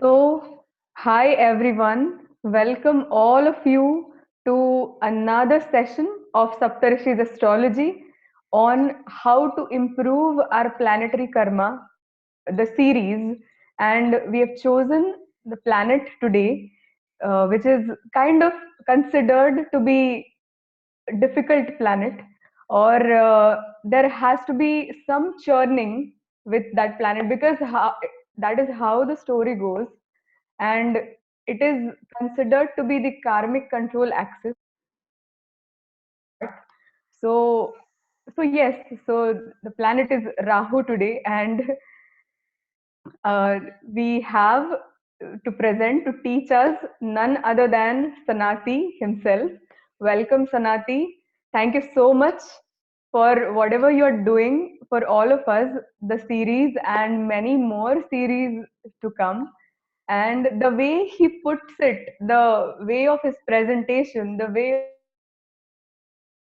So, hi everyone, welcome all of you to another session of Saptarishis Astrology on how to improve our planetary karma, the series. And we have chosen the planet today, which is kind of considered to be a difficult planet, or there has to be some churning with that planet because that is how the story goes, and it is considered to be the karmic control axis. So, so yes, so the planet is Rahu today, and we have to present to teach us none other than Kṣaṇāti himself. Welcome, Kṣaṇāti. Thank you so much for whatever you're doing for all of us, the series and many more series to come. And the way he puts it, the way of his presentation, the way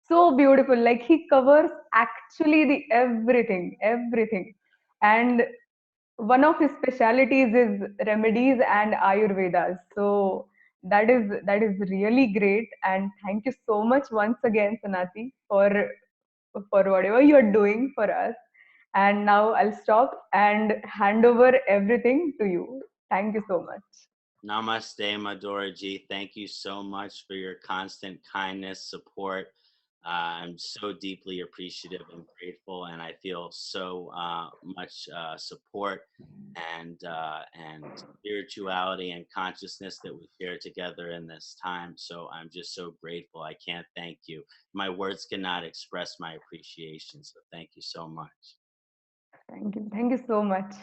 so beautiful, like he covers actually the everything. And one of his specialities is remedies and ayurvedas, so that is really great. And thank you so much once again, Kṣaṇāti, for whatever you're doing for us. And now I'll stop and hand over everything to you. Thank you so much. Namaste, Madhuraji. Thank you so much for your constant kindness, support. I'm so deeply appreciative and grateful, and I feel so much support and spirituality and consciousness that we share together in this time. So I'm just so grateful. I can't thank you. My words cannot express my appreciation. So thank you so much. Thank you so much.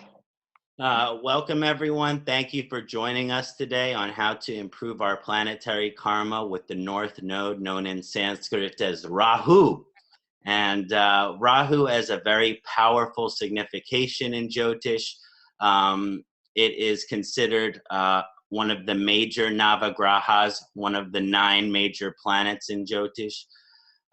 Welcome, everyone. Thank you for joining us today on how to improve our planetary karma with the North Node, known in Sanskrit as Rahu. And Rahu has a very powerful signification in Jyotish. It is considered one of the major Navagrahas, one of the 9 major planets in Jyotish.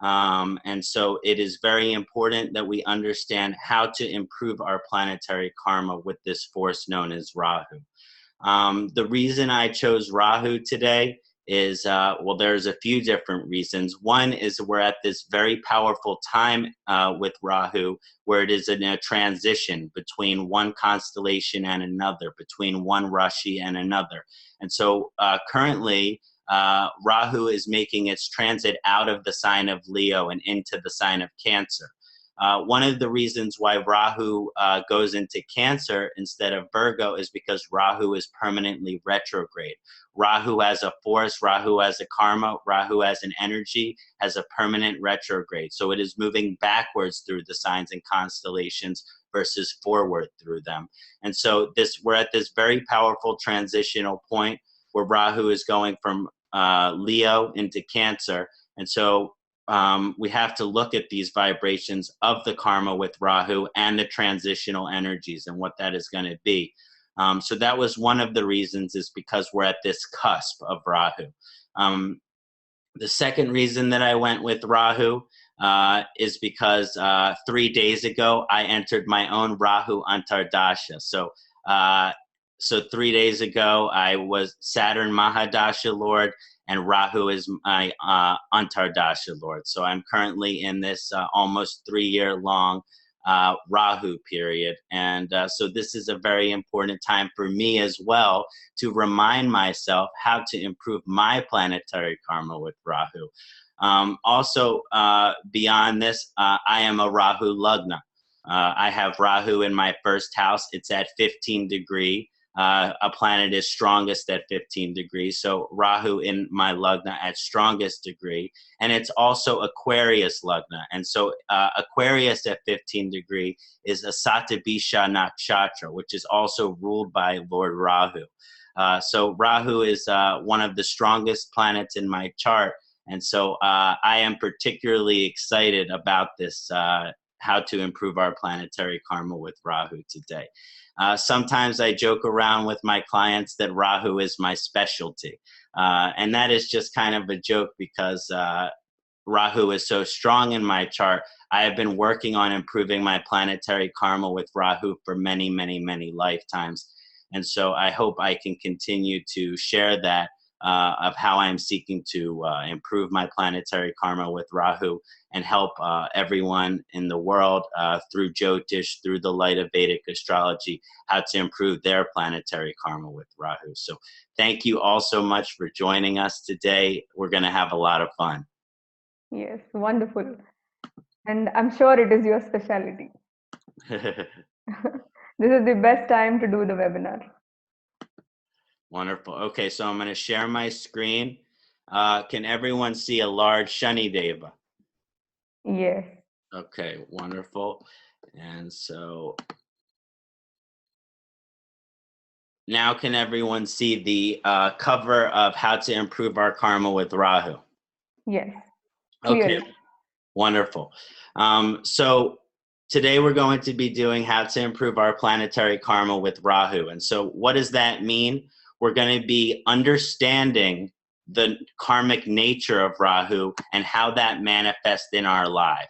And so it is very important that we understand how to improve our planetary karma with this force known as Rahu. The reason I chose Rahu today is, well, there's a few different reasons. One is we're at this very powerful time with Rahu, where it is in a transition between one constellation and another, between one Rashi and another. And so currently, Rahu is making its transit out of the sign of Leo and into the sign of Cancer. One of the reasons why Rahu goes into Cancer instead of Virgo is because Rahu is permanently retrograde. Rahu has a force, Rahu has a karma, Rahu has an energy, has a permanent retrograde. So it is moving backwards through the signs and constellations versus forward through them. And so we're at this very powerful transitional point where Rahu is going from Leo into Cancer. And so we have to look at these vibrations of the karma with Rahu and the transitional energies and what that is going to be. So that was one of the reasons, is because we're at this cusp of Rahu. The second reason that I went with Rahu is because 3 days ago I entered my own Rahu Antardasha. So 3 days ago, I was Saturn Mahadasha Lord, and Rahu is my Antardasha Lord. So I'm currently in this almost 3-year-long Rahu period. And so this is a very important time for me as well to remind myself how to improve my planetary karma with Rahu. Also, beyond this, I am a Rahu Lagna. I have Rahu in my first house. It's at 15 degree. A planet is strongest at 15 degrees. So Rahu in my Lagna at strongest degree. And it's also Aquarius Lagna. And so Aquarius at 15 degree is a Satabisha Nakshatra, which is also ruled by Lord Rahu. So Rahu is one of the strongest planets in my chart. And so I am particularly excited about this, how to improve our planetary karma with Rahu today. Sometimes I joke around with my clients that Rahu is my specialty. And that is just kind of a joke because Rahu is so strong in my chart. I have been working on improving my planetary karma with Rahu for many, many, many lifetimes. And so I hope I can continue to share that of how I'm seeking to improve my planetary karma with Rahu and help everyone in the world through Jyotish, through the light of Vedic astrology, how to improve their planetary karma with Rahu. So thank you all so much for joining us today. We're going to have a lot of fun. Yes, wonderful. And I'm sure it is your specialty. This is the best time to do the webinar. Wonderful. Okay, so I'm going to share my screen. Can everyone see a large Shani Deva? Yes. Okay, wonderful. And so now can everyone see the cover of How to Improve Our Karma with Rahu? Yes. Okay, Clearly. wonderful. So today we're going to be doing How to Improve Our Planetary Karma with Rahu. And so what does that mean? We're going to be understanding the karmic nature of Rahu and how that manifests in our life.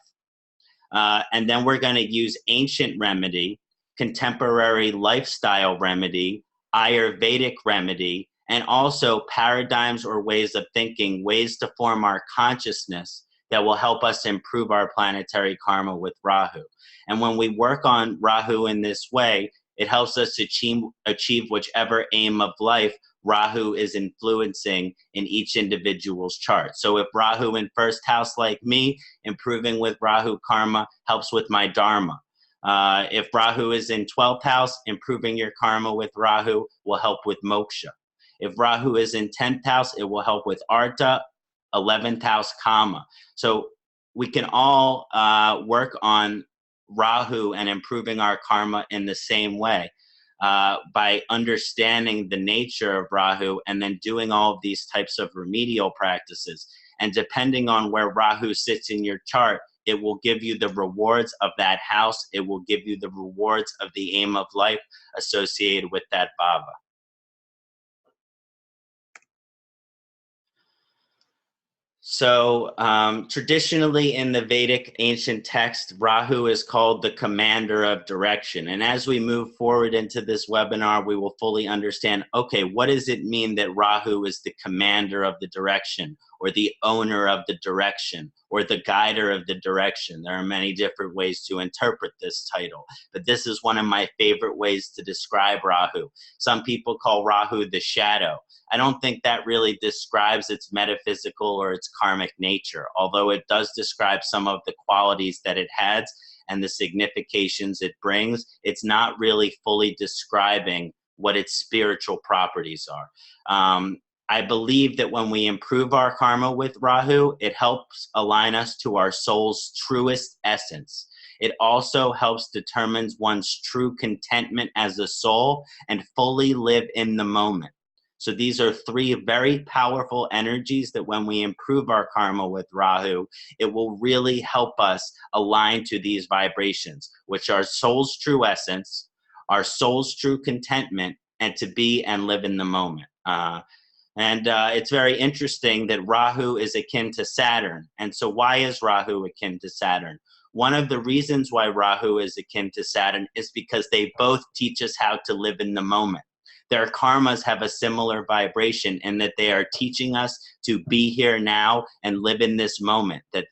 And then we're going to use ancient remedy, contemporary lifestyle remedy, Ayurvedic remedy, and also paradigms or ways of thinking, ways to form our consciousness that will help us improve our planetary karma with Rahu. And when we work on Rahu in this way, it helps us achieve whichever aim of life Rahu is influencing in each individual's chart. So if Rahu in first house like me, improving with Rahu karma helps with my dharma. If Rahu is in 12th house, improving your karma with Rahu will help with moksha. If Rahu is in 10th house, it will help with artha, 11th house kama. So we can all work on Rahu and improving our karma in the same way. By understanding the nature of Rahu and then doing all of these types of remedial practices. And depending on where Rahu sits in your chart, it will give you the rewards of that house. It will give you the rewards of the aim of life associated with that bhava. So traditionally in the Vedic ancient text, Rahu is called the commander of direction. And as we move forward into this webinar, we will fully understand, okay, what does it mean that Rahu is the commander of the direction, or the owner of the direction, or the guider of the direction? There are many different ways to interpret this title, but this is one of my favorite ways to describe Rahu. Some people call Rahu the shadow. I don't think that really describes its metaphysical or its karmic nature, although it does describe some of the qualities that it has and the significations it brings. It's not really fully describing what its spiritual properties are. I believe that when we improve our karma with Rahu, it helps align us to our soul's truest essence. It also helps determine one's true contentment as a soul and fully live in the moment. So these are three very powerful energies that when we improve our karma with Rahu, it will really help us align to these vibrations, which are soul's true essence, our soul's true contentment, and to be and live in the moment. It's very interesting that Rahu is akin to Saturn. And so why is Rahu akin to Saturn? One of the reasons why Rahu is akin to Saturn is because they both teach us how to live in the moment. Their karmas have a similar vibration in that they are teaching us to be here now and live in this moment, that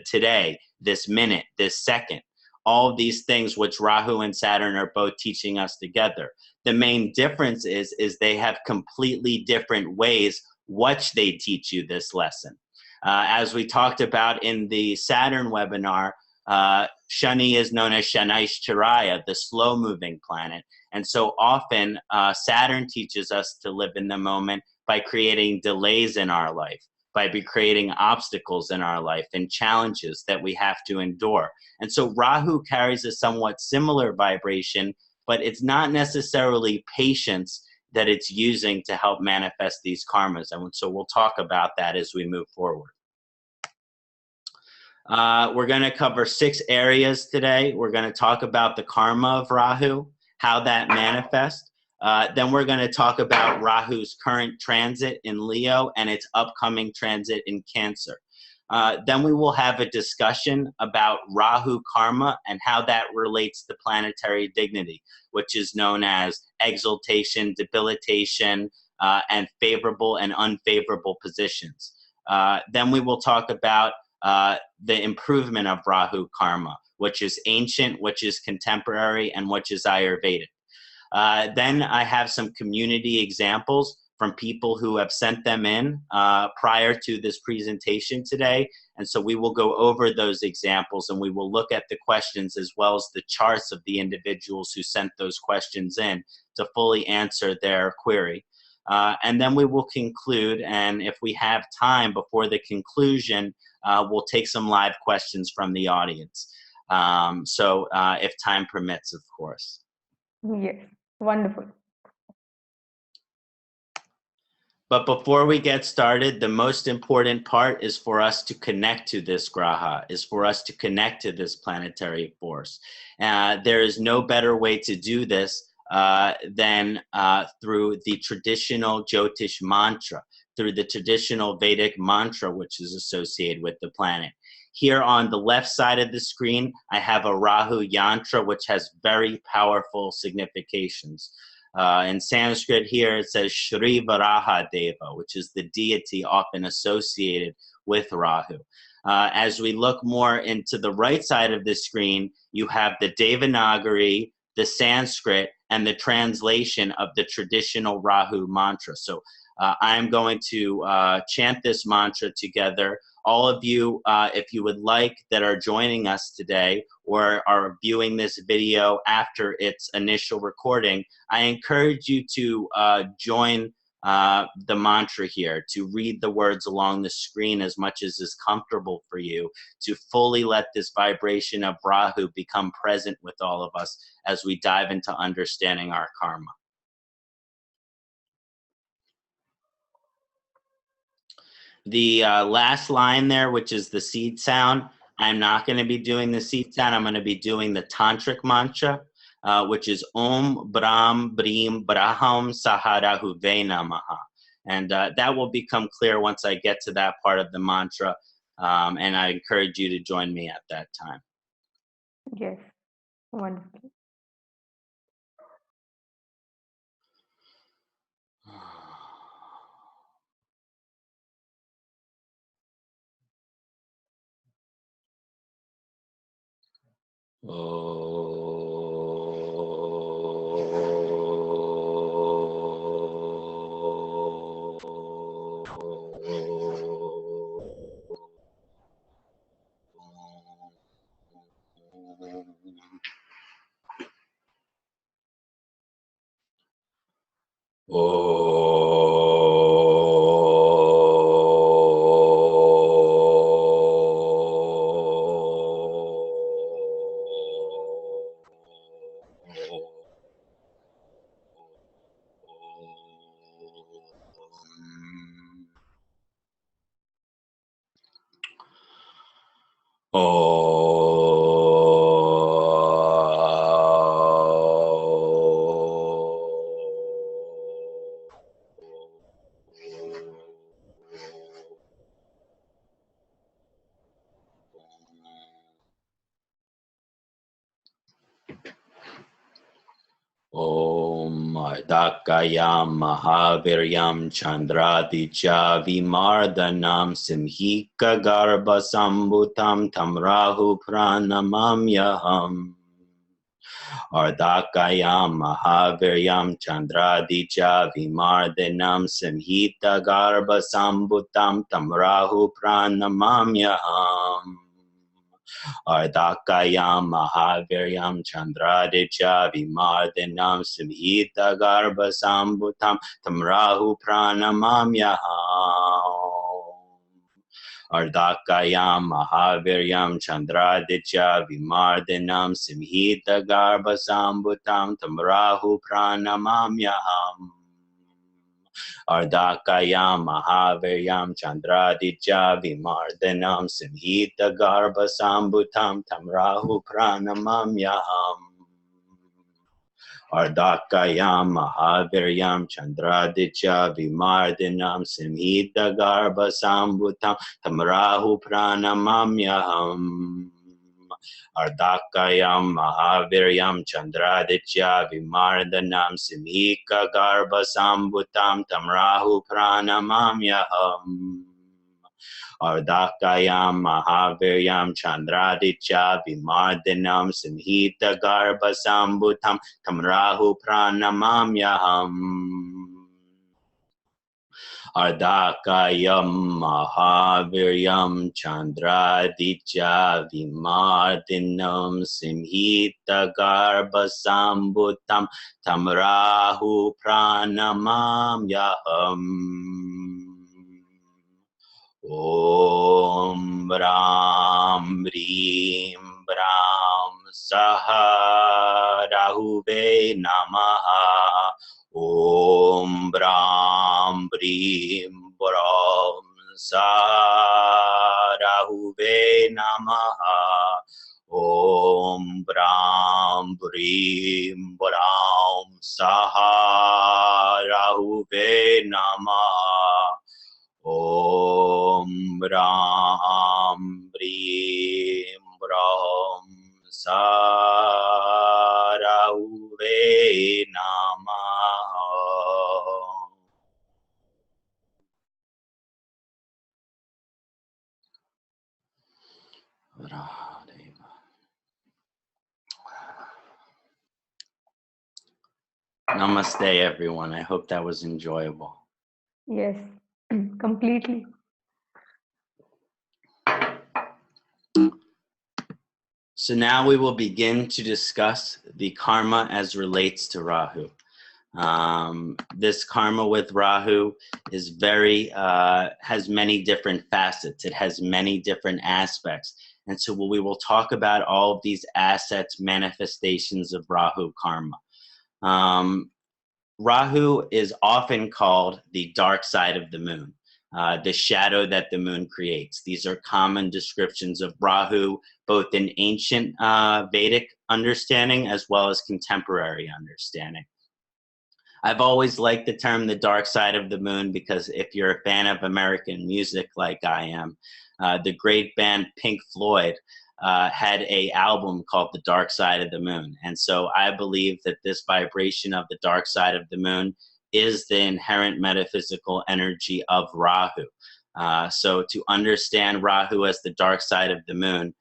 today, this minute, this second. All of these things which Rahu and Saturn are both teaching us together. The main difference is they have completely different ways which they teach you this lesson. As we talked about in the Saturn webinar, Shani is known as Shanaischarya, the slow-moving planet. And so often Saturn teaches us to live in the moment by creating delays in our life, by creating obstacles in our life and challenges that we have to endure. And so Rahu carries a somewhat similar vibration, but it's not necessarily patience that it's using to help manifest these karmas. And so we'll talk about that as we move forward. We're going to cover 6 areas today. We're going to talk about the karma of Rahu, how that manifests. Then we're going to talk about Rahu's current transit in Leo and its upcoming transit in Cancer. Then we will have a discussion about Rahu karma and how that relates to planetary dignity, which is known as exaltation, debilitation, and favorable and unfavorable positions. Then we will talk about the improvement of Rahu karma, which is ancient, which is contemporary, and which is Ayurvedic. Then I have some community examples from people who have sent them in prior to this presentation today. And so we will go over those examples and we will look at the questions as well as the charts of the individuals who sent those questions in to fully answer their query. And then we will conclude, and if we have time before the conclusion, we'll take some live questions from the audience. If time permits, of course. Yes, wonderful. But before we get started, the most important part is for us to connect to this graha, is for us to connect to this planetary force. There is no better way to do this than through the traditional Jyotish mantra, through the traditional Vedic mantra, which is associated with the planet. Here on the left side of the screen, I have a Rahu Yantra, which has very powerful significations. In Sanskrit here, it says Shri Varaha Deva, which is the deity often associated with Rahu. As we look more into the right side of the screen, you have the Devanagari, the Sanskrit, and the translation of the traditional Rahu mantra. So I'm going to chant this mantra together. All of you, if you would like, that are joining us today or are viewing this video after its initial recording, I encourage you to join the mantra here, to read the words along the screen as much as is comfortable for you, to fully let this vibration of Rahu become present with all of us as we dive into understanding our karma. The last line there, which is the seed sound, I'm not going to be doing the seed sound. I'm going to be doing the tantric mantra, which is Om Brahm Brim Braham Saharahu Ve Namaha. And that will become clear once I get to that part of the mantra. And I encourage you to join me at that time. Yes, wonderful. Om Dakayam Mahaviryam Chandradicha Vimardanam Simhika Garbha Sambutam Tamrahu Pranamamyaham. Ardakayam Mahaviryam Chandradicha Vimardanam Simhita Garbha Sambutam Tamrahu Pranamamyaham. Ardakayam Mahaviryam Chandradicha Vimardanam Simhita Garbha Sambutam Tamrahu Pranamamyaham. Ardakayam Mahaviryam Chandradicha Vimardanam Simhita Garbha Sambutam Tamrahu Pranamamyaham. Ardakayam Mahaviryam Chandradicha Vimardanam Simhita Garbha Sambutam Tamrahu Pranamamyaham. Ardakayam Mahaviryam Chandraditya Vimardinam Simhita Garbha Sambutam Tamrahu Pranamamyaham. Ardakayam Mahaviryam Chandraditya Vimardinam Simhika Garbha Sambutam Tamrahu Pranamamyaham. Ardakayam Mahaviryam Chandraditya Vimardinam Simhita Garbha Sambutam Tamrahu Pranamamyaham. Ardakayam Mahaviryam Chandraditya Vimardinam Simhita Garbha Sambutam Tamrahu Pranamamyaham. Om Ram Rim Brahm Saha Rahuve Namaha. Om Brahm Rim Brahm Saha Rahuve Namaha. Om Brahm Rim Brahm Saha Rahuve Namaha. Om Ram Brim Brahm Sarahuve Namaha. Namaste, everyone. I hope that was enjoyable. Yes, completely. So now we will begin to discuss the karma as relates to Rahu. This karma with Rahu is has many different facets. It has many different aspects. And so we will talk about all of these assets, manifestations of Rahu karma. Rahu is often called the dark side of the moon, the shadow that the moon creates. These are common descriptions of Rahu, both in ancient Vedic understanding as well as contemporary understanding. I've always liked the term the dark side of the moon because if you're a fan of American music like I am, the great band Pink Floyd had an album called The Dark Side of the Moon. And so I believe that this vibration of the dark side of the moon is the inherent metaphysical energy of Rahu. So to understand Rahu as the dark side of the moon,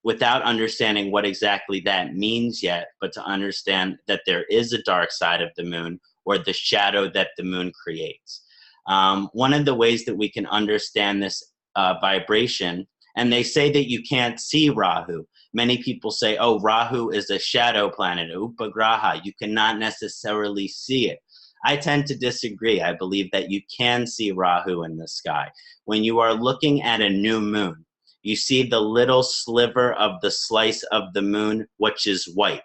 without understanding what exactly that means yet, but to understand that there is a dark side of the moon or the shadow that the moon creates. One of the ways that we can understand this vibration, and they say that you can't see Rahu. Many people say, oh, Rahu is a shadow planet, upagraha. You cannot necessarily see it. I tend to disagree. I believe that you can see Rahu in the sky. When you are looking at a new moon, you see the little sliver of the slice of the moon, which is white.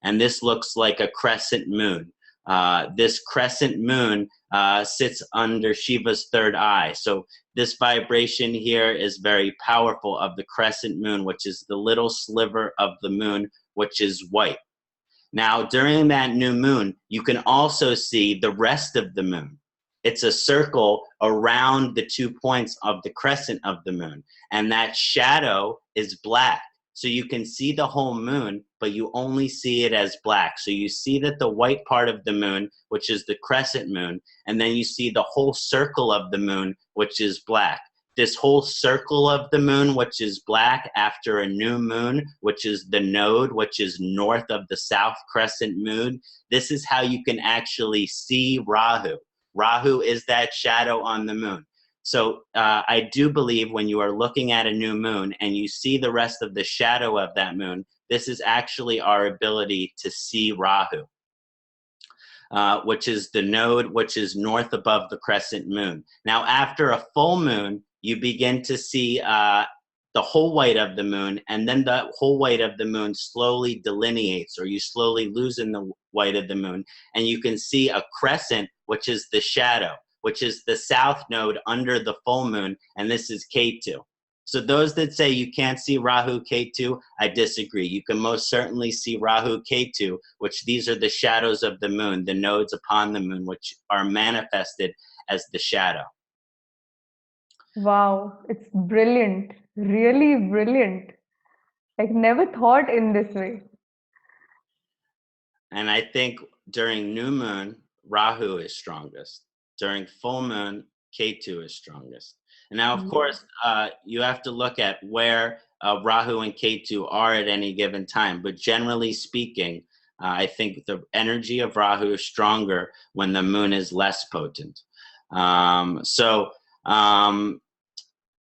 And this looks like a crescent moon. This crescent moon sits under Shiva's third eye. So this vibration here is very powerful of the crescent moon, which is the little sliver of the moon, which is white. Now, during that new moon, you can also see the rest of the moon. It's a circle around the 2 points of the crescent of the moon. And that shadow is black. So you can see the whole moon, but you only see it as black. So you see that the white part of the moon, which is the crescent moon, and then you see the whole circle of the moon, which is black. This whole circle of the moon, which is black after a new moon, which is the node, which is north of the south crescent moon. This is how you can actually see Rahu. Rahu is that shadow on the moon. So I do believe when you are looking at a new moon and you see the rest of the shadow of that moon, this is actually our ability to see Rahu, which is the node which is north above the crescent moon. Now, after a full moon, you begin to see the whole white of the moon, and then the whole white of the moon slowly delineates, or you slowly loosen the white of the moon, and you can see a crescent, which is the shadow, which is the south node under the full moon, and this is Ketu. So those that say you can't see Rahu Ketu, I disagree. You can most certainly see Rahu Ketu, which these are the shadows of the moon, the nodes upon the moon, which are manifested as the shadow. Wow, it's brilliant. Really brilliant. Like never thought in this way. And I think during new moon, Rahu is strongest. During full moon, Ketu is strongest. And now, of course, you have to look at where Rahu and Ketu are at any given time. But generally speaking, I think the energy of Rahu is stronger when the moon is less potent.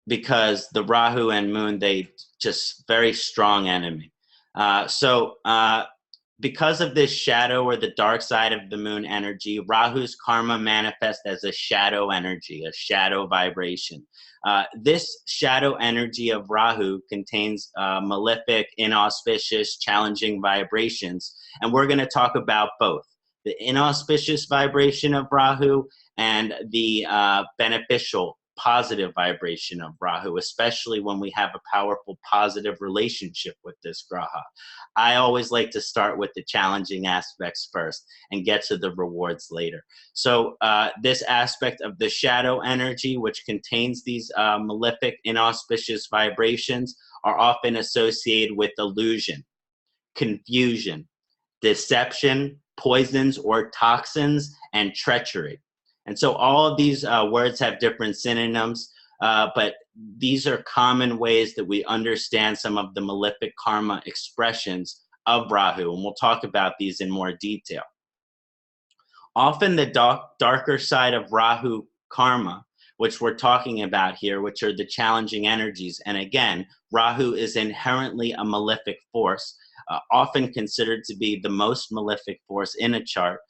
Because the Rahu and moon, they just very strong enemy. Because of this shadow or the dark side of the moon energy, Rahu's karma manifests as a shadow energy, a shadow vibration. This shadow energy of Rahu contains malefic, inauspicious, challenging vibrations. And we're going to talk about both the inauspicious vibration of Rahu and the beneficial, positive vibration of Rahu, especially when we have a powerful positive relationship with this graha. I always like to start with the challenging aspects first and get to the rewards later. So this aspect of the shadow energy, which contains these malefic, inauspicious vibrations, are often associated with illusion, confusion, deception, poisons or toxins, and treachery. And so all of these words have different synonyms, but these are common ways that we understand some of the malefic karma expressions of Rahu, and we'll talk about these in more detail. Often the darker side of Rahu karma, which we're talking about here, which are the challenging energies, and again, Rahu is inherently a malefic force, often considered to be the most malefic force in a chart.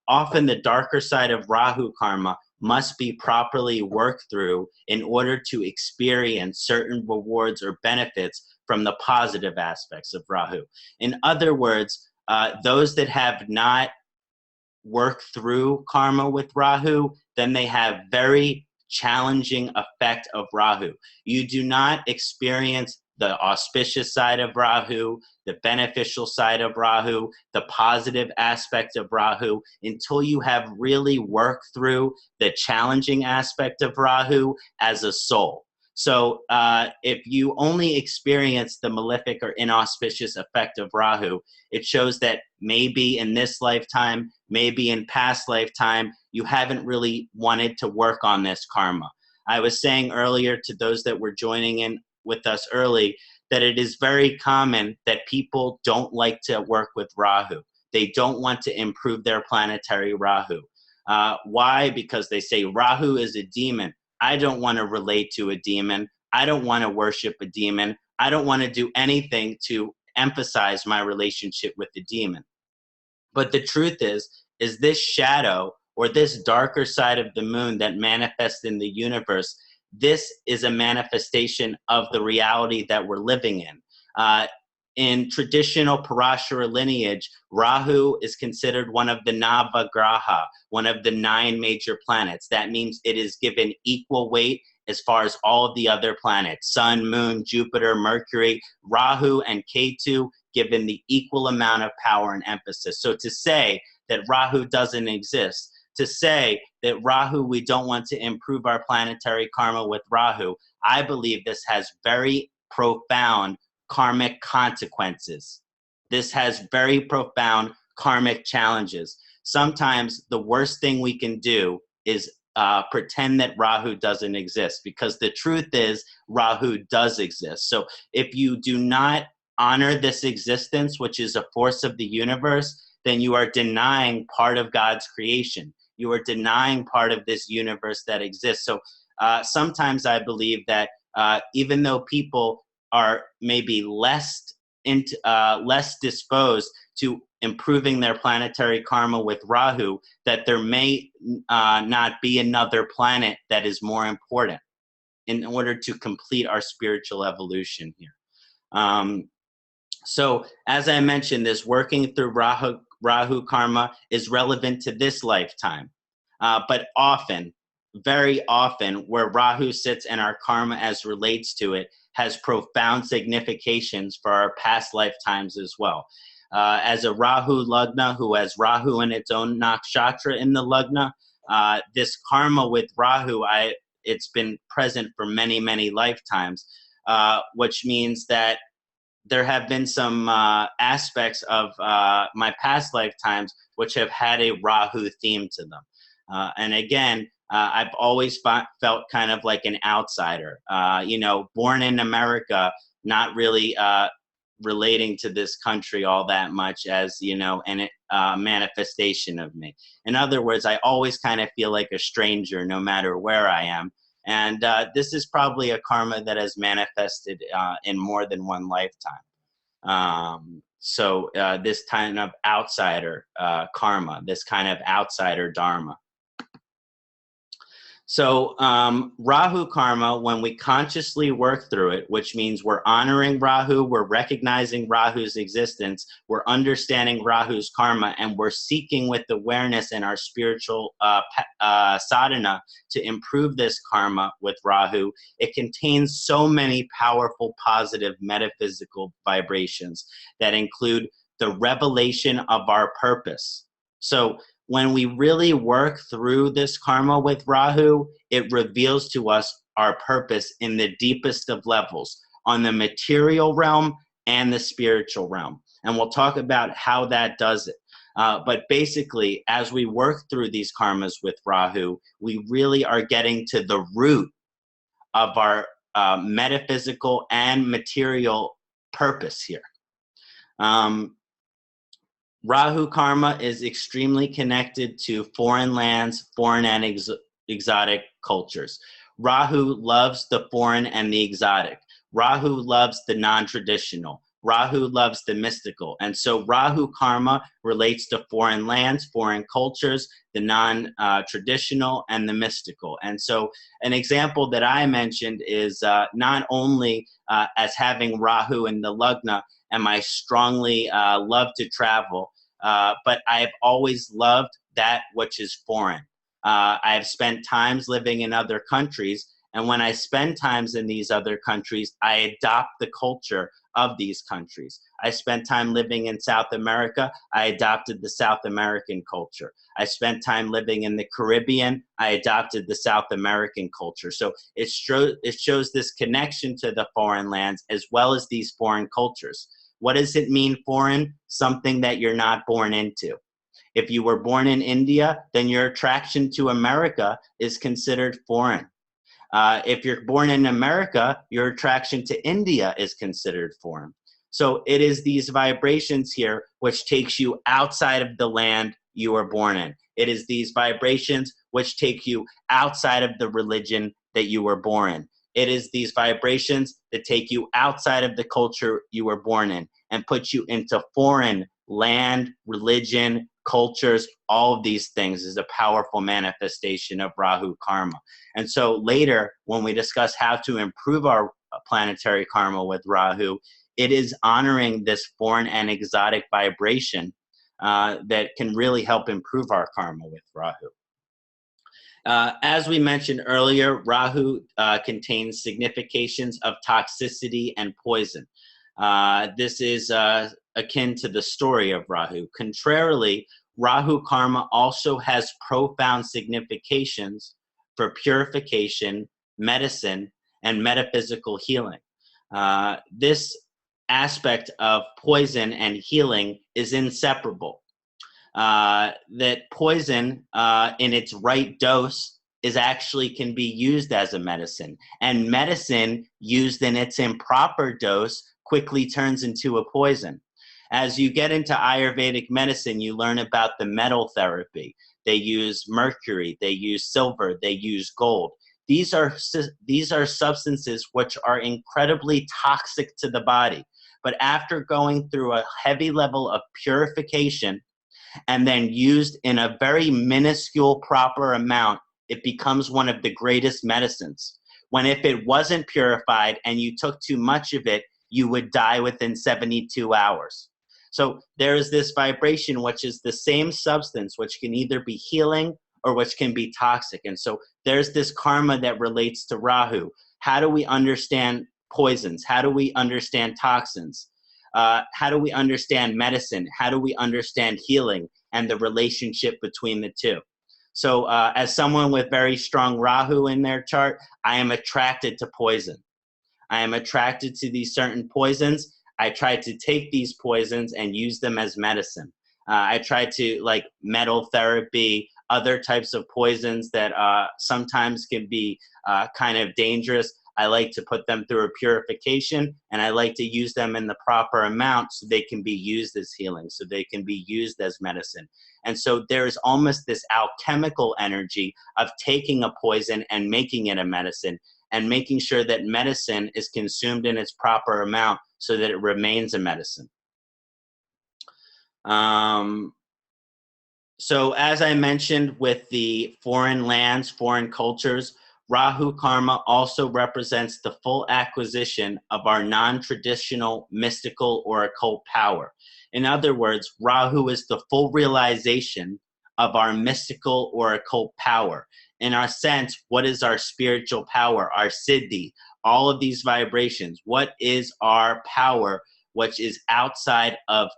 Often the darker side of Rahu karma must be properly worked through in order to experience certain rewards or benefits from the positive aspects of Rahu. In other words, those that have not worked through karma with Rahu, then they have very challenging effect of Rahu. You do not experience the auspicious side of Rahu, the beneficial side of Rahu, the positive aspect of Rahu, until you have really worked through the challenging aspect of Rahu as a soul. So if you only experience the malefic or inauspicious effect of Rahu, it shows that maybe in this lifetime, maybe in past lifetime, you haven't really wanted to work on this karma. I was saying earlier to those that were joining in with us early that it is very common that people don't like to work with Rahu. They don't want to improve their planetary Rahu. Why? Because they say Rahu is a demon. I don't want to relate to a demon. I don't want to worship a demon. I don't want to do anything to emphasize my relationship with the demon. But the truth is this shadow or this darker side of the moon that manifests in the universe, this is a manifestation of the reality that we're living in. In traditional Parashara lineage, Rahu is considered one of the Navagraha, one of the 9 major planets. That means it is given equal weight as far as all of the other planets, Sun, Moon, Jupiter, Mercury, Rahu, and Ketu, given the equal amount of power and emphasis. So to say that Rahu doesn't exist, to say that Rahu, we don't want to improve our planetary karma with Rahu, I believe this has very profound karmic consequences. This has very profound karmic challenges. Sometimes the worst thing we can do is pretend that Rahu doesn't exist, because the truth is Rahu does exist. So if you do not honor this existence, which is a force of the universe, then you are denying part of God's creation. You are denying part of this universe that exists. So sometimes I believe that even though people are maybe less disposed to improving their planetary karma with Rahu, that there may not be another planet that is more important in order to complete our spiritual evolution here. So as I mentioned, this working through Rahu karma is relevant to this lifetime. But often very often where Rahu sits and our karma as relates to it has profound significations for our past lifetimes as well. As a Rahu Lagna who has Rahu in its own Nakshatra in the Lagna, this karma with Rahu, it's been present for many, many lifetimes, which means that there have been some aspects of my past lifetimes which have had a Rahu theme to them. And again, I've always felt kind of like an outsider, you know, born in America, not really relating to this country all that much as, you know, an manifestation of me. In other words, I always kind of feel like a stranger no matter where I am. And this is probably a karma that has manifested in more than one lifetime. So this kind of outsider karma, this kind of outsider dharma. So Rahu karma, when we consciously work through it, which means we're honoring Rahu, we're recognizing Rahu's existence, we're understanding Rahu's karma, and we're seeking with awareness in our spiritual sadhana to improve this karma with Rahu. It contains so many powerful, positive, metaphysical vibrations that include the revelation of our purpose. So when we really work through this karma with Rahu, it reveals to us our purpose in the deepest of levels, on the material realm and the spiritual realm. And we'll talk about how that does it. But basically, as we work through these karmas with Rahu, we really are getting to the root of our metaphysical and material purpose here. Rahu karma is extremely connected to foreign lands, foreign and exotic cultures. Rahu loves the foreign and the exotic. Rahu loves the non-traditional. Rahu loves the mystical. And so Rahu karma relates to foreign lands, foreign cultures, the non-traditional, and the mystical. And so an example that I mentioned is not only as having Rahu in the Lagna, am I strongly love to travel, but I have always loved that which is foreign. I have spent times living in other countries, and when I spend times in these other countries, I adopt the culture of these countries. I spent time living in South America, I adopted the South American culture. I spent time living in the Caribbean, I adopted the South American culture. So it shows this connection to the foreign lands as well as these foreign cultures. What does it mean foreign? Something that you're not born into. If you were born in India, then your attraction to America is considered foreign. If you're born in America, your attraction to India is considered foreign. So it is these vibrations here which takes you outside of the land you were born in. It is these vibrations which take you outside of the religion that you were born in. It is these vibrations that take you outside of the culture you were born in and put you into foreign land, religion, cultures. All of these things is a powerful manifestation of Rahu karma. And so later, when we discuss how to improve our planetary karma with Rahu, it is honoring this foreign and exotic vibration that can really help improve our karma with Rahu. As we mentioned earlier, Rahu contains significations of toxicity and poison. This is akin to the story of Rahu. Contrarily, Rahu karma also has profound significations for purification, medicine, and metaphysical healing. This aspect of poison and healing is inseparable. That poison in its right dose is actually can be used as a medicine, and medicine used in its improper dose quickly turns into a poison. As you get into Ayurvedic medicine, you learn about the metal therapy. They use mercury, they use silver, they use gold. These are substances which are incredibly toxic to the body. But after going through a heavy level of purification and then used in a very minuscule proper amount, it becomes one of the greatest medicines. When if it wasn't purified and you took too much of it, you would die within 72 hours. So there is this vibration, which is the same substance, which can either be healing or which can be toxic. And so there's this karma that relates to Rahu. How do we understand poisons? How do we understand toxins? How do we understand medicine? How do we understand healing and the relationship between the two? So as someone with very strong Rahu in their chart, I am attracted to poison. I am attracted to these certain poisons. I try to take these poisons and use them as medicine. I try to, like, metal therapy, other types of poisons that sometimes can be kind of dangerous. I like to put them through a purification, and I like to use them in the proper amount so they can be used as healing, so they can be used as medicine. And so there's almost this alchemical energy of taking a poison and making it a medicine, and making sure that medicine is consumed in its proper amount so that it remains a medicine. So as I mentioned with the foreign lands, foreign cultures, Rahu karma also represents the full acquisition of our non-traditional mystical or occult power. In other words, Rahu is the full realization of our mystical or occult power. In our sense, what is our spiritual power, our siddhi, all of these vibrations? What is our power which is outside of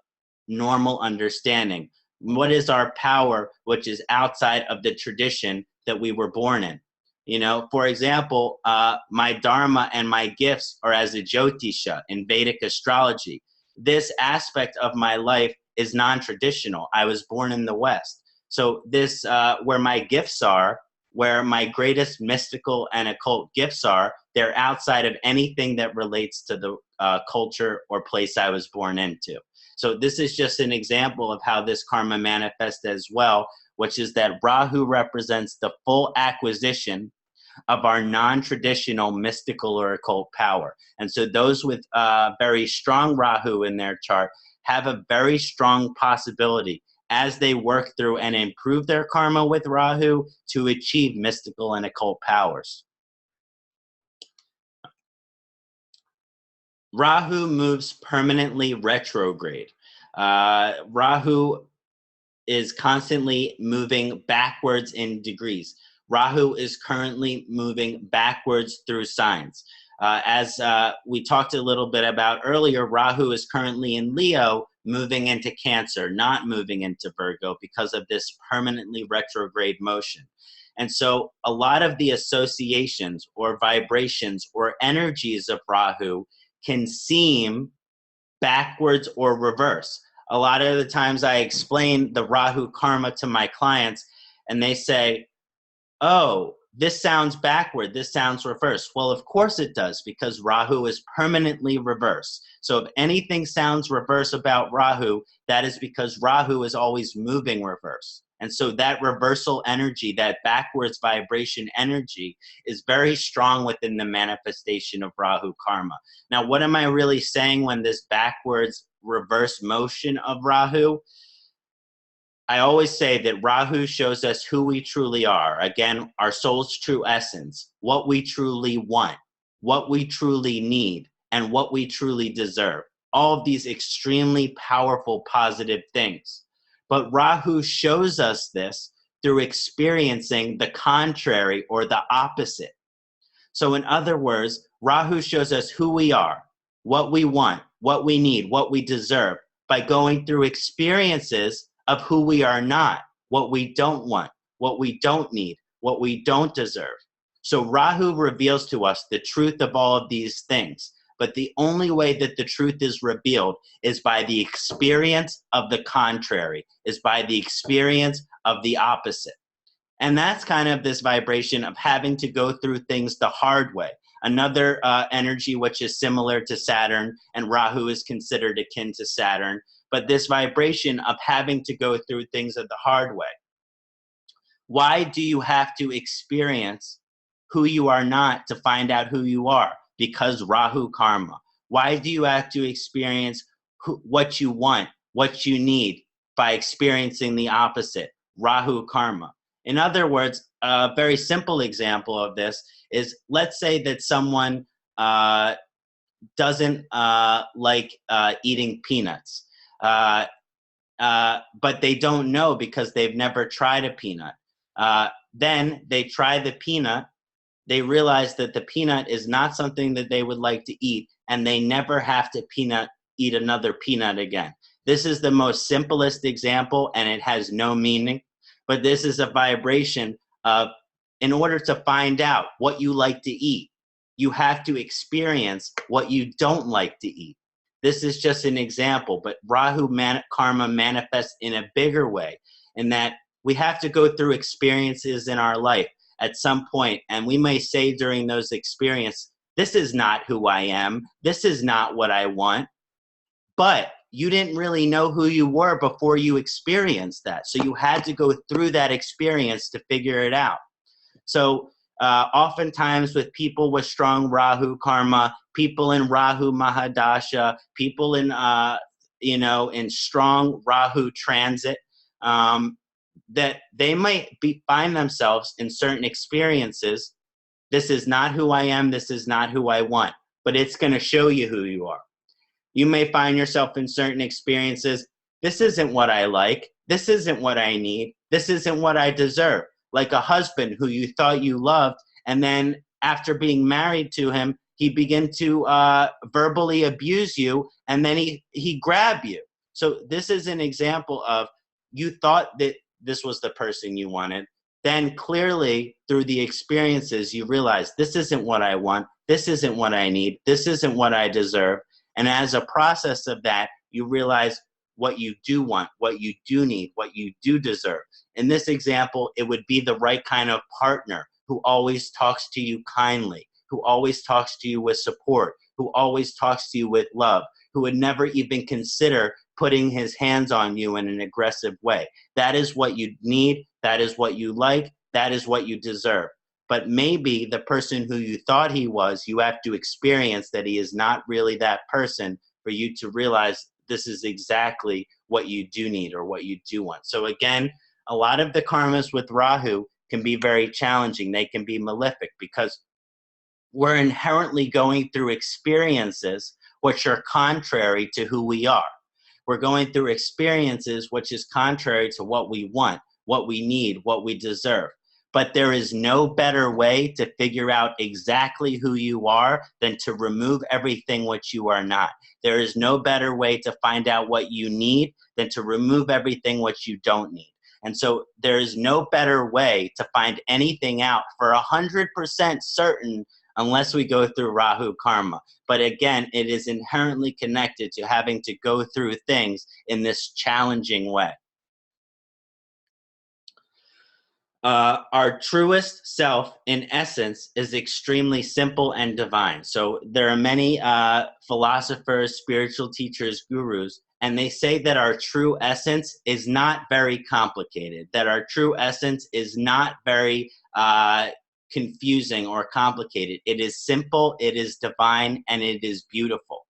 normal understanding? What is our power which is outside of the tradition that we were born in? You know, for example, my dharma and my gifts are as a Jyotisha in Vedic astrology. This aspect of my life is non-traditional. I was born in the West. So this, where my gifts are, where my greatest mystical and occult gifts are, they're outside of anything that relates to the culture or place I was born into. So this is just an example of how this karma manifests as well, which is that Rahu represents the full acquisition of our non-traditional mystical or occult power. And so those with very strong Rahu in their chart have a very strong possibility as they work through and improve their karma with Rahu to achieve mystical and occult powers. Rahu moves permanently retrograde. Rahu is constantly moving backwards in degrees. Rahu is currently moving backwards through signs. As we talked a little bit about earlier, Rahu is currently in Leo, moving into Cancer, not moving into Virgo because of this permanently retrograde motion. And so a lot of the associations or vibrations or energies of Rahu can seem backwards or reverse. A lot of the times I explain the Rahu karma to my clients and they say, oh, this sounds backward, this sounds reverse. Well, of course it does, because Rahu is permanently reverse. So if anything sounds reverse about Rahu, that is because Rahu is always moving reverse. And so that reversal energy, that backwards vibration energy, is very strong within the manifestation of Rahu karma. Now, what am I really saying when this backwards reverse motion of Rahu? I always say that Rahu shows us who we truly are. Again, our soul's true essence, what we truly want, what we truly need, and what we truly deserve. All of these extremely powerful, positive things. But Rahu shows us this through experiencing the contrary or the opposite. So in other words, Rahu shows us who we are, what we want, what we need, what we deserve, by going through experiences of who we are not, what we don't want, what we don't need, what we don't deserve. So Rahu reveals to us the truth of all of these things. But the only way that the truth is revealed is by the experience of the contrary, is by the experience of the opposite. And that's kind of this vibration of having to go through things the hard way. Another energy which is similar to Saturn, and Rahu is considered akin to Saturn, but this vibration of having to go through things the hard way. Why do you have to experience who you are not to find out who you are? Because Rahu karma. Why do you have to experience what you want, what you need, by experiencing the opposite? Rahu karma. In other words, a very simple example of this is, let's say that someone doesn't like eating peanuts, but they don't know because they've never tried a peanut. Then they try the peanut. They realize that the peanut is not something that they would like to eat, and they never have to eat another peanut again. This is the most simplest example, and it has no meaning, but this is a vibration of, in order to find out what you like to eat, you have to experience what you don't like to eat. This is just an example, but Rahu karma manifests in a bigger way, in that we have to go through experiences in our life at some point, and we may say during those experiences, this is not who I am, this is not what I want, but you didn't really know who you were before you experienced that. So you had to go through that experience to figure it out. So oftentimes with people with strong Rahu karma, people in Rahu Mahadasha, people in, in strong Rahu transit, that they might find themselves in certain experiences. This is not who I am, this is not who I want, but it's going to show you who you are. You may find yourself in certain experiences, this isn't what I like, this isn't what I need, this isn't what I deserve. Like a husband who you thought you loved, and then after being married to him, he began to verbally abuse you, and then he grabbed you. So this is an example of, you thought that this was the person you wanted. Then clearly through the experiences, you realize this isn't what I want, this isn't what I need, this isn't what I deserve. And as a process of that, you realize what you do want, what you do need, what you do deserve. In this example, it would be the right kind of partner who always talks to you kindly, who always talks to you with support, who always talks to you with love, who would never even consider putting his hands on you in an aggressive way. That is what you need, that is what you like, that is what you deserve. But maybe the person who you thought he was, you have to experience that he is not really that person for you to realize this is exactly what you do need or what you do want. So again, a lot of the karmas with Rahu can be very challenging. They can be malefic because we're inherently going through experiences which are contrary to who we are. We're going through experiences which is contrary to what we want, what we need, what we deserve. But there is no better way to figure out exactly who you are than to remove everything which you are not. There is no better way to find out what you need than to remove everything which you don't need. And so there is no better way to find anything out for 100% certain unless we go through Rahu karma. But again, it is inherently connected to having to go through things in this challenging way. Our truest self, in essence, is extremely simple and divine. So there are many philosophers, spiritual teachers, gurus, and they say that our true essence is not very complicated, that our true essence is not very confusing or complicated. It is simple, it is divine, and it is beautiful.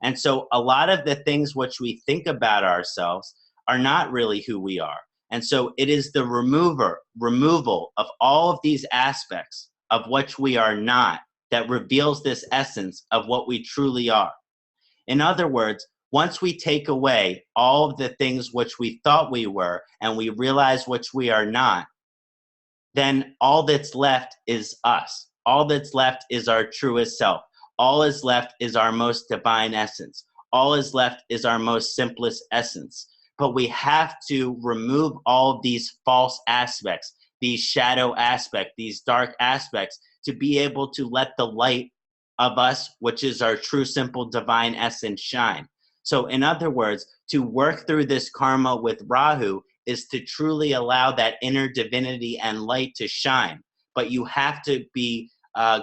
And so a lot of the things which we think about ourselves are not really who we are. And so it is the removal of all of these aspects of which we are not that reveals this essence of what we truly are. In other words, once we take away all of the things which we thought we were and we realize which we are not, then all that's left is us. All that's left is our truest self. All is left is our most divine essence. All is left is our most simplest essence. But we have to remove all of these false aspects, these shadow aspects, these dark aspects, to be able to let the light of us, which is our true, simple, divine essence, shine. So in other words, to work through this karma with Rahu is to truly allow that inner divinity and light to shine. But you have to be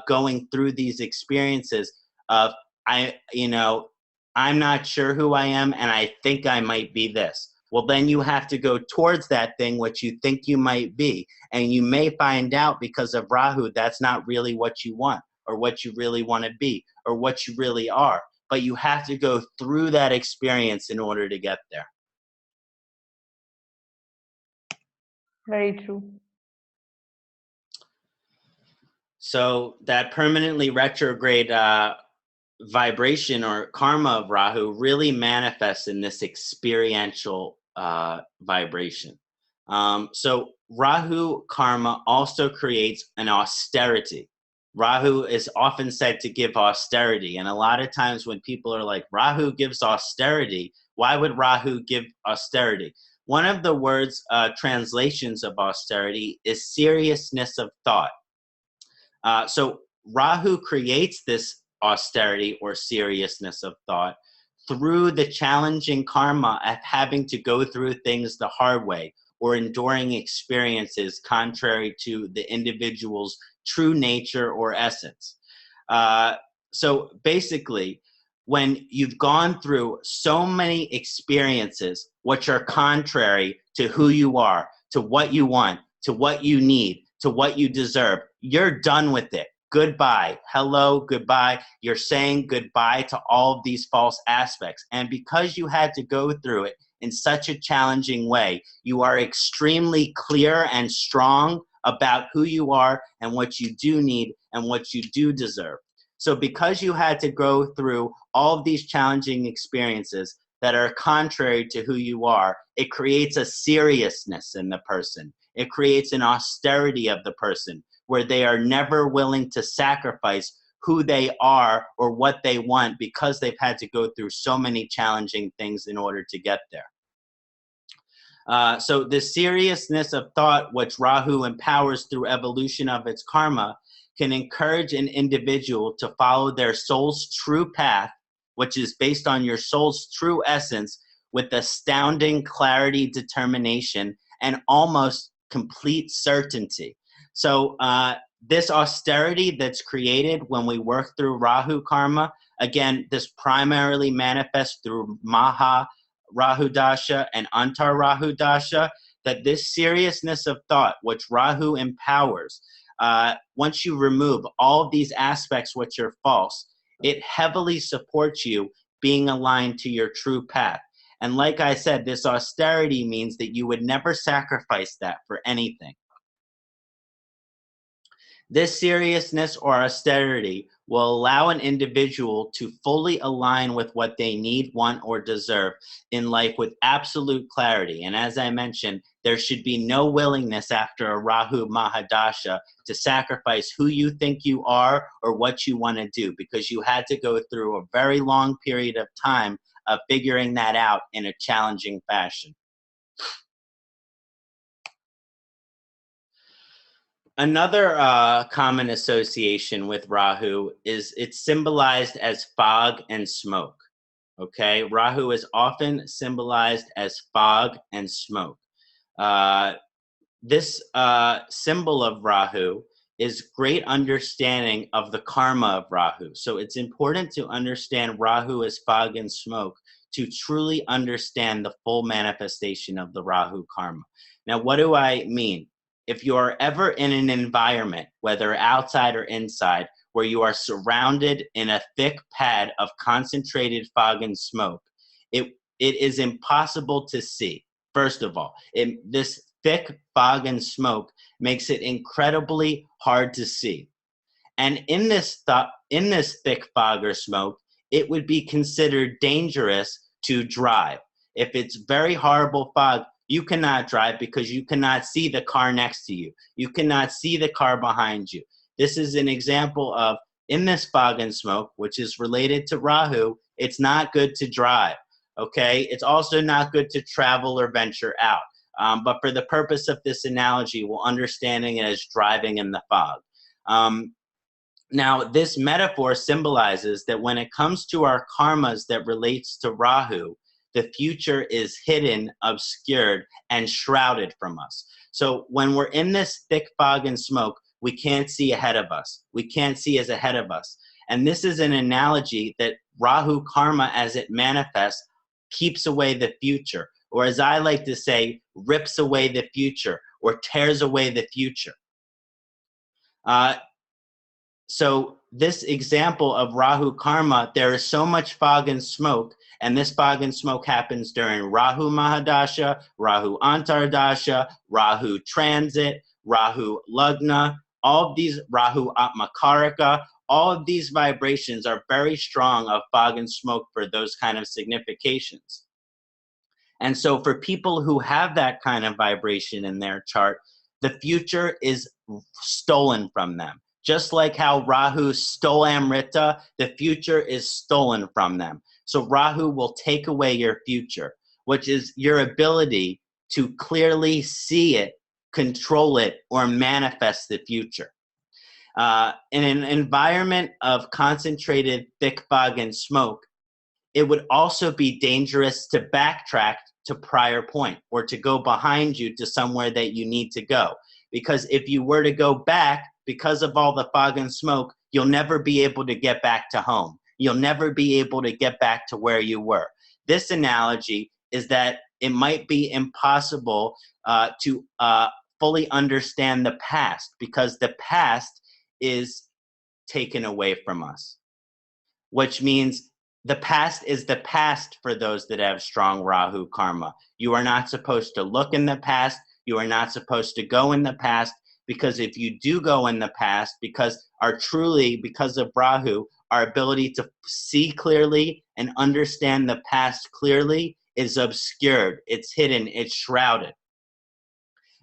going through these experiences of, I'm not sure who I am, and I think I might be this. Well, then you have to go towards that thing which you think you might be. And you may find out because of Rahu, that's not really what you want, or what you really want to be, or what you really are. But you have to go through that experience in order to get there. Very true. So that permanently retrograde vibration or karma of Rahu really manifests in this experiential vibration. So Rahu karma also creates an austerity. Rahu is often said to give austerity. And a lot of times when people are like, Rahu gives austerity, why would Rahu give austerity? One of the words, translations of austerity is seriousness of thought. So Rahu creates this austerity or seriousness of thought through the challenging karma of having to go through things the hard way or enduring experiences contrary to the individual's true nature or essence. So basically, when you've gone through so many experiences which are contrary to who you are, to what you want, to what you need, to what you deserve, you're done with it. Goodbye. Hello, goodbye. You're saying goodbye to all of these false aspects. And because you had to go through it in such a challenging way, you are extremely clear and strong about who you are and what you do need and what you do deserve. So because you had to go through all of these challenging experiences that are contrary to who you are, it creates a seriousness in the person. It creates an austerity of the person where they are never willing to sacrifice who they are or what they want because they've had to go through so many challenging things in order to get there. So the seriousness of thought, which Rahu empowers through evolution of its karma, can encourage an individual to follow their soul's true path, which is based on your soul's true essence, with astounding clarity, determination, and almost complete certainty. So this austerity that's created when we work through Rahu karma, again, this primarily manifests through Maha Rahu Dasha and Antar Rahu Dasha, that this seriousness of thought, which Rahu empowers, once you remove all of these aspects which are false, it heavily supports you being aligned to your true path. And like I said, this austerity means that you would never sacrifice that for anything. This seriousness or austerity will allow an individual to fully align with what they need, want, or deserve in life with absolute clarity. And as I mentioned, there should be no willingness after a Rahu Mahadasha to sacrifice who you think you are or what you want to do, because you had to go through a very long period of time of figuring that out in a challenging fashion. Another common association with Rahu is it's symbolized as fog and smoke. Okay, Rahu is often symbolized as fog and smoke. This symbol of Rahu is great understanding of the karma of Rahu. So it's important to understand Rahu as fog and smoke to truly understand the full manifestation of the Rahu karma. Now, what do I mean? If you are ever in an environment, whether outside or inside, where you are surrounded in a thick pad of concentrated fog and smoke, it is impossible to see. First of all, this thick fog and smoke makes it incredibly hard to see. And in this thick fog or smoke, it would be considered dangerous to drive. If it's very horrible fog, you cannot drive because you cannot see the car next to you. You cannot see the car behind you. This is an example of, in this fog and smoke, which is related to Rahu, it's not good to drive, okay? It's also not good to travel or venture out. But for the purpose of this analogy, we're understanding it as driving in the fog. Now, this metaphor symbolizes that when it comes to our karmas that relates to Rahu, the future is hidden, obscured, and shrouded from us. So when we're in this thick fog and smoke, we can't see ahead of us. We can't see as ahead of us. And this is an analogy that Rahu karma, as it manifests, keeps away the future, or as I like to say, rips away the future or tears away the future. So this example of Rahu karma, there is so much fog and smoke, and this fog and smoke happens during Rahu Mahadasha, Rahu Antardasha, Rahu Transit, Rahu Lagna, all of these, Rahu Atmakarika, all of these vibrations are very strong of fog and smoke for those kind of significations. And so for people who have that kind of vibration in their chart, the future is stolen from them. Just like how Rahu stole Amrita, the future is stolen from them. So Rahu will take away your future, which is your ability to clearly see it, control it, or manifest the future. In an environment of concentrated thick fog and smoke, it would also be dangerous to backtrack to prior point or to go behind you to somewhere that you need to go. Because if you were to go back, because of all the fog and smoke, you'll never be able to get back to home. You'll never be able to get back to where you were. This analogy is that it might be impossible to fully understand the past, because the past is taken away from us, which means the past is the past for those that have strong Rahu karma. You are not supposed to look in the past. You are not supposed to go in the past, because if you do go in the past, because of Rahu, our ability to see clearly and understand the past clearly is obscured. It's hidden. It's shrouded.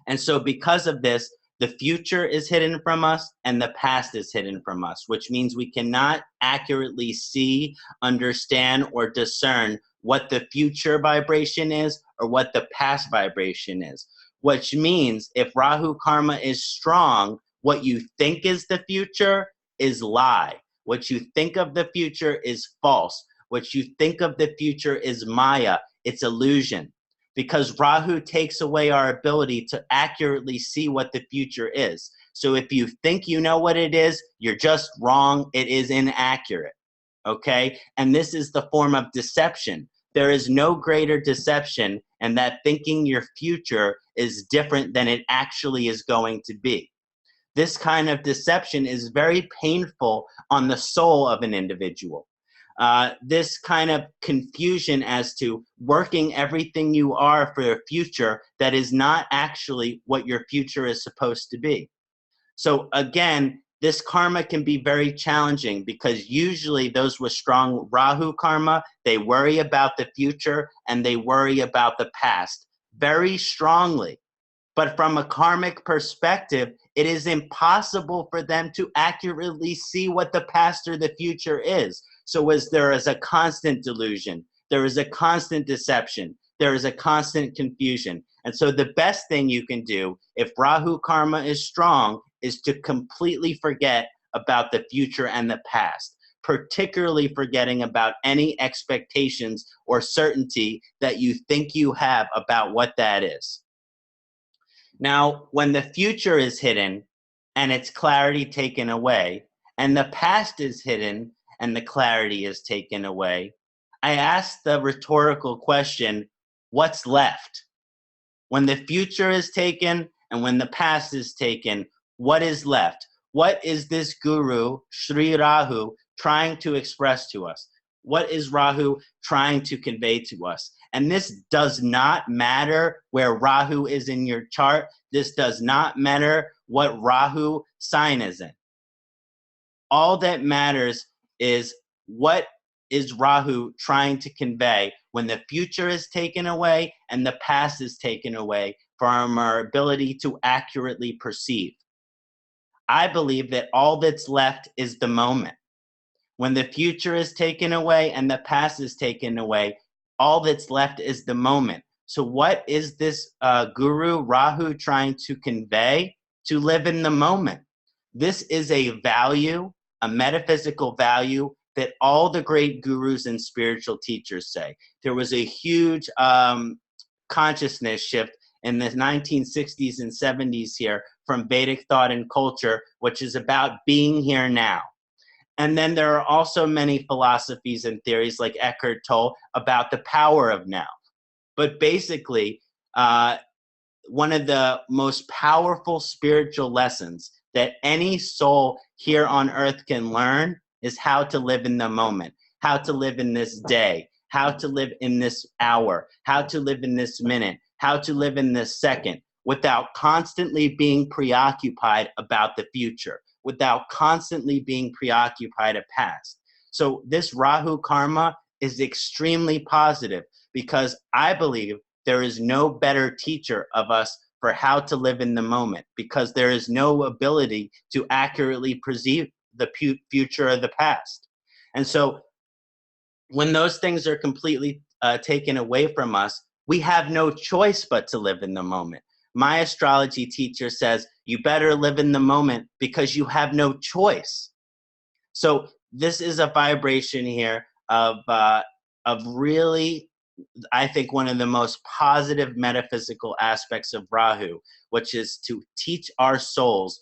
And so because of this, the future is hidden from us and the past is hidden from us, which means we cannot accurately see, understand, or discern what the future vibration is or what the past vibration is. Which means if Rahu karma is strong, what you think is the future is lie. What you think of the future is false. What you think of the future is Maya. It's illusion. Because Rahu takes away our ability to accurately see what the future is. So if you think you know what it is, you're just wrong. It is inaccurate. Okay? And this is the form of deception. There is no greater deception, and that thinking your future is different than it actually is going to be. This kind of deception is very painful on the soul of an individual. This kind of confusion as to working everything you are for your future that is not actually what your future is supposed to be. So again, this karma can be very challenging, because usually those with strong Rahu karma, they worry about the future and they worry about the past very strongly. But from a karmic perspective, it is impossible for them to accurately see what the past or the future is. So as there is a constant delusion, there is a constant deception, there is a constant confusion. And so the best thing you can do if Rahu karma is strong is to completely forget about the future and the past, particularly forgetting about any expectations or certainty that you think you have about what that is. Now, when the future is hidden and its clarity taken away, and the past is hidden and the clarity is taken away, I ask the rhetorical question, what's left? When the future is taken and when the past is taken, what is left? What is this guru, Sri Rahu, trying to express to us? What is Rahu trying to convey to us? And this does not matter where Rahu is in your chart. This does not matter what Rahu sign is in. All that matters is what is Rahu trying to convey when the future is taken away and the past is taken away from our ability to accurately perceive. I believe that all that's left is the moment. When the future is taken away and the past is taken away, all that's left is the moment. So what is this guru Rahu trying to convey? To live in the moment. This is a value, a metaphysical value that all the great gurus and spiritual teachers say. There was a huge consciousness shift in the 1960s and 70s here from Vedic thought and culture, which is about being here now. And then there are also many philosophies and theories like Eckhart Tolle about the power of now. But basically, one of the most powerful spiritual lessons that any soul here on earth can learn is how to live in the moment, how to live in this day, how to live in this hour, how to live in this minute, how to live in this second, without constantly being preoccupied about the future, without constantly being preoccupied of past. So this Rahu karma is extremely positive, because I believe there is no better teacher of us for how to live in the moment, because there is no ability to accurately perceive the future or the past. And so when those things are completely taken away from us, we have no choice but to live in the moment. My astrology teacher says, you better live in the moment because you have no choice. So this is a vibration here of really, I think, one of the most positive metaphysical aspects of Rahu, which is to teach our souls,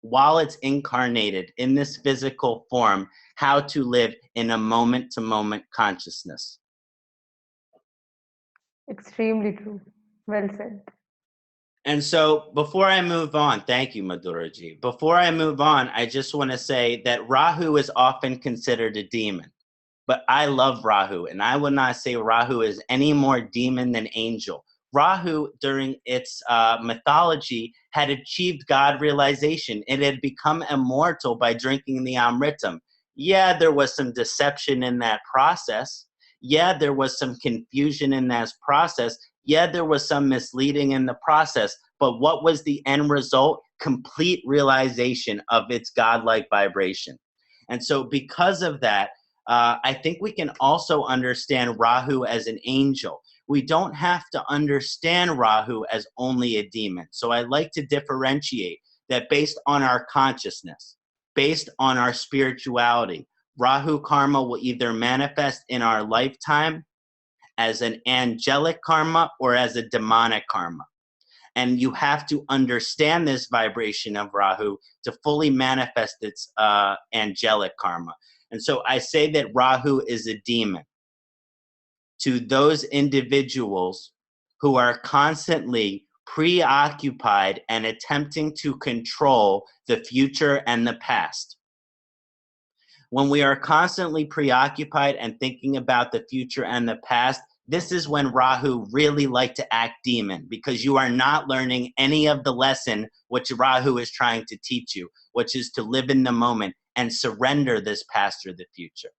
while it's incarnated in this physical form, how to live in a moment-to-moment consciousness. Extremely true. Well said. And so before I move on, thank you, Madhuraji. Before I move on, I just want to say that Rahu is often considered a demon. But I love Rahu, and I would not say Rahu is any more demon than angel. Rahu, during its mythology, had achieved God realization. It had become immortal by drinking the Amritam. Yeah, there was some deception in that process. Yeah, there was some confusion in that process. Yeah, there was some misleading in the process. But what was the end result? Complete realization of its godlike vibration. And so because of that, I think we can also understand Rahu as an angel. We don't have to understand Rahu as only a demon. So I like to differentiate that based on our consciousness, based on our spirituality. Rahu karma will either manifest in our lifetime as an angelic karma or as a demonic karma. And you have to understand this vibration of Rahu to fully manifest its angelic karma. And so I say that Rahu is a demon to those individuals who are constantly preoccupied and attempting to control the future and the past. When we are constantly preoccupied and thinking about the future and the past, this is when Rahu really like to act demon, because you are not learning any of the lesson which Rahu is trying to teach you, which is to live in the moment and surrender this past or the future.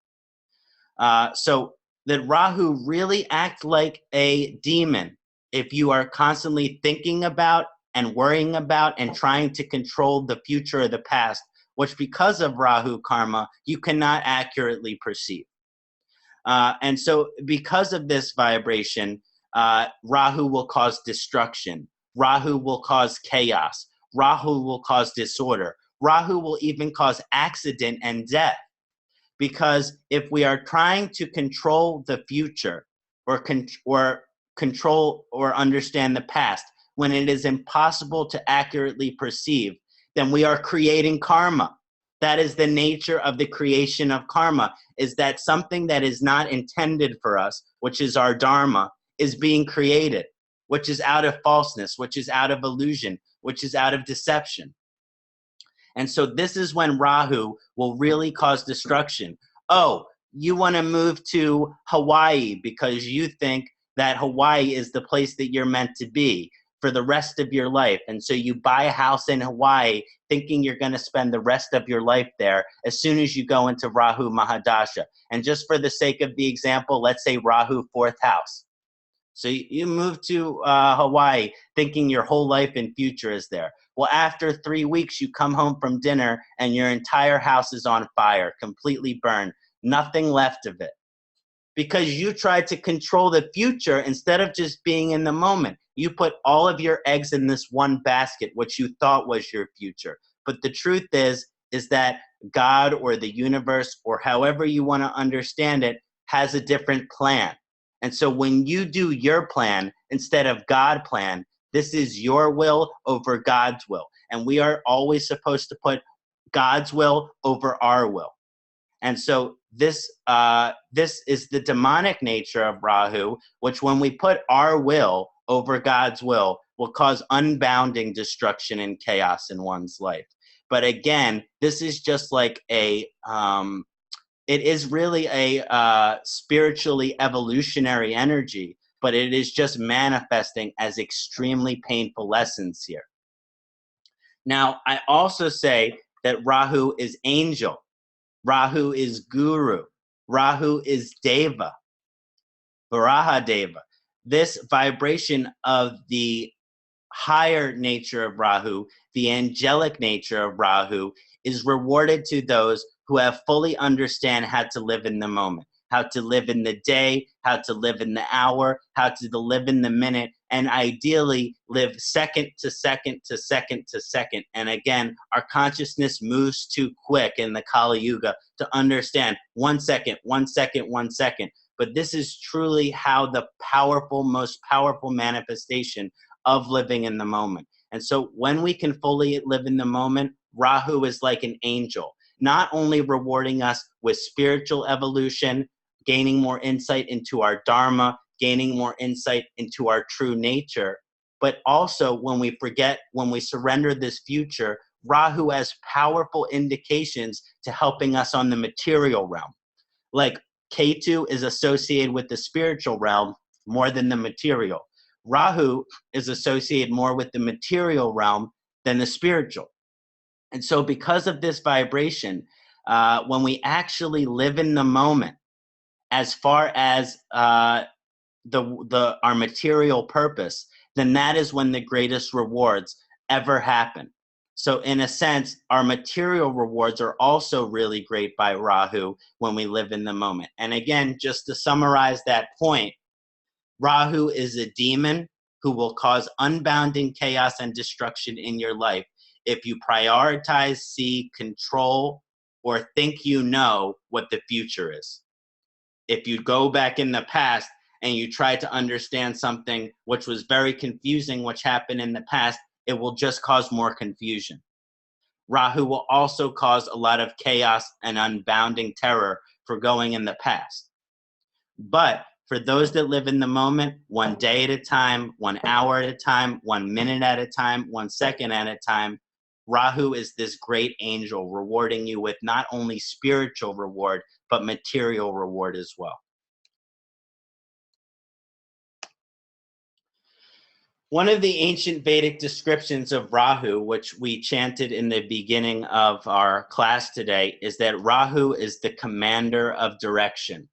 So that Rahu really acts like a demon if you are constantly thinking about and worrying about and trying to control the future or the past, which because of Rahu karma, you cannot accurately perceive. And so because of this vibration, Rahu will cause destruction. Rahu will cause chaos. Rahu will cause disorder. Rahu will even cause accident and death. Because if we are trying to control the future or control or understand the past, when it is impossible to accurately perceive, then we are creating karma. That is the nature of the creation of karma, is that something that is not intended for us, which is our dharma, is being created, which is out of falseness, which is out of illusion, which is out of deception. And so this is when Rahu will really cause destruction. Oh, you want to move to Hawaii because you think that Hawaii is the place that you're meant to be for the rest of your life. And so you buy a house in Hawaii thinking you're going to spend the rest of your life there as soon as you go into Rahu Mahadasha. And just for the sake of the example, let's say Rahu 4th house. So you move to Hawaii thinking your whole life and future is there. Well, after 3 weeks, you come home from dinner and your entire house is on fire, completely burned, nothing left of it. Because you tried to control the future instead of just being in the moment. You put all of your eggs in this one basket, which you thought was your future. But the truth is that God or the universe or however you want to understand it has a different plan. And so when you do your plan instead of God's plan, this is your will over God's will. And we are always supposed to put God's will over our will. And so this is the demonic nature of Rahu, which when we put our will over God's will cause unbounding destruction and chaos in one's life. But again, this is just like it is really a spiritually evolutionary energy, but it is just manifesting as extremely painful lessons here. Now, I also say that Rahu is angel. Rahu is guru. Rahu is deva. Varaha deva. This vibration of the higher nature of Rahu, the angelic nature of Rahu, is rewarded to those who have fully understand how to live in the moment, how to live in the day, how to live in the hour, how to live in the minute, and ideally live second to second to second to second. And again, our consciousness moves too quick in the Kali Yuga to understand 1 second, 1 second, 1 second. But this is truly how the powerful, most powerful manifestation of living in the moment. And so when we can fully live in the moment, Rahu is like an angel, not only rewarding us with spiritual evolution, gaining more insight into our dharma, gaining more insight into our true nature, but also when we surrender this future, Rahu has powerful indications to helping us on the material realm. Like Ketu is associated with the spiritual realm more than the material. Rahu is associated more with the material realm than the spiritual. And so because of this vibration, when we actually live in the moment, as far as our material purpose, then that is when the greatest rewards ever happen. So in a sense, our material rewards are also really great by Rahu when we live in the moment. And again, just to summarize that point, Rahu is a demon who will cause unbounding chaos and destruction in your life if you prioritize, see, control, or think you know what the future is. If you go back in the past and you try to understand something which was very confusing, which happened in the past, it will just cause more confusion. Rahu will also cause a lot of chaos and unbounding terror for going in the past. But for those that live in the moment, 1 day at a time, 1 hour at a time, 1 minute at a time, 1 second at a time, Rahu is this great angel rewarding you with not only spiritual reward, but material reward as well. One of the ancient Vedic descriptions of Rahu, which we chanted in the beginning of our class today, is that Rahu is the commander of direction,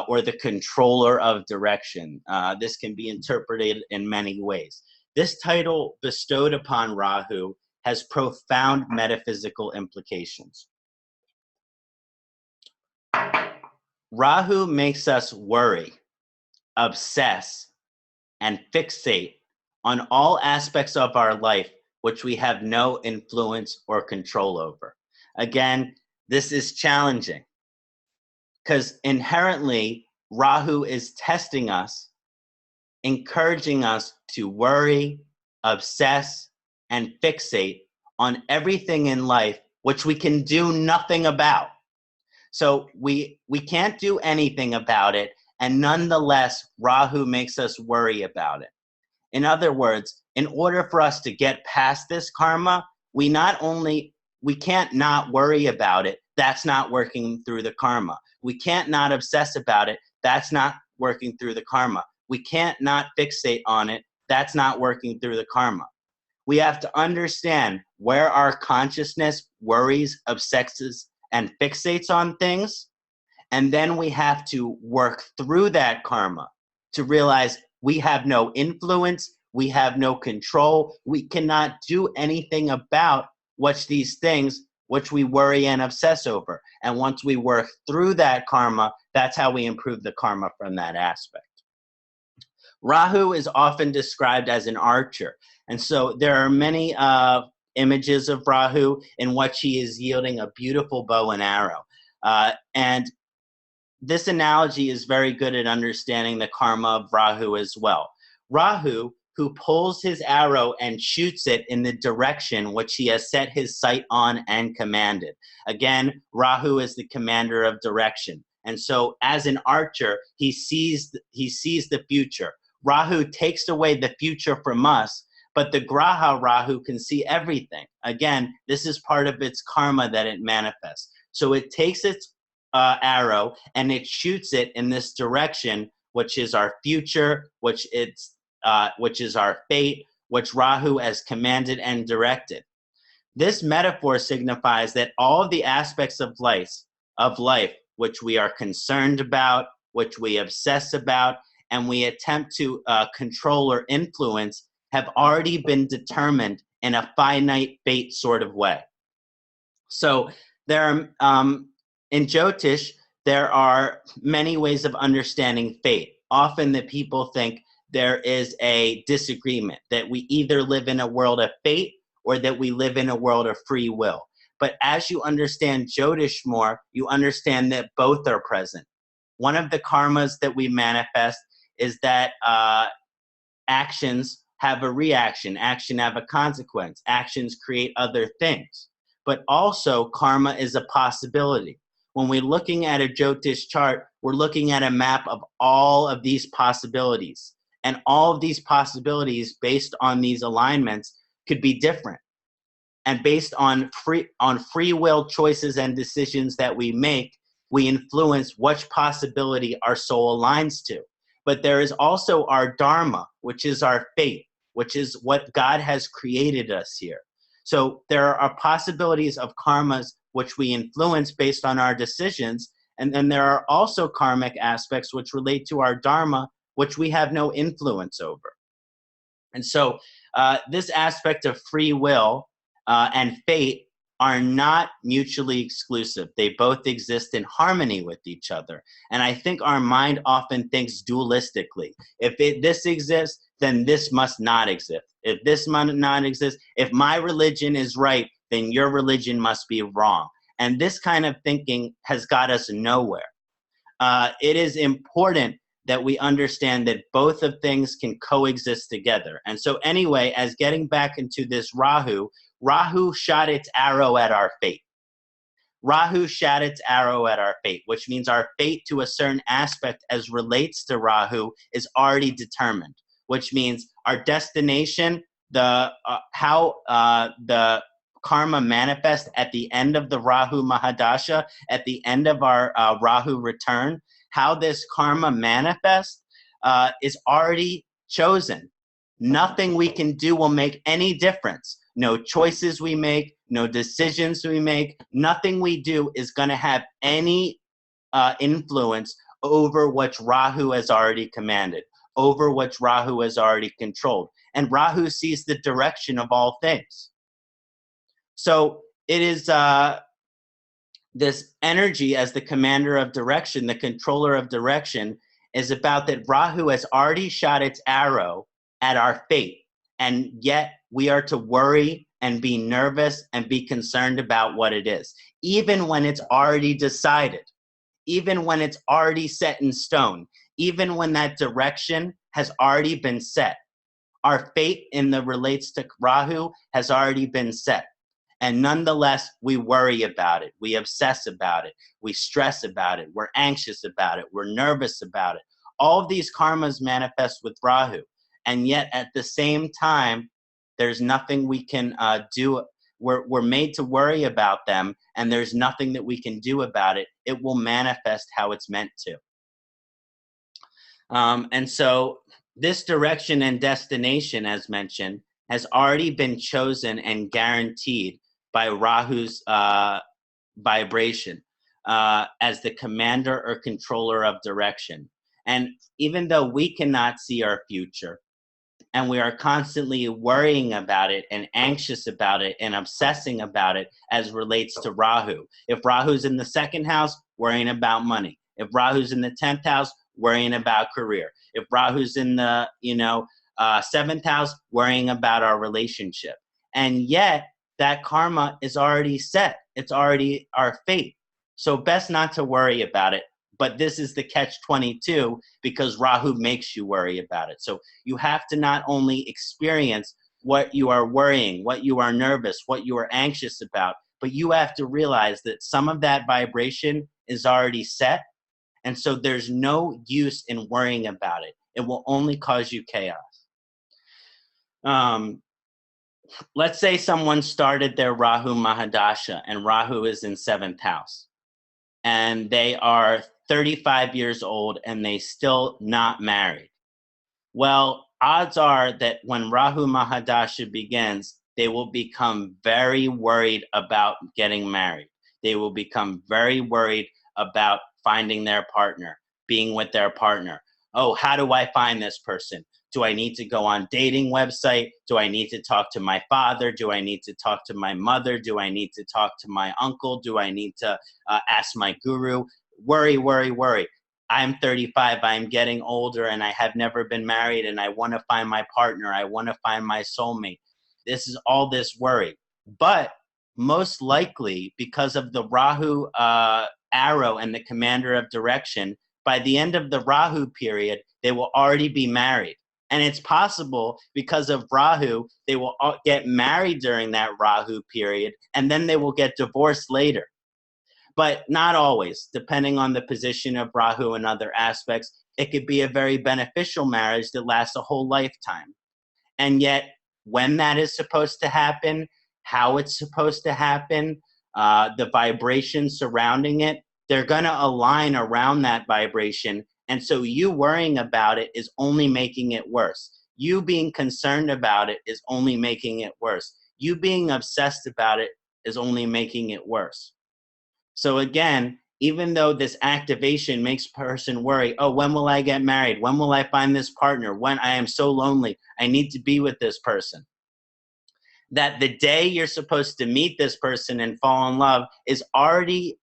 or the controller of direction. This can be interpreted in many ways. This title bestowed upon Rahu has profound metaphysical implications. Rahu makes us worry, obsess, and fixate on all aspects of our life which we have no influence or control over. Again, this is challenging because inherently Rahu is testing us, encouraging us to worry, obsess, and fixate on everything in life which we can do nothing about. So we can't do anything about it, and nonetheless, Rahu makes us worry about it. In other words, in order for us to get past this karma, we can't not worry about it. That's not working through the karma. We can't not obsess about it. That's not working through the karma. We can't not fixate on it. That's not working through the karma. We have to understand where our consciousness worries, obsesses, and fixates on things. And then we have to work through that karma to realize we have no influence, we have no control, we cannot do anything about these things which we worry and obsess over. And once we work through that karma, that's how we improve the karma from that aspect. Rahu is often described as an archer. And so there are many images of Rahu in which he is yielding a beautiful bow and arrow. And this analogy is very good at understanding the karma of Rahu as well. Rahu, who pulls his arrow and shoots it in the direction which he has set his sight on and commanded. Again, Rahu is the commander of direction. And so as an archer, he sees the future. Rahu takes away the future from us, but the Graha Rahu can see everything. Again, this is part of its karma that it manifests. So it takes its arrow and it shoots it in this direction, which is our future, which is our fate, which Rahu has commanded and directed. This metaphor signifies that all of the aspects of life which we are concerned about, which we obsess about, and we attempt to control or influence, have already been determined in a finite fate sort of way. So there are, in Jyotish, there are many ways of understanding fate. Often the people think there is a disagreement, that we either live in a world of fate or that we live in a world of free will. But as you understand Jyotish more, you understand that both are present. One of the karmas that we manifest is that actions have a reaction, action have a consequence, actions create other things. But also karma is a possibility. When we're looking at a Jyotish chart, we're looking at a map of all of these possibilities. And all of these possibilities based on these alignments could be different. And based on free will choices and decisions that we make, we influence which possibility our soul aligns to. But there is also our dharma, which is our fate, which is what God has created us here. So there are possibilities of karmas which we influence based on our decisions, and then there are also karmic aspects which relate to our dharma, which we have no influence over. And so this aspect of free will and fate are not mutually exclusive. They both exist in harmony with each other. And I think our mind often thinks dualistically. If this exists, then this must not exist. If this must not exist, if my religion is right, then your religion must be wrong. And this kind of thinking has got us nowhere. It is important that we understand that both of things can coexist together. And so anyway, as getting back into this Rahu shot its arrow at our fate. Rahu shot its arrow at our fate, which means our fate to a certain aspect as relates to Rahu is already determined, which means our destination, how the karma manifests at the end of the Rahu Mahadasha, at the end of our Rahu return, how this karma manifests is already chosen. Nothing we can do will make any difference. No choices we make, no decisions we make, nothing we do is going to have any influence over what Rahu has already commanded, over what Rahu has already controlled. And Rahu sees the direction of all things. So it is this energy as the commander of direction, the controller of direction, is about that Rahu has already shot its arrow at our fate. And yet we are to worry and be nervous and be concerned about what it is, even when it's already decided, even when it's already set in stone, even when that direction has already been set. Our fate in the relates to Rahu has already been set. And nonetheless, we worry about it. We obsess about it. We stress about it. We're anxious about it. We're nervous about it. All of these karmas manifest with Rahu. And yet at the same time, there's nothing we can do. We're made to worry about them, and there's nothing that we can do about it. It will manifest how it's meant to. And so this direction and destination, as mentioned, has already been chosen and guaranteed by Rahu's vibration as the commander or controller of direction. And even though we cannot see our future, and we are constantly worrying about it and anxious about it and obsessing about it as relates to Rahu. If Rahu's in the second house, worrying about money. If Rahu's in the 10th house, worrying about career. If Rahu's in the, seventh house, worrying about our relationship. And yet that karma is already set. It's already our fate. So best not to worry about it. But this is the catch-22 because Rahu makes you worry about it. So you have to not only experience what you are worrying, what you are nervous, what you are anxious about, but you have to realize that some of that vibration is already set. And so there's no use in worrying about it. It will only cause you chaos. Let's say someone started their Rahu Mahadasha and Rahu is in 7th house. And they are 35 years old and they still not married. Well, odds are that when Rahu Mahadasha begins, they will become very worried about getting married. They will become very worried about finding their partner, being with their partner. Oh, how do I find this person? Do I need to go on dating website? Do I need to talk to my father? Do I need to talk to my mother? Do I need to talk to my uncle? Do I need to ask my guru? Worry, worry, worry. I'm 35, I'm getting older, and I have never been married, and I want to find my partner. I want to find my soulmate. This is all this worry. But most likely, because of the Rahu arrow and the commander of direction, by the end of the Rahu period, they will already be married. And it's possible because of Rahu, they will get married during that Rahu period, and then they will get divorced later. But not always, depending on the position of Rahu and other aspects. It could be a very beneficial marriage that lasts a whole lifetime. And yet, when that is supposed to happen, how it's supposed to happen, the vibration surrounding it, they're going to align around that vibration. And so you worrying about it is only making it worse. You being concerned about it is only making it worse. You being obsessed about it is only making it worse. So again, even though this activation makes a person worry, oh, when will I get married? When will I find this partner? When I am so lonely, I need to be with this person. That the day you're supposed to meet this person and fall in love is already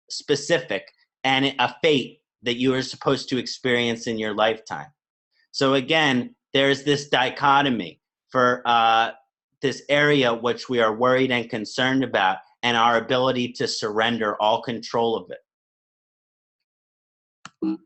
specific and a fate that you are supposed to experience in your lifetime. So again, there's this dichotomy for this area which we are worried and concerned about, and our ability to surrender all control of it.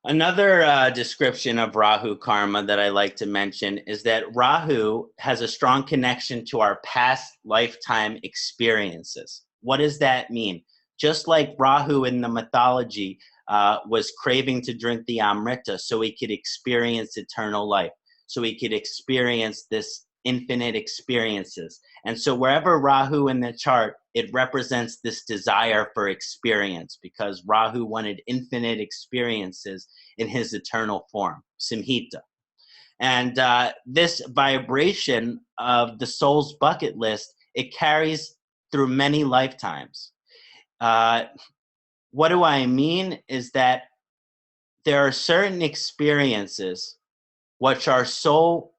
Another description of Rahu karma that I like to mention is that Rahu has a strong connection to our past lifetime experiences. What does that mean? Just like Rahu in the mythology was craving to drink the Amrita so he could experience eternal life, so he could experience this infinite experiences. And so wherever Rahu in the chart, it represents this desire for experience, because Rahu wanted infinite experiences in his eternal form, Samhita. And this vibration of the soul's bucket list, it carries through many lifetimes. What do I mean is that there are certain experiences which our soul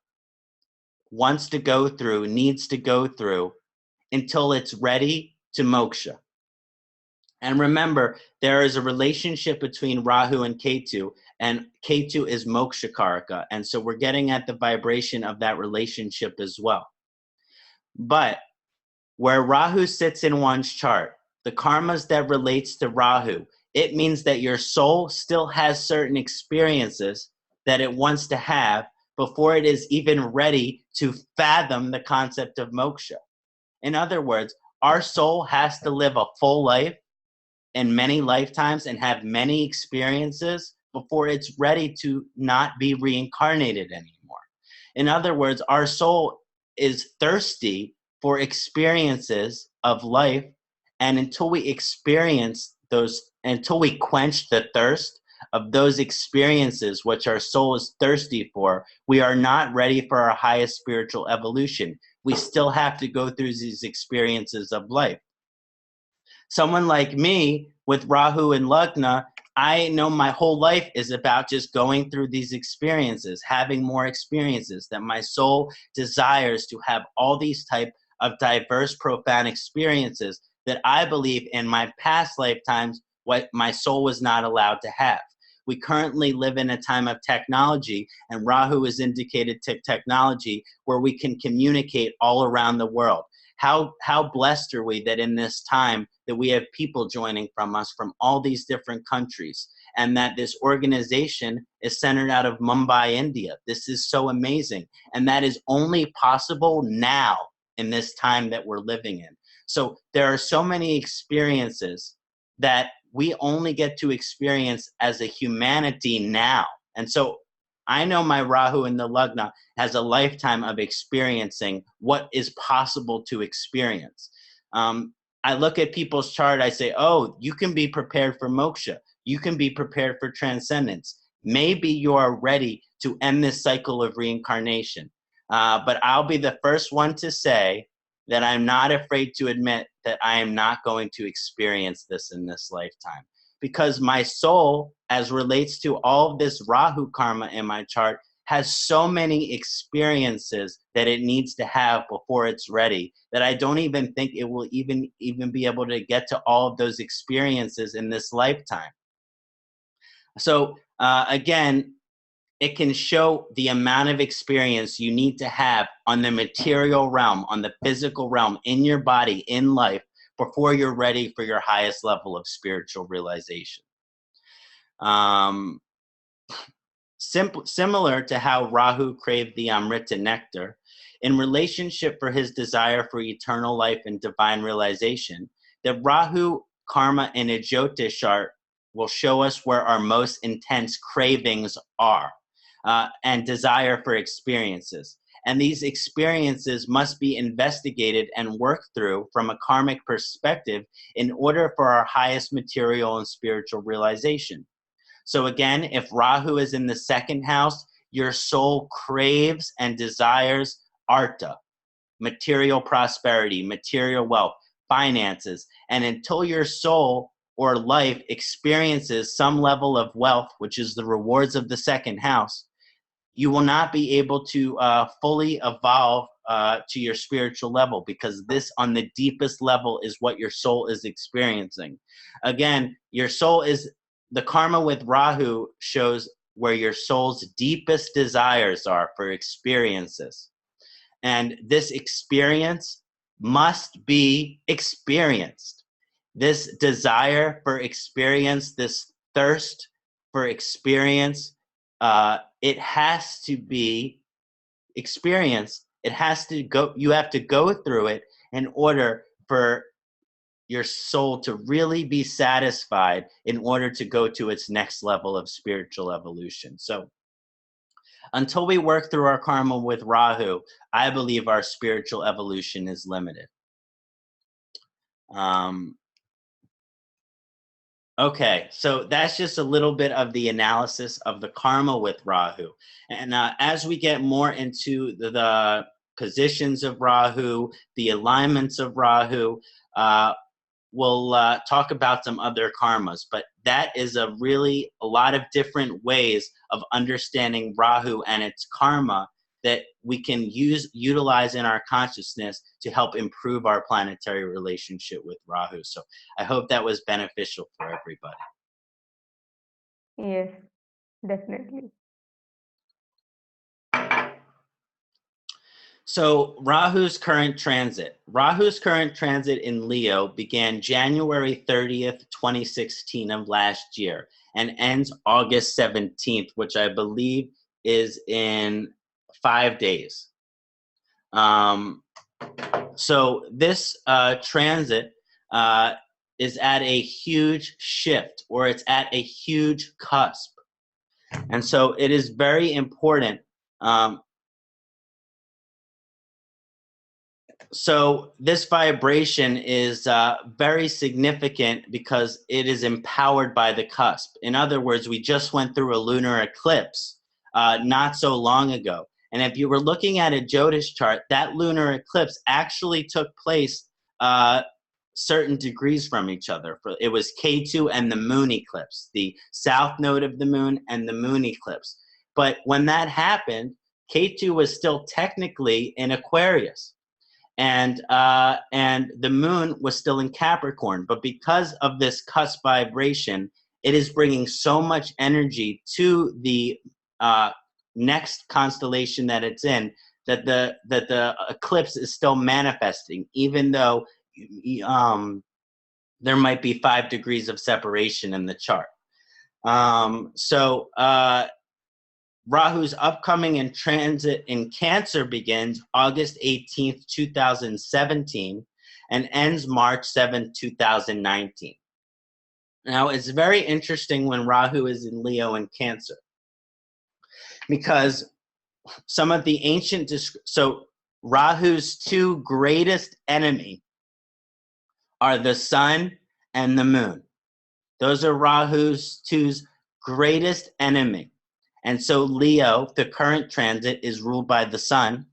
wants to go through, needs to go through, until it's ready to moksha. And remember, there is a relationship between Rahu and Ketu is moksha karaka. And so we're getting at the vibration of that relationship as well. But where Rahu sits in one's chart, the karmas that relates to Rahu, it means that your soul still has certain experiences that it wants to have before it is even ready to fathom the concept of moksha. In other words, our soul has to live a full life in many lifetimes and have many experiences before it's ready to not be reincarnated anymore. In other words, our soul is thirsty for experiences of life, and until we experience those, until we quench the thirst of those experiences which our soul is thirsty for, we are not ready for our highest spiritual evolution. We still have to go through these experiences of life. Someone like me with Rahu and Lagna, I know my whole life is about just going through these experiences, having more experiences, that my soul desires to have all these type of diverse, profound experiences that I believe in my past lifetimes what my soul was not allowed to have. We currently live in a time of technology, and Rahu is indicated to technology where we can communicate all around the world. How blessed are we that in this time that we have people joining from us from all these different countries, and that this organization is centered out of Mumbai, India. This is so amazing. And that is only possible now in this time that we're living in. So there are so many experiences that we only get to experience as a humanity now. And so I know my Rahu in the Lagna has a lifetime of experiencing what is possible to experience. I look at people's chart, I say, oh, you can be prepared for moksha. You can be prepared for transcendence. Maybe you are ready to end this cycle of reincarnation. But I'll be the first one to say that I'm not afraid to admit that I am not going to experience this in this lifetime. because my soul, as relates to all of this Rahu karma in my chart, has so many experiences that it needs to have before it's ready, that I don't even think it will even be able to get to all of those experiences in this lifetime. So again, it can show the amount of experience you need to have on the material realm, on the physical realm, in your body, in life, before you're ready for your highest level of spiritual realization. Similar to how Rahu craved the Amrita nectar, in relationship for his desire for eternal life and divine realization, the Rahu karma in a Jyotish chart will show us where our most intense cravings are, and desire for experiences. And these experiences must be investigated and worked through from a karmic perspective in order for our highest material and spiritual realization. So again, if Rahu is in the second house, your soul craves and desires artha, material prosperity, material wealth, finances. And until your soul or life experiences some level of wealth, which is the rewards of the second house, you will not be able to fully evolve to your spiritual level, because this, on the deepest level, is what your soul is experiencing. Again, your soul is, the karma with Rahu shows where your soul's deepest desires are for experiences. And this experience must be experienced. This desire for experience, this thirst for experience, it has to be experienced. It has to go, you have to go through it in order for your soul to really be satisfied, in order to go to its next level of spiritual evolution. So until we work through our karma with Rahu, I believe our spiritual evolution is limited. Okay, so that's just a little bit of the analysis of the karma with Rahu. And as we get more into the positions of Rahu, the alignments of Rahu, we'll talk about some other karmas. But that is a lot of different ways of understanding Rahu and its karma that we can utilize in our consciousness to help improve our planetary relationship with Rahu. So I hope that was beneficial for everybody. Yes, definitely. So Rahu's current transit. Rahu's current transit in Leo began January 30th, 2016 of last year, and ends August 17th, which I believe is in 5 days. So this transit is at a huge shift, or it's at a huge cusp. And so it is very important. So this vibration is very significant because it is empowered by the cusp. In other words, we just went through a lunar eclipse not so long ago. And if you were looking at a Jyotish chart, that lunar eclipse actually took place certain degrees from each other. It was K2 and the moon eclipse, the south node of the moon and the moon eclipse. But when that happened, K2 was still technically in Aquarius. And the moon was still in Capricorn. But because of this cusp vibration, it is bringing so much energy to the next constellation that it's in, that the eclipse is still manifesting, even though there might be 5 degrees of separation in the chart. Rahu's upcoming in transit in Cancer begins August 18th, 2017, and ends March 7th, 2019. Now, it's very interesting when Rahu is in Leo and Cancer, because some of the ancient, so Rahu's 2 greatest enemy are the sun and the moon. Those are Rahu's 2's greatest enemy. And so Leo, the current transit, is ruled by the sun,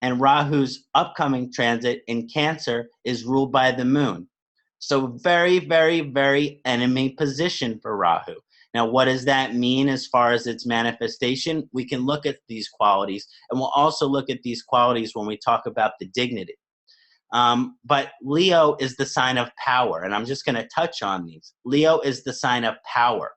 and Rahu's upcoming transit in Cancer is ruled by the moon. So very, very, very enemy position for Rahu. Now, what does that mean as far as its manifestation? We can look at these qualities, and we'll also look at these qualities when we talk about the dignity. But Leo is the sign of power, and I'm just going to touch on these. Leo is the sign of power,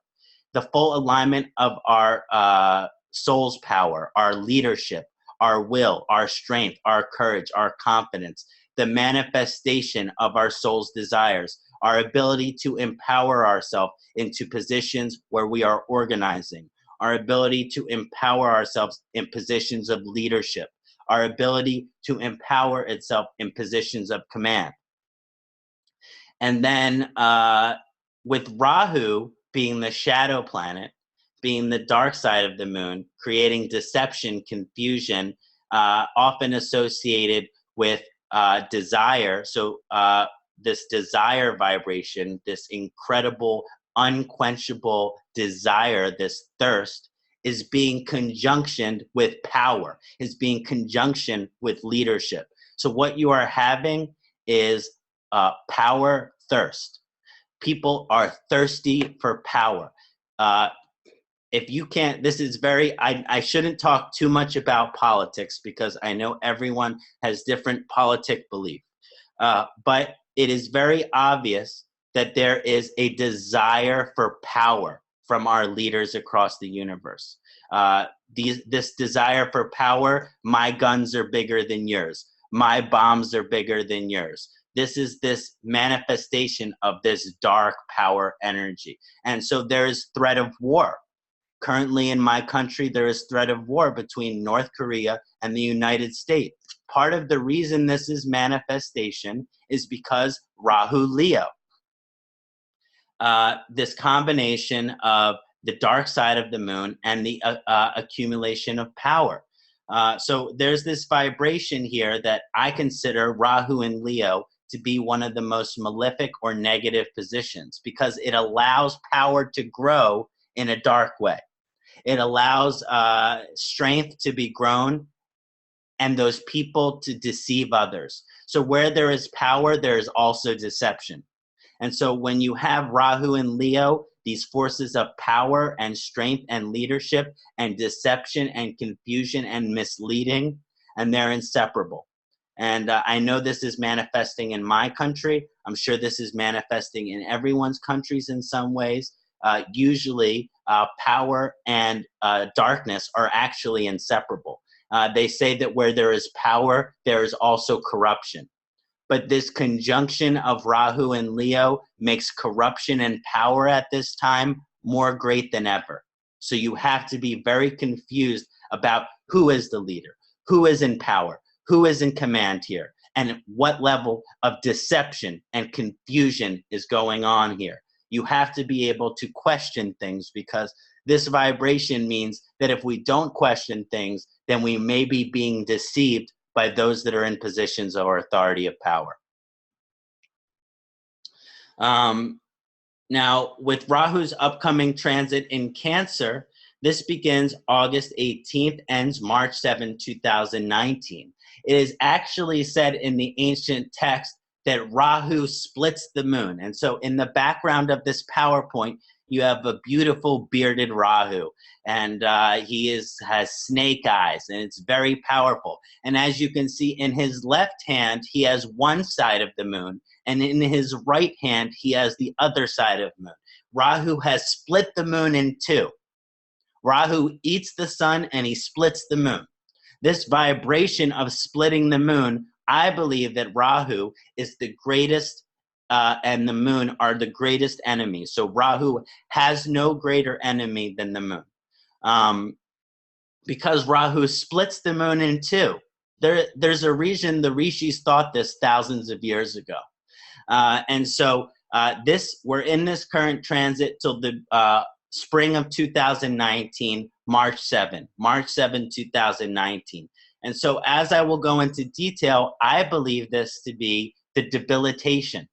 the full alignment of our soul's power, our leadership, our will, our strength, our courage, our confidence, the manifestation of our soul's desires, our ability to empower ourselves into positions where we are organizing, our ability to empower ourselves in positions of leadership, our ability to empower itself in positions of command. And then with Rahu being the shadow planet, being the dark side of the moon, creating deception, confusion, often associated with desire. So this desire vibration, this incredible, unquenchable desire, this thirst, is being conjunctioned with power, is being conjunction with leadership. So what you are having is power thirst. People are thirsty for power. If you can't, this is very, I shouldn't talk too much about politics because I know everyone has different politic belief. But it is very obvious that there is a desire for power from our leaders across the universe. This desire for power, my guns are bigger than yours. My bombs are bigger than yours. This is this manifestation of this dark power energy. And so there is threat of war. Currently in my country, there is threat of war between North Korea and the United States. Part of the reason this is manifestation is because Rahu Leo. This combination of the dark side of the moon and the accumulation of power. So there's this vibration here that I consider Rahu and Leo to be one of the most malefic or negative positions because it allows power to grow in a dark way. It allows strength to be grown and those people to deceive others. So where there is power, there is also deception. And so when you have Rahu and Leo, these forces of power and strength and leadership and deception and confusion and misleading, and they're inseparable. And I know this is manifesting in my country. I'm sure this is manifesting in everyone's countries in some ways. Usually power and darkness are actually inseparable. They say that where there is power, there is also corruption. But this conjunction of Rahu and Leo makes corruption and power at this time more great than ever. So you have to be very confused about who is the leader, who is in power, who is in command here, and what level of deception and confusion is going on here. You have to be able to question things because this vibration means that if we don't question things, then we may be being deceived by those that are in positions of authority of power. Now, with Rahu's upcoming transit in Cancer, this begins August 18th, ends March 7, 2019. It is actually said in the ancient text that Rahu splits the moon. And so in the background of this PowerPoint, you have a beautiful bearded Rahu, and he has snake eyes, and it's very powerful. And as you can see, in his left hand, he has one side of the moon, and in his right hand, he has the other side of the moon. Rahu has split the moon in two. Rahu eats the sun, and he splits the moon. This vibration of splitting the moon, I believe that Rahu is the greatest and the moon are the greatest enemies. So Rahu has no greater enemy than the moon. Because Rahu splits the moon in two. There's a reason the rishis thought this thousands of years ago. And so we're in this current transit till the spring of 2019, March 7, 2019. And so as I will go into detail, I believe this to be the debilitation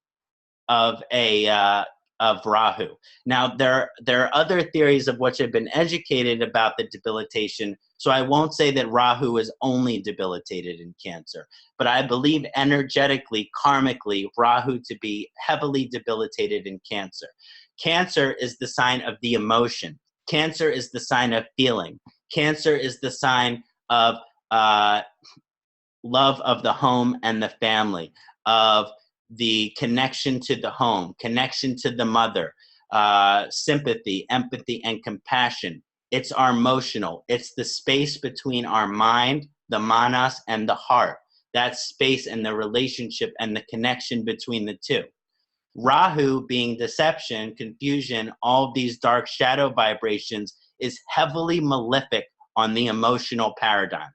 of Rahu. Now, there are other theories of which I've been educated about the debilitation, So I won't say that Rahu is only debilitated in Cancer, but I believe energetically, karmically, Rahu to be heavily debilitated in Cancer. Cancer is the sign of the emotion. Cancer is the sign of feeling. Cancer is the sign of love of the home and the family, of the connection to the home, connection to the mother, sympathy, empathy, and compassion. It's our emotional. It's the space between our mind, the manas, and the heart. That space and the relationship and the connection between the two. Rahu, being deception, confusion, all these dark shadow vibrations, is heavily malefic on the emotional paradigm.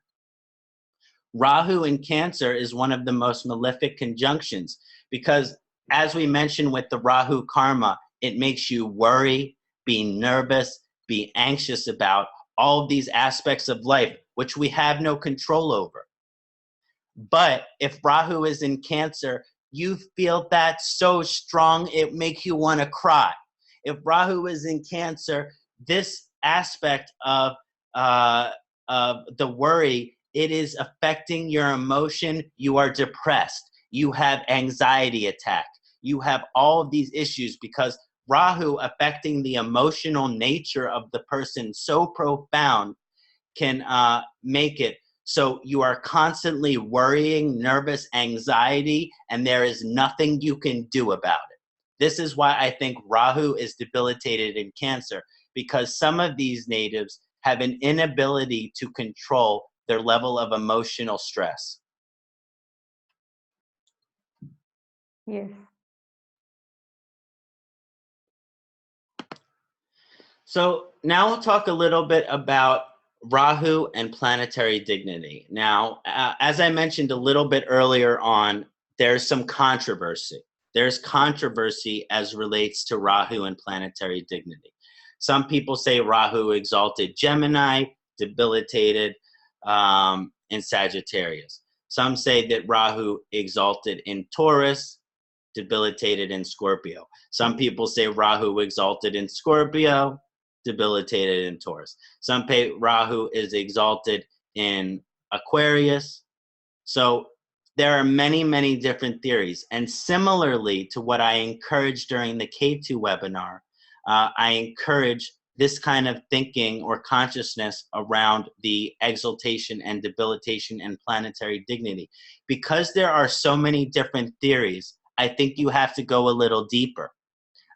Rahu in Cancer is one of the most malefic conjunctions because, as we mentioned with the Rahu karma, it makes you worry, be nervous, be anxious about all of these aspects of life, which we have no control over. But if Rahu is in Cancer, you feel that so strong, it makes you want to cry. If Rahu is in Cancer, this aspect of the worry, it is affecting your emotion. You are depressed. You have anxiety attack. You have all of these issues because Rahu affecting the emotional nature of the person so profound can make it so you are constantly worrying, nervous, anxiety, and there is nothing you can do about it. This is why I think Rahu is debilitated in Cancer, because some of these natives have an inability to control their level of emotional stress. Yes. So now we'll talk a little bit about Rahu and planetary dignity. Now, as I mentioned a little bit earlier on, there's some controversy. There's controversy as relates to Rahu and planetary dignity. Some people say Rahu exalted Gemini, debilitated in Sagittarius. Some say that Rahu exalted in Taurus, debilitated in Scorpio. Some people say Rahu exalted in Scorpio, debilitated in Taurus. Some say Rahu is exalted in Aquarius. So there are many, many different theories. And similarly to what I encouraged during the K2 webinar, I encourage this kind of thinking or consciousness around the exaltation and debilitation and planetary dignity. Because there are so many different theories, I think you have to go a little deeper.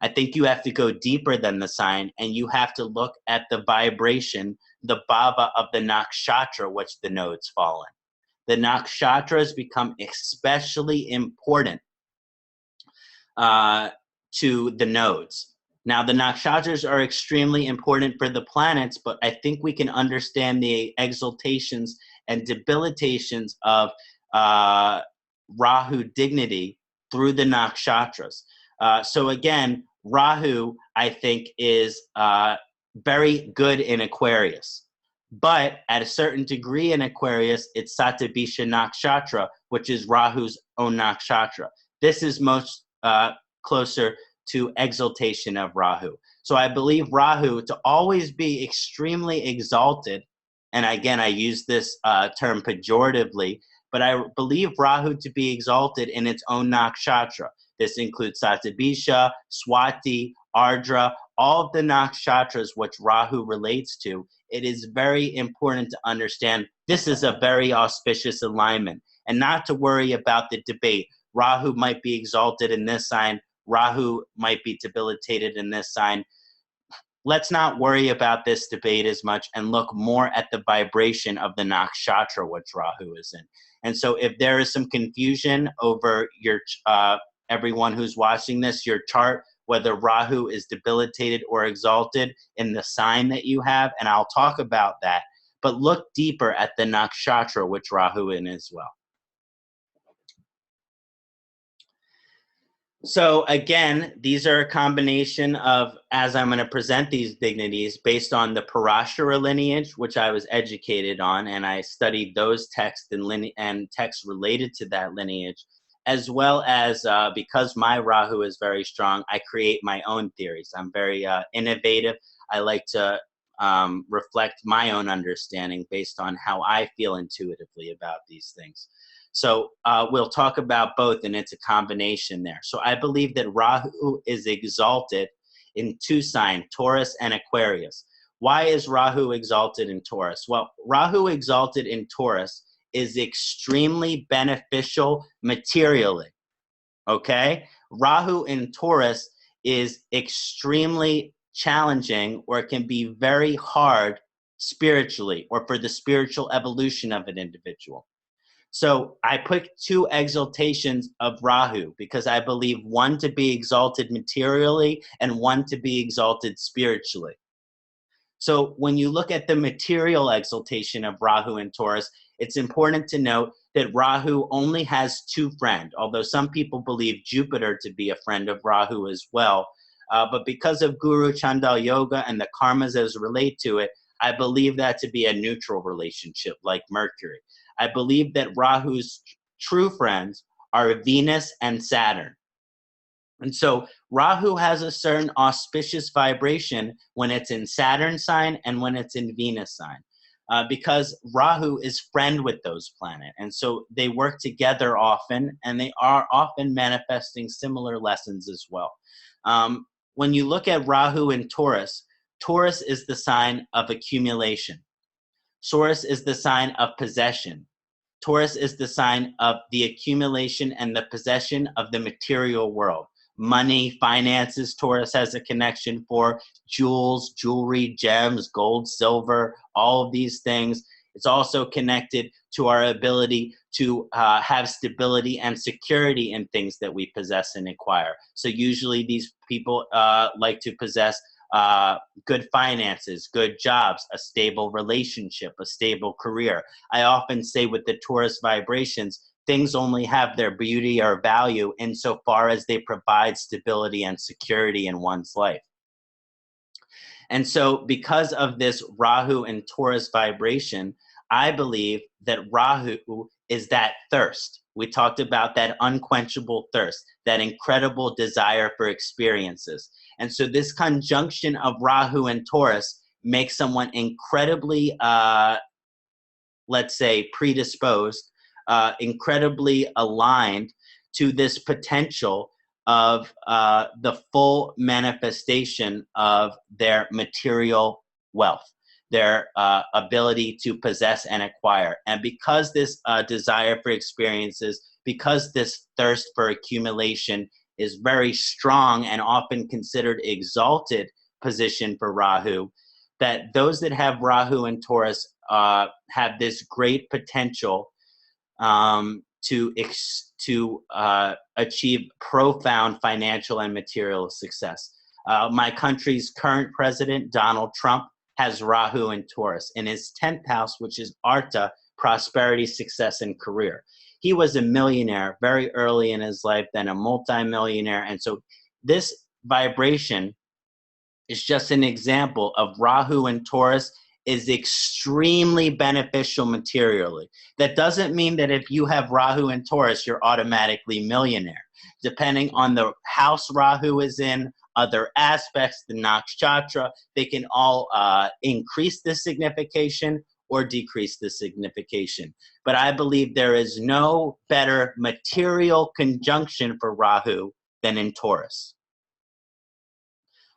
I think you have to go deeper than the sign, and you have to look at the vibration, the bhava of the nakshatra, which the nodes fall in. The nakshatras become especially important to the nodes. Now, the nakshatras are extremely important for the planets, but I think we can understand the exaltations and debilitations of Rahu dignity through the nakshatras. So again, Rahu, I think, is very good in Aquarius. But at a certain degree in Aquarius, it's Satabisha Nakshatra, which is Rahu's own nakshatra. This is most closer to exaltation of Rahu. So I believe Rahu to always be extremely exalted, and again, I use this term pejoratively, but I believe Rahu to be exalted in its own nakshatra. This includes Satabisha, Swati, Ardra, all of the nakshatras which Rahu relates to. It is very important to understand this is a very auspicious alignment, and not to worry about the debate. Rahu might be exalted in this sign, Rahu might be debilitated in this sign. Let's not worry about this debate as much and look more at the vibration of the nakshatra which Rahu is in. And so if there is some confusion over your everyone who's watching this, your chart, whether Rahu is debilitated or exalted in the sign that you have, and I'll talk about that, but look deeper at the nakshatra which Rahu in as well. So again, these are a combination of, as I'm going to present these dignities, based on the Parashara lineage, which I was educated on, and I studied those texts and texts related to that lineage, as well as because my Rahu is very strong, I create my own theories. I'm very innovative. I like to reflect my own understanding based on how I feel intuitively about these things. So we'll talk about both, and it's a combination there. So I believe that Rahu is exalted in two signs, Taurus and Aquarius. Why is Rahu exalted in Taurus? Well, Rahu exalted in Taurus is extremely beneficial materially, okay? Rahu in Taurus is extremely challenging, or it can be very hard spiritually, or for the spiritual evolution of an individual. So I put two exaltations of Rahu because I believe one to be exalted materially and one to be exalted spiritually. So when you look at the material exaltation of Rahu in Taurus, it's important to note that Rahu only has two friends, although some people believe Jupiter to be a friend of Rahu as well. But because of Guru Chandal Yoga and the karmas as relate to it, I believe that to be a neutral relationship like Mercury. I believe that Rahu's true friends are Venus and Saturn. And so Rahu has a certain auspicious vibration when it's in Saturn sign and when it's in Venus sign, because Rahu is friend with those planets. And so they work together often, and they are often manifesting similar lessons as well. When you look at Rahu in Taurus, Taurus is the sign of accumulation. Taurus is the sign of possession. Taurus is the sign of the accumulation and the possession of the material world. Money, finances, Taurus has a connection for jewels, jewelry, gems, gold, silver, all of these things. It's also connected to our ability to have stability and security in things that we possess and acquire. So usually these people like to possess good finances, good jobs, a stable relationship, a stable career. I often say with the Taurus vibrations, things only have their beauty or value insofar as they provide stability and security in one's life. And so because of this Rahu and Taurus vibration, I believe that Rahu is that thirst. We talked about that unquenchable thirst, that incredible desire for experiences. And so this conjunction of Rahu and Taurus makes someone incredibly, let's say, predisposed, incredibly aligned to this potential of the full manifestation of their material wealth, their ability to possess and acquire. And because this desire for experiences, because this thirst for accumulation is very strong and often considered exalted position for Rahu, that those that have Rahu and Taurus have this great potential to achieve profound financial and material success. My country's current president, Donald Trump, has Rahu and Taurus in his 10th house, which is Artha, prosperity, success, and career. He was a millionaire very early in his life, then a multimillionaire. And so this vibration is just an example of Rahu and Taurus is extremely beneficial materially. That doesn't mean that if you have Rahu and Taurus, you're automatically millionaire. Depending on the house Rahu is in, other aspects, the Nakshatra, they can all increase the signification or decrease the signification. But I believe there is no better material conjunction for Rahu than in Taurus.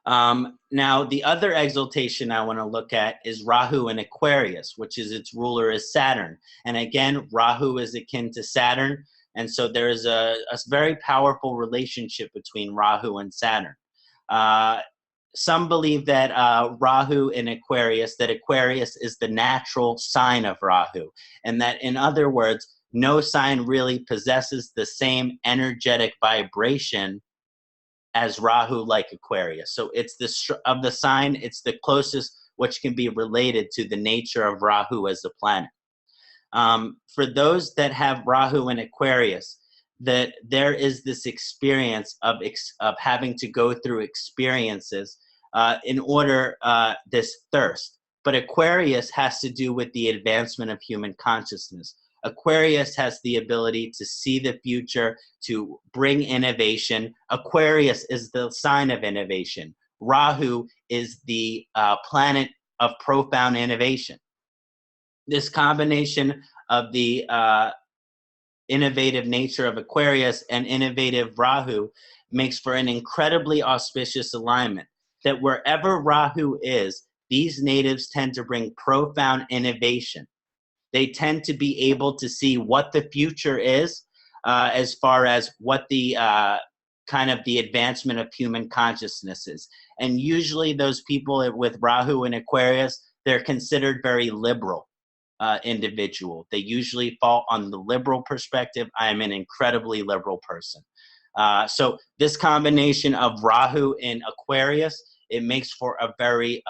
Now, the other exaltation I want to look at is Rahu in Aquarius, which is its ruler is Saturn. And again, Rahu is akin to Saturn. And so there is a very powerful relationship between Rahu and Saturn. Some believe that Rahu in Aquarius, that Aquarius is the natural sign of Rahu. And that, in other words, no sign really possesses the same energetic vibration as Rahu like Aquarius. So it's of the sign, it's the closest which can be related to the nature of Rahu as a planet. For those that have Rahu in Aquarius, that there is this experience of having to go through experiences in order this thirst. But Aquarius has to do with the advancement of human consciousness. Aquarius has the ability to see the future, to bring innovation. Aquarius is the sign of innovation. Rahu is the planet of profound innovation. This combination of the innovative nature of Aquarius and innovative Rahu makes for an incredibly auspicious alignment, that wherever Rahu is, these natives tend to bring profound innovation. They tend to be able to see what the future is, as far as what the kind of the advancement of human consciousness is. And usually those people with Rahu and Aquarius, they're considered very liberal individual. They usually fall on the liberal perspective. I am an incredibly liberal person. So this combination of Rahu and Aquarius, it makes for a very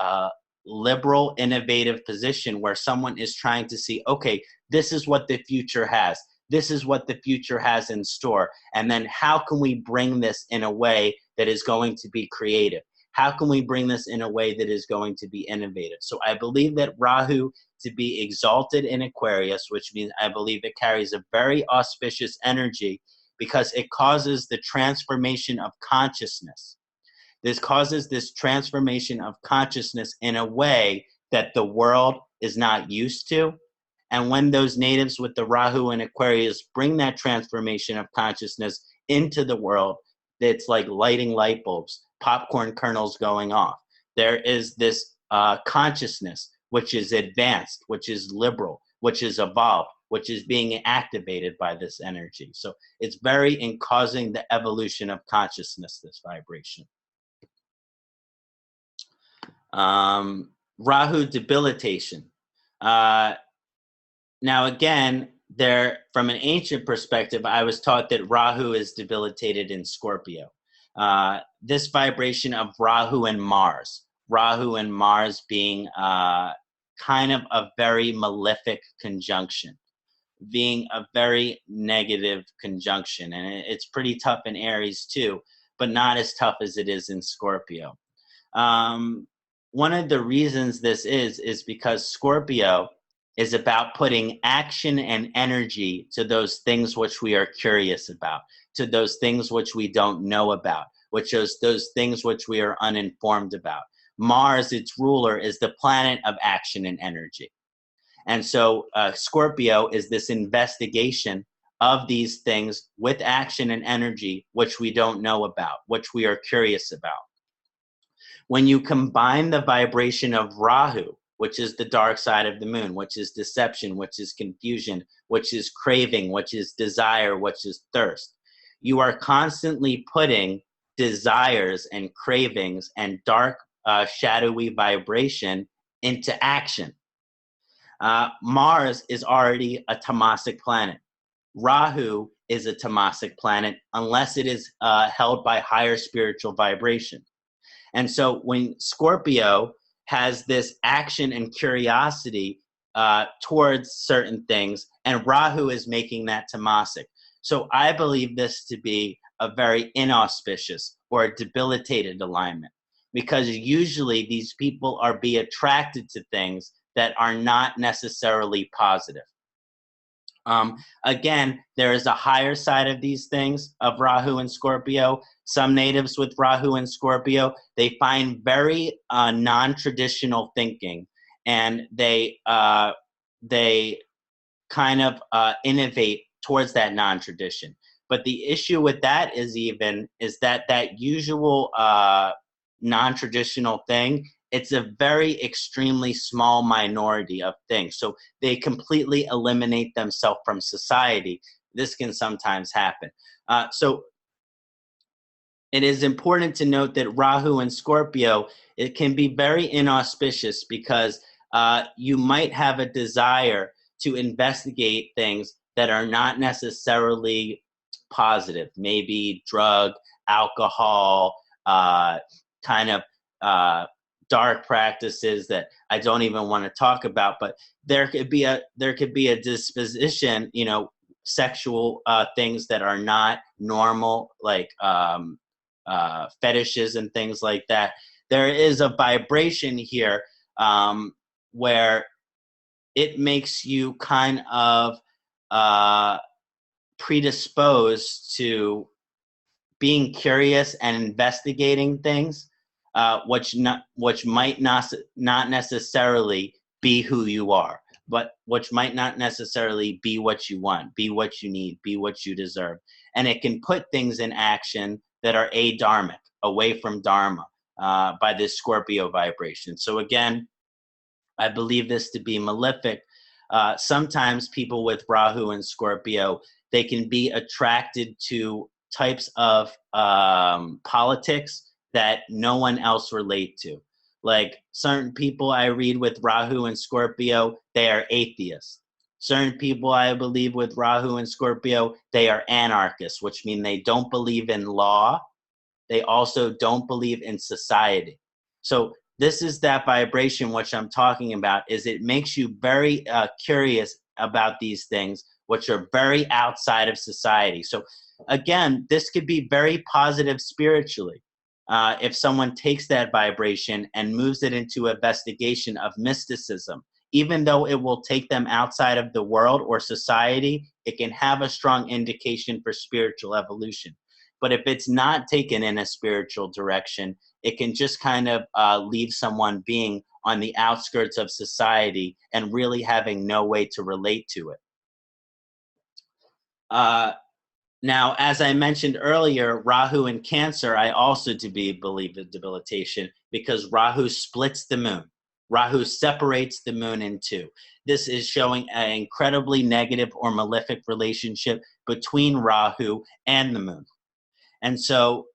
liberal, innovative position where someone is trying to see, okay, this is what the future has. This is what the future has in store. And then how can we bring this in a way that is going to be creative? How can we bring this in a way that is going to be innovative? So I believe that Rahu to be exalted in Aquarius, which means I believe it carries a very auspicious energy because it causes the transformation of consciousness. This causes this transformation of consciousness in a way that the world is not used to. And when those natives with the Rahu and Aquarius bring that transformation of consciousness into the world, it's like lighting light bulbs, popcorn kernels going off. There is this consciousness which is advanced, which is liberal, which is evolved, which is being activated by this energy. So it's very in causing the evolution of consciousness, this vibration. Rahu debilitation. Now again, from an ancient perspective, I was taught that Rahu is debilitated in Scorpio. This vibration of Rahu and Mars being kind of a very malefic conjunction, being a very negative conjunction. And it's pretty tough in Aries too, but not as tough as it is in Scorpio. One of the reasons this is because Scorpio is about putting action and energy to those things which we are curious about, to those things which we don't know about, which is those things which we are uninformed about. Mars, its ruler, is the planet of action and energy. And so Scorpio is this investigation of these things with action and energy which we don't know about, which we are curious about. When you combine the vibration of Rahu, which is the dark side of the moon, which is deception, which is confusion, which is craving, which is desire, which is thirst, you are constantly putting desires and cravings and dark, shadowy vibration into action. Mars is already a tamasic planet. Rahu is a tamasic planet unless it is held by higher spiritual vibration. And so when Scorpio has this action and curiosity towards certain things, and Rahu is making that tamasic. So I believe this to be a very inauspicious or a debilitated alignment, because usually these people are be attracted to things that are not necessarily positive. Again, there is a higher side of these things of Rahu and Scorpio. Some natives with Rahu and Scorpio, they find very non-traditional thinking, and they kind of innovate towards that non-tradition. But the issue with that is that usual non-traditional thing, it's a very extremely small minority of things. So they completely eliminate themselves from society. This can sometimes happen. So it is important to note that Rahu and Scorpio, it can be very inauspicious because you might have a desire to investigate things that are not necessarily positive, maybe drug, alcohol, kind of dark practices that I don't even want to talk about. But there could be a disposition, sexual things that are not normal, like fetishes and things like that. There is a vibration here where it makes you kind of predisposed to being curious and investigating things. which might not necessarily be who you are, but which might not necessarily be what you want, be what you need, be what you deserve. And it can put things in action that are adharmic, away from dharma, by this Scorpio vibration. So again, I believe this to be malefic. Sometimes people with Rahu and Scorpio, they can be attracted to types of politics that no one else relate to. Like certain people I read with Rahu and Scorpio, they are atheists. Certain people I believe with Rahu and Scorpio, they are anarchists, which mean they don't believe in law. They also don't believe in society. So this is that vibration which I'm talking about, is it makes you very curious about these things which are very outside of society. So again, this could be very positive spiritually. If someone takes that vibration and moves it into investigation of mysticism, even though it will take them outside of the world or society, it can have a strong indication for spiritual evolution. But if it's not taken in a spiritual direction, it can just kind of leave someone being on the outskirts of society and really having no way to relate to it. Now, as I mentioned earlier, Rahu in Cancer, I also believe in debilitation, because Rahu splits the moon. Rahu separates the moon in two. This is showing an incredibly negative or malefic relationship between Rahu and the moon. And so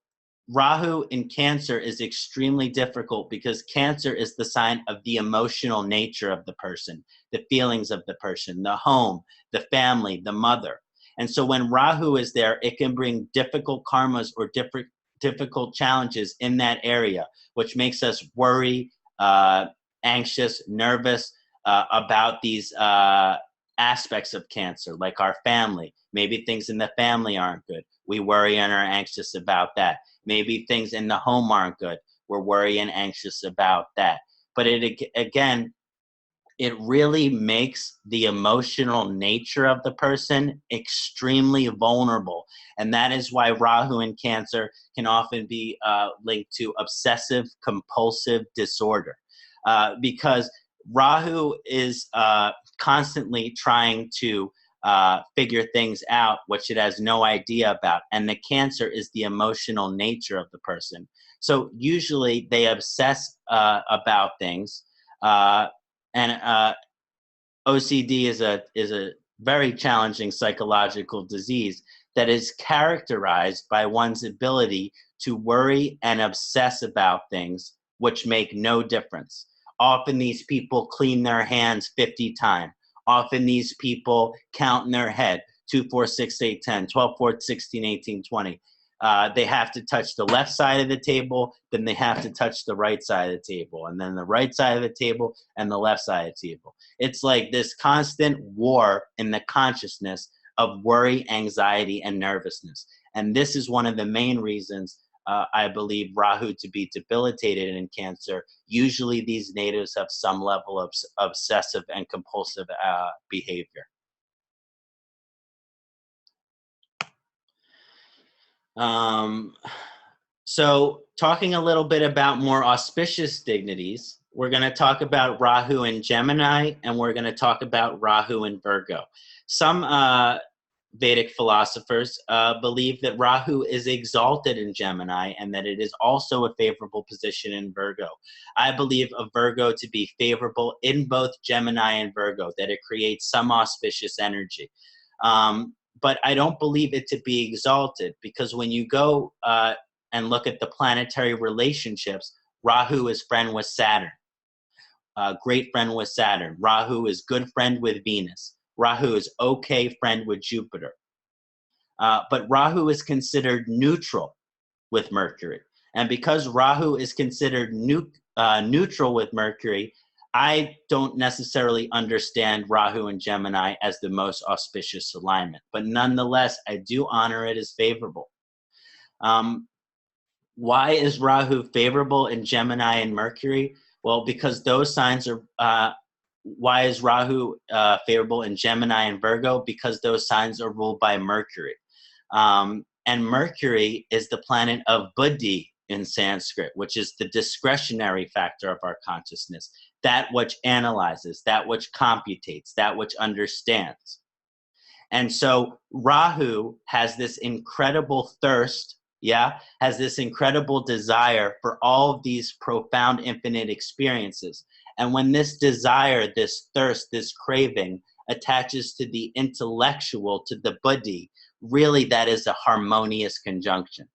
Rahu in Cancer is extremely difficult, because Cancer is the sign of the emotional nature of the person, the feelings of the person, the home, the family, the mother. And so when Rahu is there, it can bring difficult karmas or difficult challenges in that area, which makes us worry, anxious, nervous about these aspects of Cancer, like our family. Maybe things in the family aren't good. We worry and are anxious about that. Maybe things in the home aren't good. We're worried and anxious about that. But again, it really makes the emotional nature of the person extremely vulnerable. And that is why Rahu in Cancer can often be linked to obsessive compulsive disorder, because Rahu is constantly trying to figure things out which it has no idea about. And the Cancer is the emotional nature of the person. So usually they obsess about things. And OCD is a very challenging psychological disease that is characterized by one's ability to worry and obsess about things which make no difference. Often these people clean their hands 50 times. Often these people count in their head 2, 4, 6, 8, 10, 12, 14, 16, 18, 20. They have to touch the left side of the table, then they have to touch the right side of the table, and then the right side of the table and the left side of the table. It's like this constant war in the consciousness of worry, anxiety, and nervousness. And this is one of the main reasons I believe Rahu to be debilitated in Cancer. Usually these natives have some level of obsessive and compulsive behavior. So talking a little bit about more auspicious dignities, we're going to talk about Rahu in Gemini, and we're going to talk about Rahu in Virgo. Some Vedic philosophers believe that Rahu is exalted in Gemini and that it is also a favorable position in Virgo. I believe a Virgo to be favorable in both Gemini and Virgo, that it creates some auspicious energy. But I don't believe it to be exalted, because when you go and look at the planetary relationships, Rahu is friend with Saturn, great friend with Saturn. Rahu is good friend with Venus. Rahu is okay friend with Jupiter. But Rahu is considered neutral with Mercury. And because Rahu is considered neutral with Mercury, I don't necessarily understand Rahu and Gemini as the most auspicious alignment. But nonetheless, I do honor it as favorable. Why is Rahu favorable in Gemini and Mercury? Well, because those signs are... why is Rahu favorable in Gemini and Virgo? Because those signs are ruled by Mercury. And Mercury is the planet of buddhi in Sanskrit, which is the discretionary factor of our consciousness, that which analyzes, that which computates, that which understands. And so Rahu has this incredible thirst, has this incredible desire for all of these profound infinite experiences. And when this desire, this thirst, this craving attaches to the intellectual, to the buddhi, really that is a harmonious conjunction.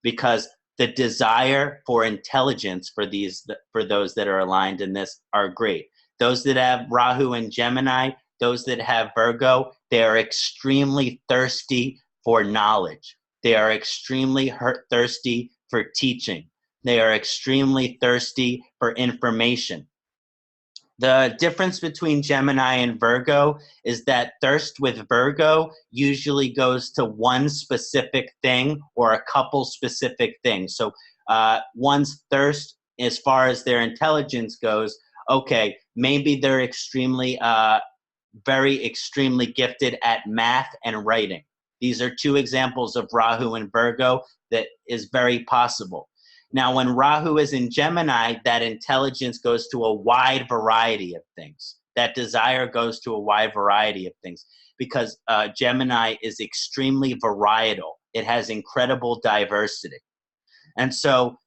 Because the desire for intelligence for those that are aligned in this are great. Those that have Rahu and Gemini, those that have Virgo, they are extremely thirsty for knowledge. They are extremely thirsty for teaching. They are extremely thirsty for information. The difference between Gemini and Virgo is that thirst with Virgo usually goes to one specific thing or a couple specific things. So one's thirst as far as their intelligence goes, okay, maybe they're very extremely gifted at math and writing. These are two examples of Rahu and Virgo that is very possible. Now, when Rahu is in Gemini, that intelligence goes to a wide variety of things. That desire goes to a wide variety of things because Gemini is extremely varietal. It has incredible diversity. And so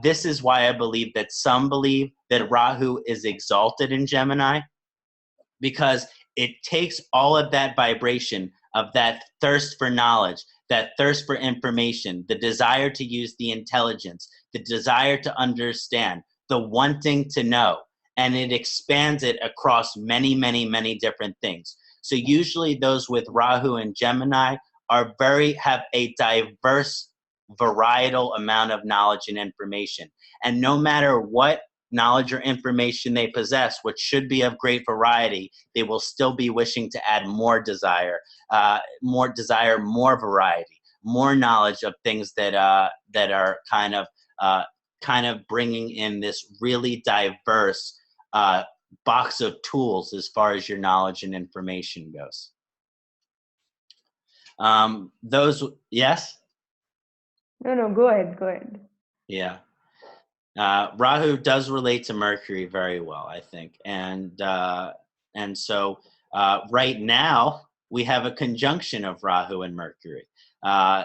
this is why I believe that some believe that Rahu is exalted in Gemini, because it takes all of that vibration of that thirst for knowledge, that thirst for information, the desire to use the intelligence, the desire to understand, the wanting to know, and it expands it across many, many, many different things. So usually those with Rahu and Gemini have a diverse, varietal amount of knowledge and information. And no matter what knowledge or information they possess, which should be of great variety, they will still be wishing to add more desire, more variety, more knowledge of things that are kind of bringing in this really diverse box of tools as far as your knowledge and information goes. Yes? No, go ahead. Yeah. Rahu does relate to Mercury very well, I think. And so right now we have a conjunction of Rahu and Mercury.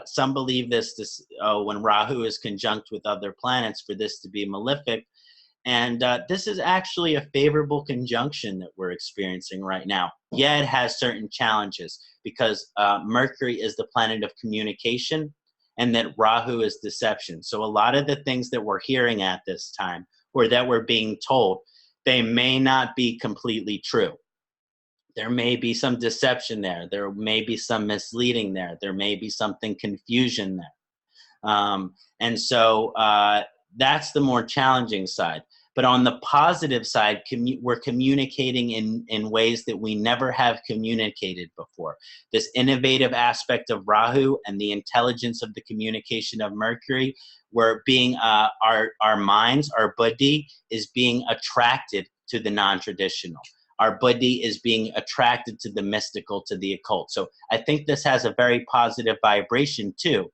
Some believe when Rahu is conjunct with other planets for this to be malefic. And this is actually a favorable conjunction that we're experiencing right now. Yeah, it has certain challenges because Mercury is the planet of communication, and that Rahu is deception. So a lot of the things that we're hearing at this time, or that we're being told, they may not be completely true. There may be some deception there. There may be some misleading there. There may be something confusion there. And so that's the more challenging side. But on the positive side, we're communicating in ways that we never have communicated before. This innovative aspect of Rahu and the intelligence of the communication of Mercury, we're being, our minds, our buddhi is being attracted to the non-traditional. Our buddhi is being attracted to the mystical, to the occult. So I think this has a very positive vibration too,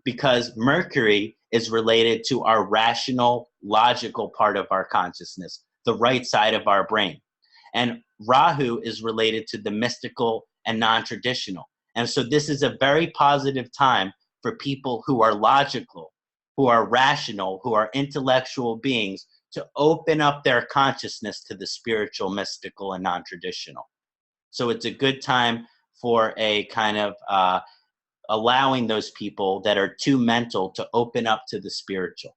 because Mercury is related to our rational, logical part of our consciousness, the right side of our brain. And Rahu is related to the mystical and non-traditional. And so this is a very positive time for people who are logical, who are rational, who are intellectual beings, to open up their consciousness to the spiritual, mystical, and non-traditional. So it's a good time for a kind of allowing those people that are too mental to open up to the spiritual.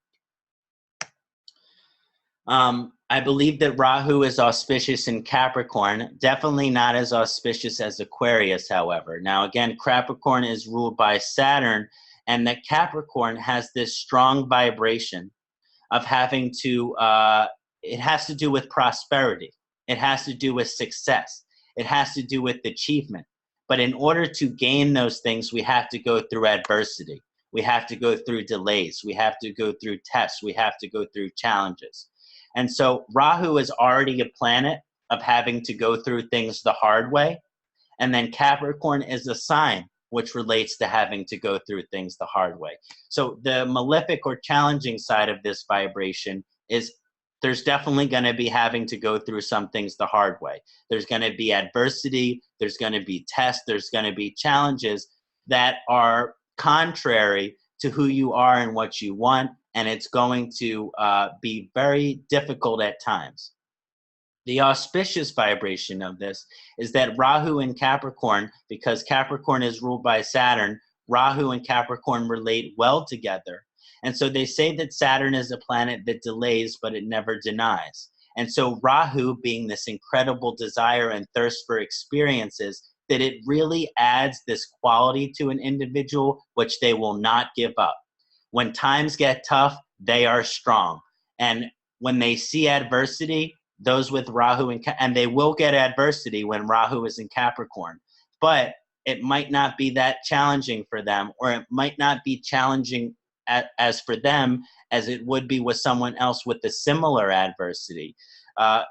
I believe that Rahu is auspicious in Capricorn, definitely not as auspicious as Aquarius, however. Now, again, Capricorn is ruled by Saturn, and that Capricorn has this strong vibration of having to, it has to do with prosperity. It has to do with success. It has to do with achievement. But in order to gain those things, we have to go through adversity. We have to go through delays. We have to go through tests. We have to go through challenges. And so Rahu is already a planet of having to go through things the hard way. And then Capricorn is a sign which relates to having to go through things the hard way. So the malefic or challenging side of this vibration is there's definitely going to be having to go through some things the hard way. There's going to be adversity, there's going to be tests, there's going to be challenges that are contrary to who you are and what you want, and it's going to be very difficult at times. The auspicious vibration of this is that Rahu and Capricorn, because Capricorn is ruled by Saturn, Rahu and Capricorn relate well together. And so they say that Saturn is a planet that delays, but it never denies. And so Rahu, being this incredible desire and thirst for experiences, that it really adds this quality to an individual, which they will not give up. When times get tough, they are strong. And when they see adversity, those with Rahu and they will get adversity when Rahu is in Capricorn, but it might not be that challenging for them, or it might not be challenging as for them as it would be with someone else with a similar adversity,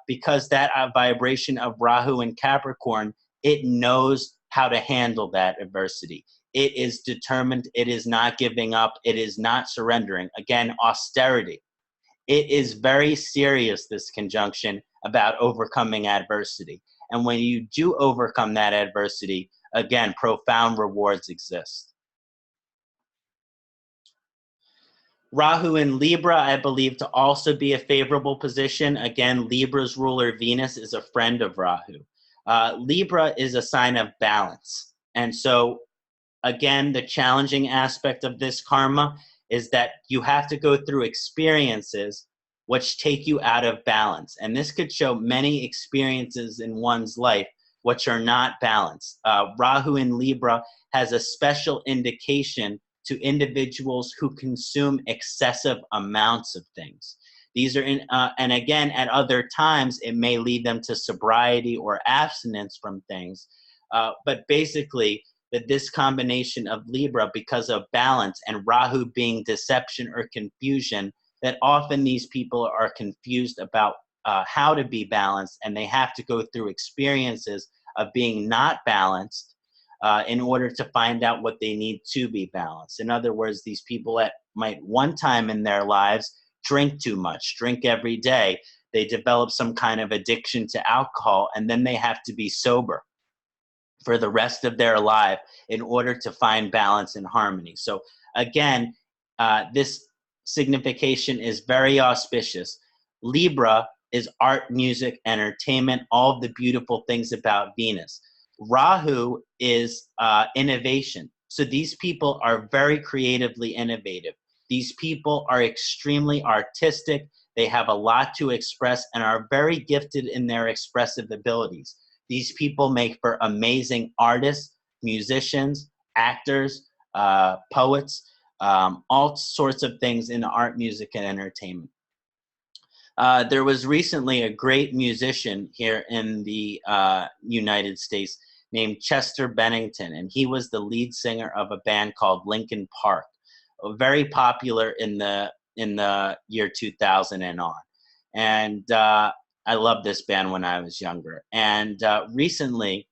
because that vibration of Rahu and Capricorn, it knows how to handle that adversity. It is determined. It is not giving up. It is not surrendering. Again, austerity. It is very serious, this conjunction, about overcoming adversity. And when you do overcome that adversity, again, profound rewards exist. Rahu in Libra, I believe to also be a favorable position. Again, Libra's ruler Venus is a friend of Rahu. Libra is a sign of balance. And so, again, the challenging aspect of this karma is that you have to go through experiences which take you out of balance. And this could show many experiences in one's life which are not balanced. Rahu in Libra has a special indication to individuals who consume excessive amounts of things. These are and again, at other times, it may lead them to sobriety or abstinence from things. But basically, that this combination of Libra, because of balance, and Rahu being deception or confusion, that often these people are confused about how to be balanced, and they have to go through experiences of being not balanced in order to find out what they need to be balanced. In other words, these people might one time in their lives drink too much, drink every day. They develop some kind of addiction to alcohol, and then they have to be sober for the rest of their life in order to find balance and harmony. So again, this signification is very auspicious. Libra is art, music, entertainment, all of the beautiful things about Venus. Rahu is innovation. So these people are very creatively innovative. These people are extremely artistic. They have a lot to express and are very gifted in their expressive abilities. These people make for amazing artists, musicians, actors, poets, all sorts of things in art, music, and entertainment. There was recently a great musician here in the United States named Chester Bennington, and he was the lead singer of a band called Linkin Park, very popular in the year 2000 and on. And I loved this band when I was younger. And recently,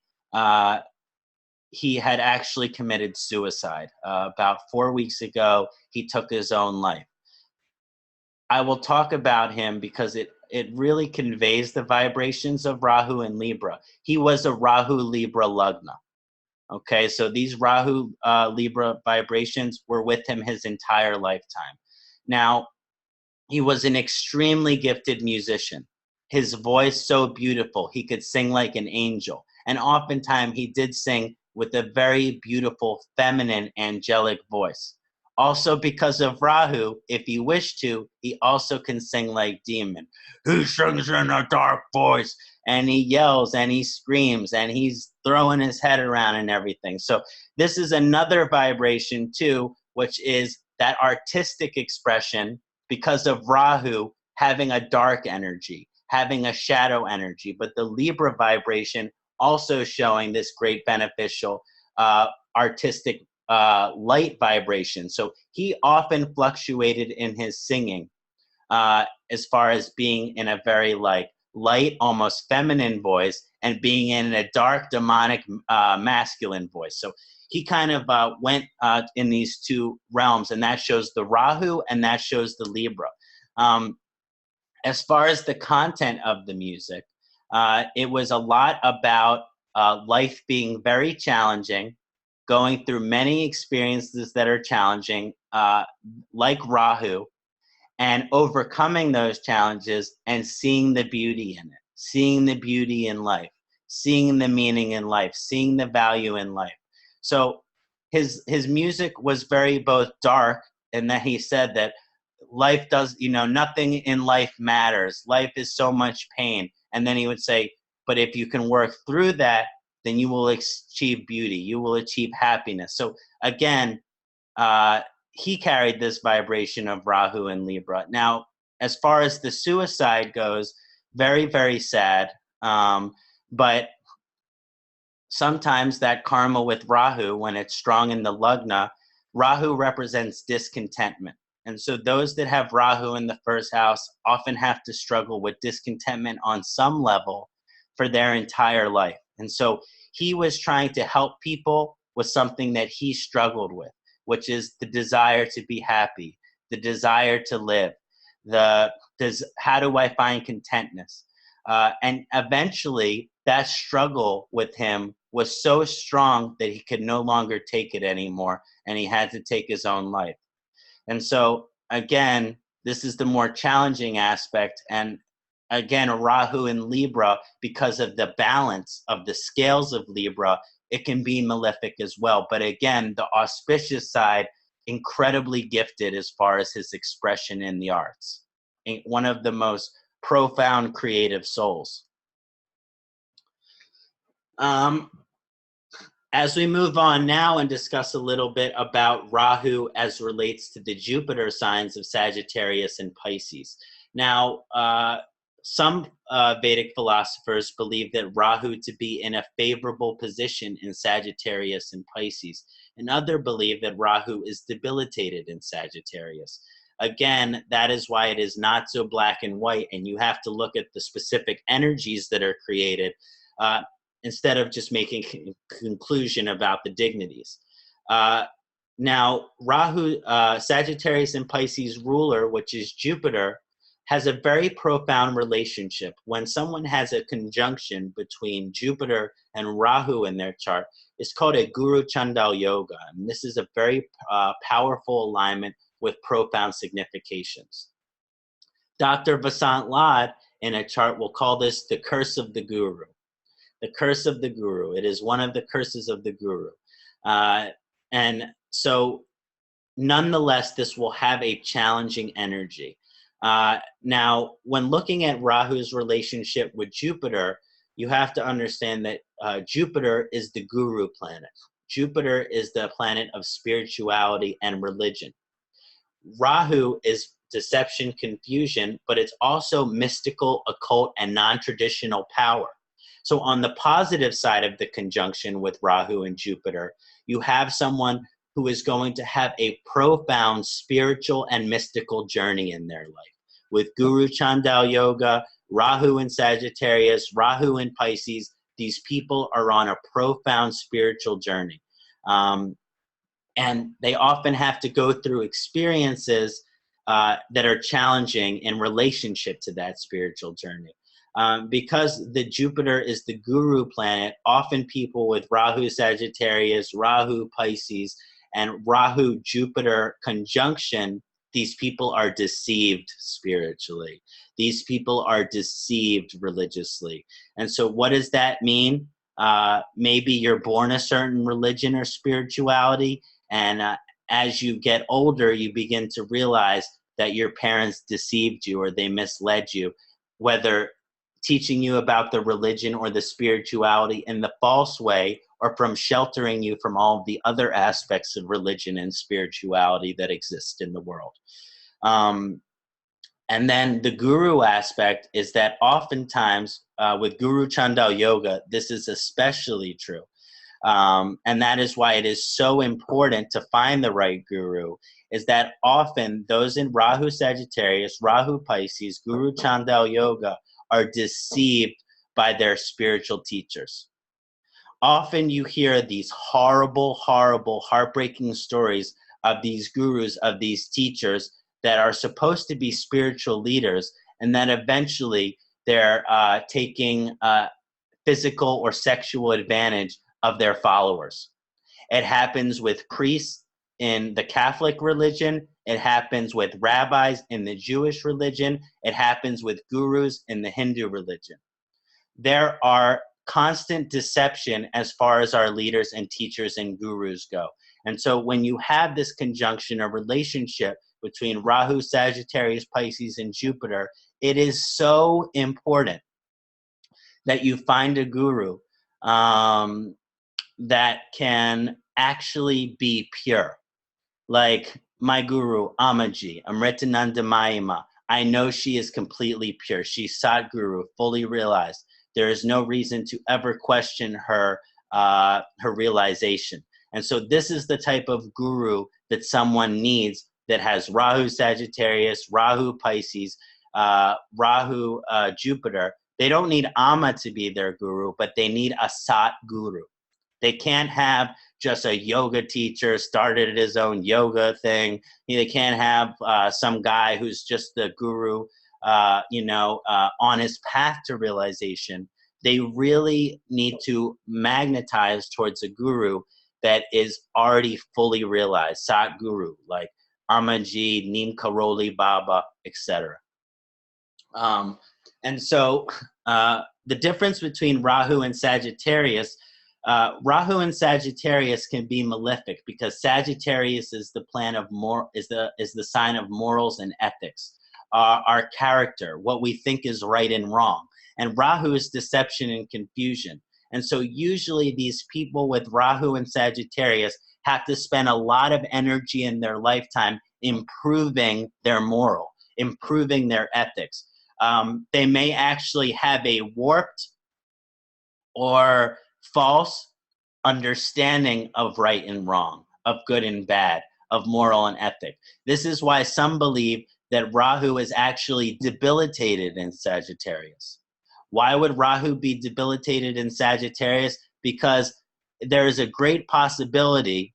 he had actually committed suicide. About 4 weeks ago, he took his own life. I will talk about him because it really conveys the vibrations of Rahu and Libra. He was a Rahu Libra Lagna. Okay, so these Rahu Libra vibrations were with him his entire lifetime. Now, he was an extremely gifted musician. His voice so beautiful, he could sing like an angel. And oftentimes he did sing with a very beautiful, feminine, angelic voice. Also, because of Rahu, if he wished to, he also can sing like demon. He sings in a dark voice, and he yells, and he screams, and he's throwing his head around and everything. So this is another vibration too, which is that artistic expression because of Rahu having a dark energy, having a shadow energy. But the Libra vibration also showing this great beneficial artistic light vibration. So he often fluctuated in his singing as far as being in a very like light, almost feminine voice, and being in a dark, demonic, masculine voice. So he kind of went in these two realms, and that shows the Rahu and that shows the Libra. As far as the content of the music, it was a lot about life being very challenging, going through many experiences that are challenging, like Rahu, and overcoming those challenges and seeing the beauty in it, seeing the beauty in life, seeing the meaning in life, seeing the value in life. So his music was very both dark, and that he said that life does, nothing in life matters. Life is so much pain. And then he would say, but if you can work through that, then you will achieve beauty. You will achieve happiness. So again, he carried this vibration of Rahu and Libra. Now, as far as the suicide goes, very, very sad. But sometimes that karma with Rahu, when it's strong in the Lagna, Rahu represents discontentment. And so those that have Rahu in the first house often have to struggle with discontentment on some level for their entire life. And so he was trying to help people with something that he struggled with, which is the desire to be happy, the desire to live, how do I find contentness? And eventually that struggle with him was so strong that he could no longer take it anymore, and he had to take his own life. And so, again, this is the more challenging aspect. And again, Rahu in Libra, because of the balance of the scales of Libra, it can be malefic as well. But again, the auspicious side, incredibly gifted as far as his expression in the arts. One of the most profound creative souls. As we move on now and discuss a little bit about Rahu as relates to the Jupiter signs of Sagittarius and Pisces. Now, some Vedic philosophers believe that Rahu to be in a favorable position in Sagittarius and Pisces, and others believe that Rahu is debilitated in Sagittarius. Again, that is why it is not so black and white, and you have to look at the specific energies that are created instead of just making a conclusion about the dignities. Now, Rahu, Sagittarius and Pisces ruler, which is Jupiter, has a very profound relationship. When someone has a conjunction between Jupiter and Rahu in their chart, it's called a Guru Chandal Yoga. And this is a very powerful alignment with profound significations. Dr. Vasant Lad in a chart will call this the curse of the Guru. The curse of the Guru. It is one of the curses of the Guru. And so nonetheless, this will have a challenging energy. Now, when looking at Rahu's relationship with Jupiter, you have to understand that Jupiter is the Guru planet. Jupiter is the planet of spirituality and religion. Rahu is deception, confusion, but it's also mystical, occult, and non-traditional power. So on the positive side of the conjunction with Rahu and Jupiter, you have someone who is going to have a profound spiritual and mystical journey in their life. With Guru Chandal Yoga, Rahu in Sagittarius, Rahu in Pisces, these people are on a profound spiritual journey. And they often have to go through experiences that are challenging in relationship to that spiritual journey. Because the Jupiter is the Guru planet, often people with Rahu Sagittarius, Rahu Pisces, and Rahu Jupiter conjunction, these people are deceived spiritually. These people are deceived religiously. And so what does that mean? Maybe you're born a certain religion or spirituality, and as you get older, you begin to realize that your parents deceived you or they misled you, whether teaching you about the religion or the spirituality in the false way, or from sheltering you from all of the other aspects of religion and spirituality that exist in the world. And then the guru aspect is that oftentimes with Guru Chandal Yoga, this is especially true. And that is why it is so important to find the right guru, is that often those in Rahu Sagittarius, Rahu Pisces, Guru Chandal Yoga are deceived by their spiritual teachers. Often you hear these horrible, horrible, heartbreaking stories of these gurus, of these teachers that are supposed to be spiritual leaders, and then eventually they're taking physical or sexual advantage of their followers. It happens with priests in the Catholic religion. It happens with rabbis in the Jewish religion. It happens with gurus in the Hindu religion. There are constant deception as far as our leaders and teachers and gurus go. And so when you have this conjunction, a relationship between Rahu, Sagittarius, Pisces, and Jupiter, it is so important that you find a guru that can actually be pure. Like my guru, Amaji, Amritananda Mayima. I know she is completely pure. She's Sadguru, fully realized. There is no reason to ever question her realization. And so this is the type of guru that someone needs that has Rahu Sagittarius, Rahu Pisces, Rahu Jupiter. They don't need Ama to be their guru, but they need a Sat guru. They can't have just a yoga teacher started his own yoga thing. They can't have some guy who's just the guru, on his path to realization. They really need to magnetize towards a guru that is already fully realized, Sat Guru, like Armaji, Neem Karoli Baba, etc. And so the difference between Rahu and Sagittarius, Rahu and Sagittarius can be malefic because Sagittarius is the is the sign of morals and ethics, our character, what we think is right and wrong. And Rahu is deception and confusion. And so usually these people with Rahu and Sagittarius have to spend a lot of energy in their lifetime improving their moral, improving their ethics. They may actually have a warped or false understanding of right and wrong, of good and bad, of moral and ethic. This is why some believe that Rahu is actually debilitated in Sagittarius. Why would Rahu be debilitated in Sagittarius? Because there is a great possibility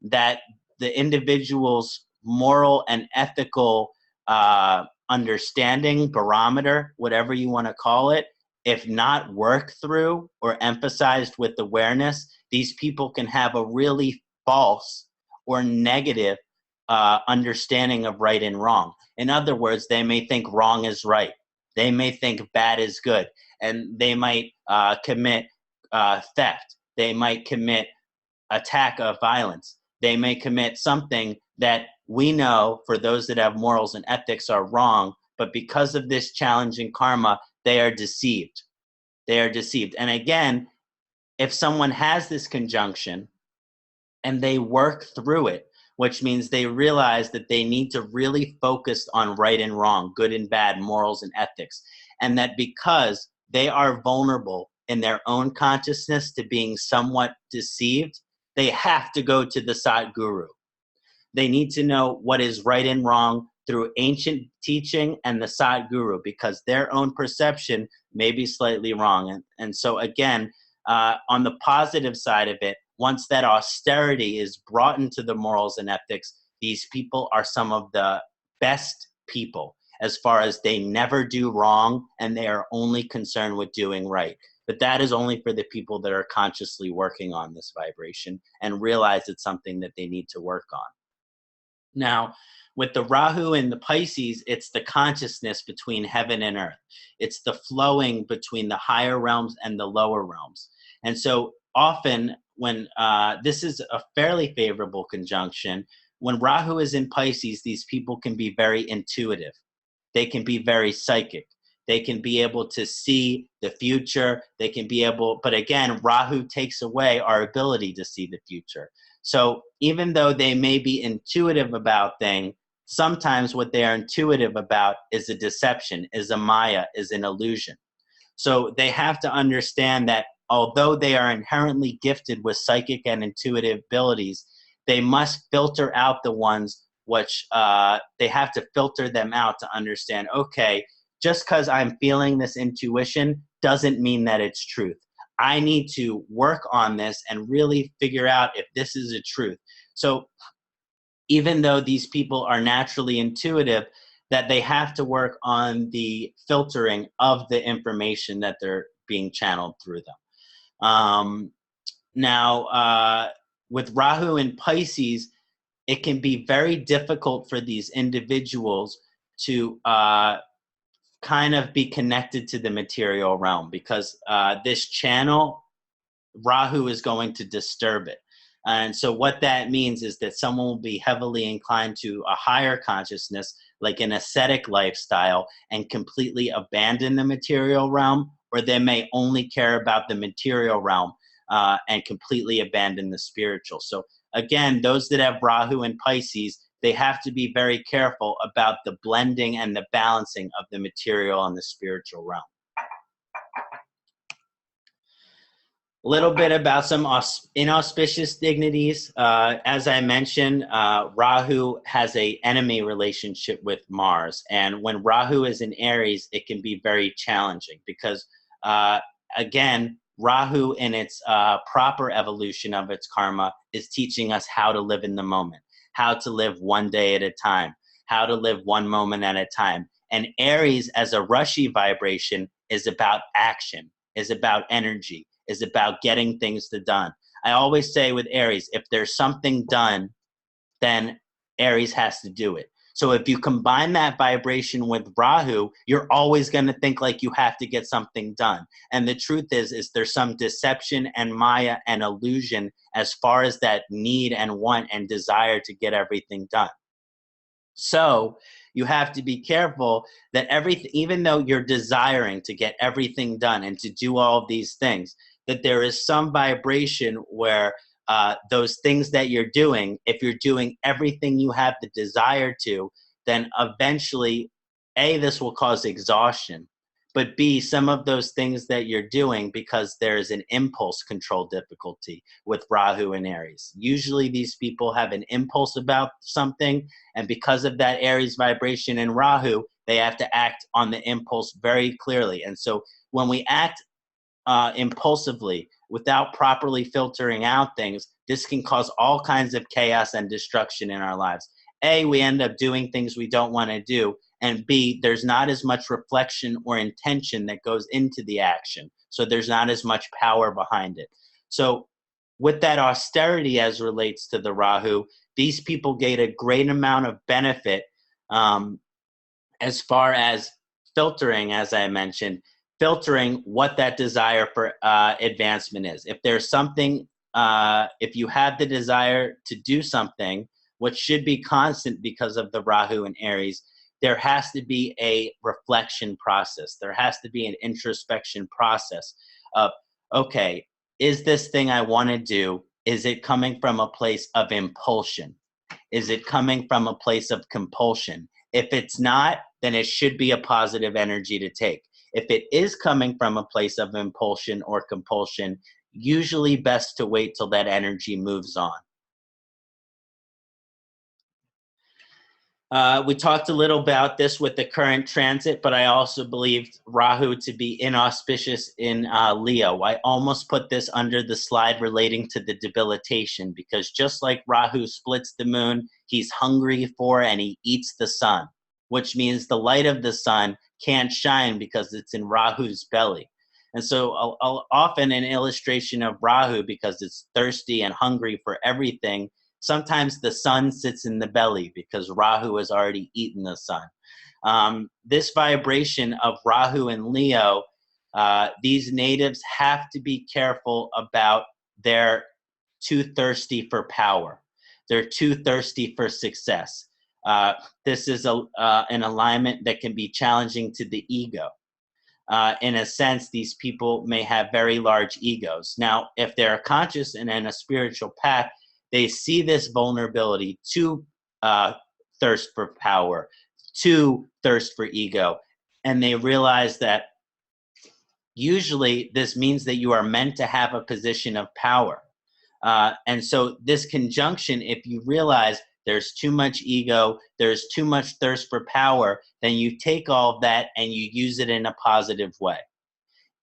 that the individual's moral and ethical understanding, barometer, whatever you want to call it, if not worked through or emphasized with awareness, these people can have a really false or negative understanding of right and wrong. In other words, they may think wrong is right. They may think bad is good, and they might commit theft. They might commit attack of violence. They may commit something that we know, for those that have morals and ethics, are wrong, but because of this challenging karma, they are deceived. They are deceived. And again, if someone has this conjunction and they work through it, which means they realize that they need to really focus on right and wrong, good and bad, morals and ethics, and that because they are vulnerable in their own consciousness to being somewhat deceived, they have to go to the Sat Guru. They need to know what is right and wrong through ancient teaching and the Sat Guru, because their own perception may be slightly wrong. And so again, on the positive side of it, once that austerity is brought into the morals and ethics, these people are some of the best people as far as they never do wrong and they are only concerned with doing right. But that is only for the people that are consciously working on this vibration and realize it's something that they need to work on. Now, with the Rahu and the Pisces, it's the consciousness between heaven and earth. It's the flowing between the higher realms and the lower realms. And so often when this is a fairly favorable conjunction, when Rahu is in Pisces, these people can be very intuitive. They can be very psychic. They can be able to see the future. They can be able, but again, Rahu takes away our ability to see the future. So even though they may be intuitive about things, sometimes what they are intuitive about is a deception, is a maya, is an illusion. So they have to understand that although they are inherently gifted with psychic and intuitive abilities, they must filter out the ones which they have to filter them out to understand, okay, just because I'm feeling this intuition doesn't mean that it's truth. I need to work on this and really figure out if this is a truth. So even though these people are naturally intuitive, that they have to work on the filtering of the information that they're being channeled through them. Now, with Rahu in Pisces, it can be very difficult for these individuals to kind of be connected to the material realm, because this channel, Rahu is going to disturb it. And so what that means is that someone will be heavily inclined to a higher consciousness, like an ascetic lifestyle, and completely abandon the material realm, or they may only care about the material realm and completely abandon the spiritual. So again, those that have Rahu and Pisces, they have to be very careful about the blending and the balancing of the material and the spiritual realm. A little bit about some inauspicious dignities. As I mentioned, Rahu has an enemy relationship with Mars. And when Rahu is in Aries, it can be very challenging because, again, Rahu in its proper evolution of its karma is teaching us how to live in the moment, how to live one day at a time, how to live one moment at a time. And Aries as a rushy vibration is about action, is about energy, is about getting things done. I always say with Aries, if there's something done, then Aries has to do it. So if you combine that vibration with Rahu, you're always going to think like you have to get something done. And the truth is there's some deception and Maya and illusion as far as that need and want and desire to get everything done. So you have to be careful that even though you're desiring to get everything done and to do all of these things, that there is some vibration where those things that you're doing, if you're doing everything you have the desire to, then eventually, A, this will cause exhaustion, but B, some of those things that you're doing, because there's an impulse control difficulty with Rahu and Aries. Usually these people have an impulse about something, and because of that Aries vibration in Rahu, they have to act on the impulse very clearly. And so when we act impulsively without properly filtering out things, this can cause all kinds of chaos and destruction in our lives. A, we end up doing things we don't want to do, and B, there's not as much reflection or intention that goes into the action, so there's not as much power behind it. So with that austerity as relates to the Rahu, these people get a great amount of benefit as far as filtering, as I mentioned, filtering what that desire for advancement is. If there's something, if you have the desire to do something, which should be constant because of the Rahu and Aries, there has to be a reflection process. There has to be an introspection process of, okay, is this thing I want to do, is it coming from a place of impulsion? Is it coming from a place of compulsion? If it's not, then it should be a positive energy to take. If it is coming from a place of impulsion or compulsion, usually best to wait till that energy moves on. We talked a little about this with the current transit, but I also believed Rahu to be inauspicious in Leo. I almost put this under the slide relating to the debilitation, because just like Rahu splits the moon, he's hungry for and he eats the sun, which means the light of the sun can't shine because it's in Rahu's belly. And so often an illustration of Rahu, because it's thirsty and hungry for everything, sometimes the sun sits in the belly because Rahu has already eaten the sun. This vibration of Rahu and Leo, these natives have to be careful about they're too thirsty for power. They're too thirsty for success. This is an alignment that can be challenging to the ego. In a sense, these people may have very large egos. Now, if they're conscious and in a spiritual path, they see this vulnerability to thirst for power, to thirst for ego, and they realize that usually this means that you are meant to have a position of power. And so this conjunction, if you realize there's too much ego, there's too much thirst for power, then you take all of that and you use it in a positive way.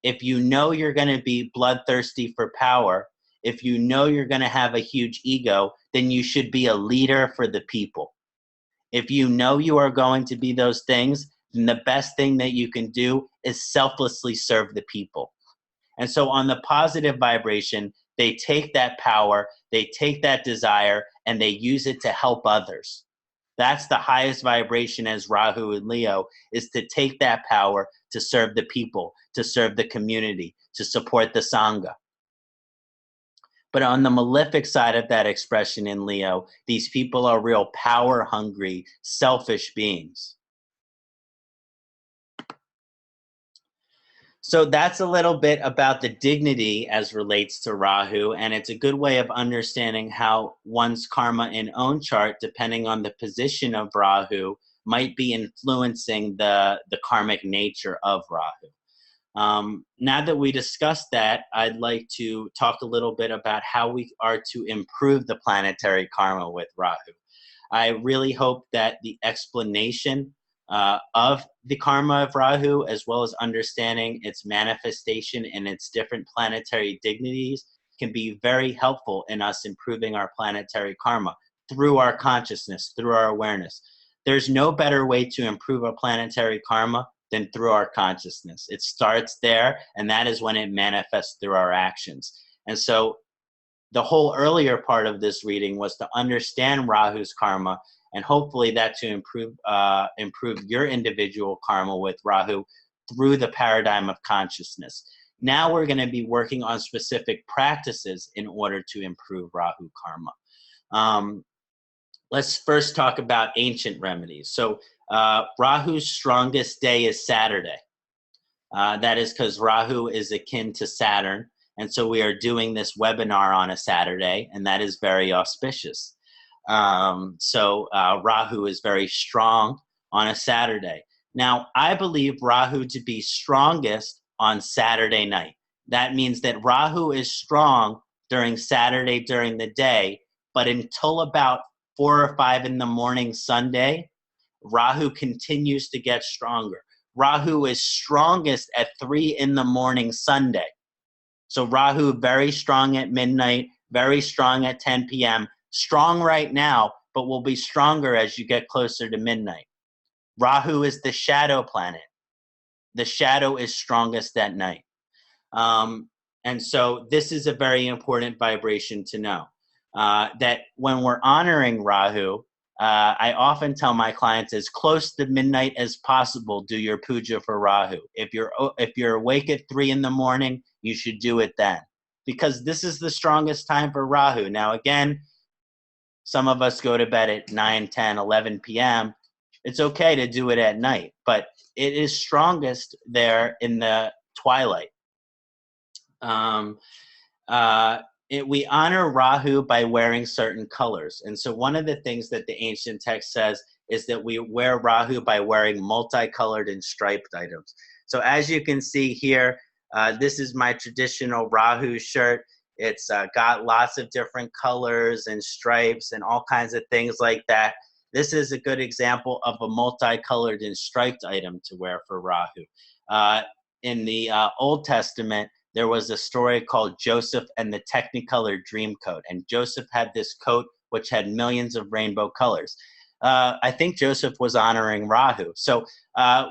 If you know you're going to be bloodthirsty for power, if you know you're going to have a huge ego, then you should be a leader for the people. If you know you are going to be those things, then the best thing that you can do is selflessly serve the people. And so on the positive vibration, they take that power, they take that desire, and they use it to help others. That's the highest vibration as Rahu and Leo, is to take that power to serve the people, to serve the community, to support the Sangha. But on the malefic side of that expression in Leo, these people are real power-hungry, selfish beings. So that's a little bit about the dignity as relates to Rahu, and it's a good way of understanding how one's karma in own chart, depending on the position of Rahu, might be influencing the karmic nature of Rahu. Now that we discussed that, I'd like to talk a little bit about how we are to improve the planetary karma with Rahu. I really hope that the explanation of the karma of Rahu, as well as understanding its manifestation and its different planetary dignities, can be very helpful in us improving our planetary karma through our consciousness, through our awareness. There's no better way to improve a planetary karma than through our consciousness. It starts there, and that is when it manifests through our actions. And so the whole earlier part of this reading was to understand Rahu's karma, and hopefully that to improve your individual karma with Rahu through the paradigm of consciousness. Now we're going to be working on specific practices in order to improve Rahu karma. Let's first talk about ancient remedies. So Rahu's strongest day is Saturday. That is because Rahu is akin to Saturn. And so we are doing this webinar on a Saturday, and that is very auspicious. So Rahu is very strong on a Saturday. Now, I believe Rahu to be strongest on Saturday night. That means that Rahu is strong during Saturday during the day, but until about 4 or 5 in the morning Sunday, Rahu continues to get stronger. Rahu is strongest at 3 in the morning Sunday. So Rahu very strong at midnight, very strong at 10 p.m., strong right now, but will be stronger as you get closer to midnight. Rahu is the shadow planet. The shadow is strongest at night. And so this is a very important vibration to know. That when we're honoring Rahu, I often tell my clients as close to midnight as possible, do your puja for Rahu. If you're awake at 3 in the morning, you should do it then, because this is the strongest time for Rahu. Now, again, some of us go to bed at 9, 10, 11 p.m. It's okay to do it at night, but it is strongest there in the twilight. We honor Rahu by wearing certain colors. And so one of the things that the ancient text says is that we wear Rahu by wearing multicolored and striped items. So as you can see here, this is my traditional Rahu shirt. It's got lots of different colors and stripes and all kinds of things like that. This is a good example of a multicolored and striped item to wear for Rahu. In the Old Testament, there was a story called Joseph and the Technicolor Dreamcoat. And Joseph had this coat which had millions of rainbow colors. I think Joseph was honoring Rahu. So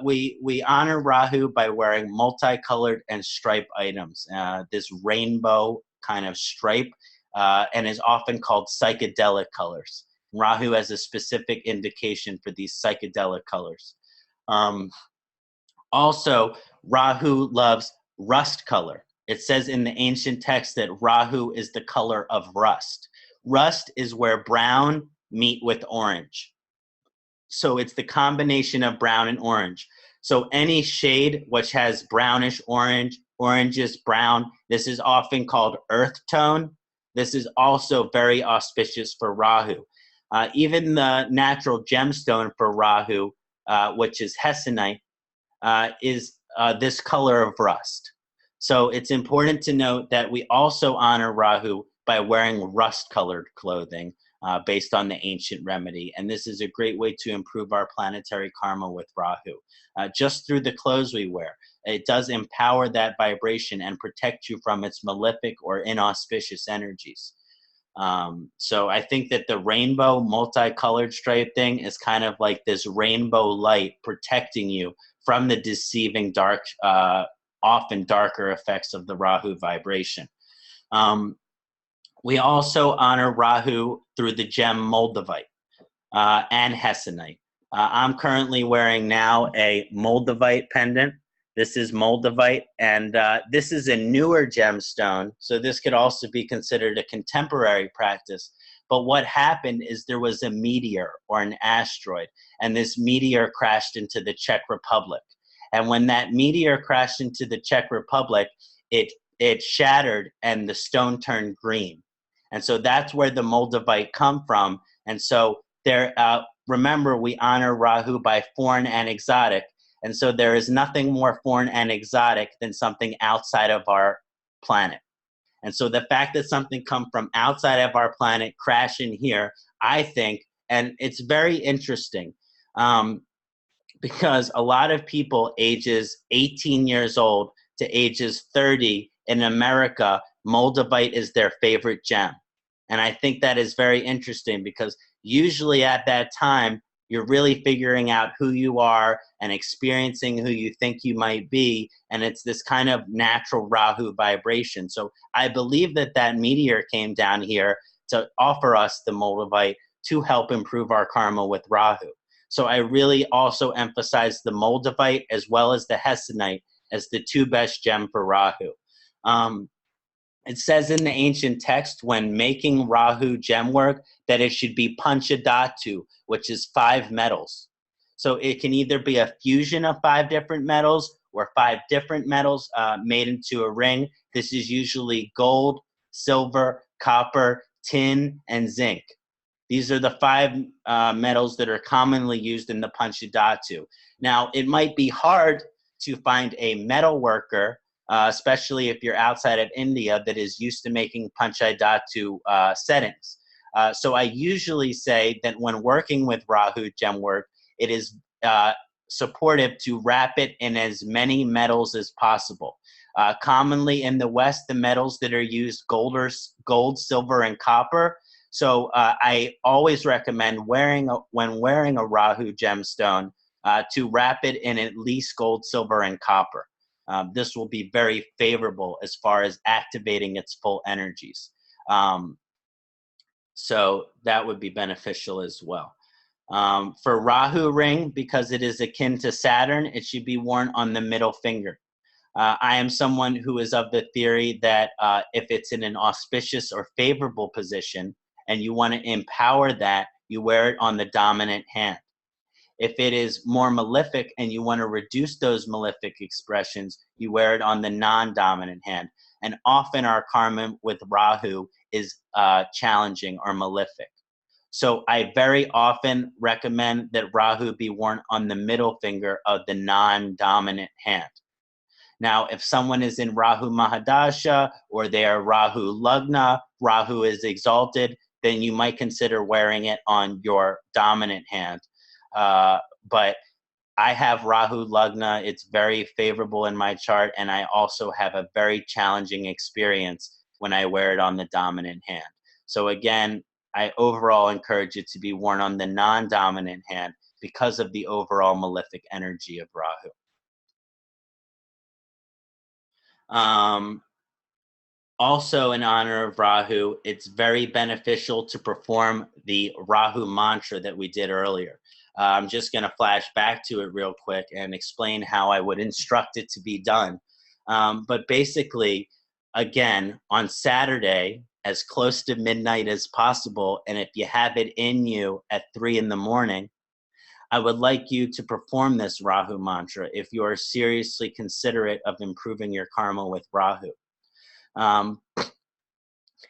we honor Rahu by wearing multicolored and striped items. This rainbow kind of stripe and is often called psychedelic colors. Rahu has a specific indication for these psychedelic colors. Also, Rahu loves rust color. It says in the ancient text that Rahu is the color of rust. Rust is where brown meet with orange. So it's the combination of brown and orange. So any shade which has brownish orange, orangish brown, this is often called earth tone. This is also very auspicious for Rahu. Even the natural gemstone for Rahu, which is hessonite, is this color of rust. So it's important to note that we also honor Rahu by wearing rust-colored clothing based on the ancient remedy. And this is a great way to improve our planetary karma with Rahu. Just through the clothes we wear, it does empower that vibration and protect you from its malefic or inauspicious energies. So I think that the rainbow multicolored stripe thing is kind of like this rainbow light protecting you from the deceiving dark, often darker effects of the Rahu vibration. We also honor Rahu through the gem Moldavite and Hessonite. I'm currently wearing now a Moldavite pendant. This is Moldavite, and this is a newer gemstone, so this could also be considered a contemporary practice. But what happened is there was a meteor or an asteroid, and this meteor crashed into the Czech Republic. And when that meteor crashed into the Czech Republic, it shattered and the stone turned green. And so that's where the Moldavite come from. And so there, remember, we honor Rahu by foreign and exotic. And so there is nothing more foreign and exotic than something outside of our planet. And so the fact that something come from outside of our planet crash in here, I think, and it's very interesting, because a lot of people ages 18 years old to ages 30 in America, Moldavite is their favorite gem. And I think that is very interesting because usually at that time, you're really figuring out who you are and experiencing who you think you might be. And it's this kind of natural Rahu vibration. So I believe that that meteor came down here to offer us the Moldavite to help improve our karma with Rahu. So I really also emphasize the Moldavite as well as the Hessonite as the two best gem for Rahu. It says in the ancient text when making Rahu gem work that it should be Panchadhatu, which is 5 metals. So it can either be a fusion of 5 different metals or 5 different metals made into a ring. This is usually gold, silver, copper, tin, and zinc. These are the 5 metals that are commonly used in the Panchadhatu. Now, it might be hard to find a metal worker, especially if you're outside of India, that is used to making Panchadhatu settings. So I usually say that when working with Rahu gem work, it is supportive to wrap it in as many metals as possible. Commonly in the West, the metals that are used gold, silver, and copper. So I always recommend when wearing a Rahu gemstone to wrap it in at least gold, silver, and copper. This will be very favorable as far as activating its full energies. So that would be beneficial as well. For Rahu ring, because it is akin to Saturn, it should be worn on the middle finger. I am someone who is of the theory that if it's in an auspicious or favorable position and you want to empower that, you wear it on the dominant hand. If it is more malefic and you want to reduce those malefic expressions, you wear it on the non-dominant hand. And often our karma with Rahu is challenging or malefic. So I very often recommend that Rahu be worn on the middle finger of the non-dominant hand. Now, if someone is in Rahu Mahadasha or they are Rahu Lagna, Rahu is exalted, then you might consider wearing it on your dominant hand. But I have Rahu Lagna. It's very favorable in my chart, and I also have a very challenging experience when I wear it on the dominant hand. So again, I overall encourage it to be worn on the non-dominant hand because of the overall malefic energy of Rahu. Also, in honor of Rahu, it's very beneficial to perform the Rahu mantra that we did earlier. I'm just going to flash back to it real quick and explain how I would instruct it to be done. But basically, again, on Saturday, as close to midnight as possible, and if you have it in you at 3 in the morning, I would like you to perform this Rahu mantra if you are seriously considerate of improving your karma with Rahu.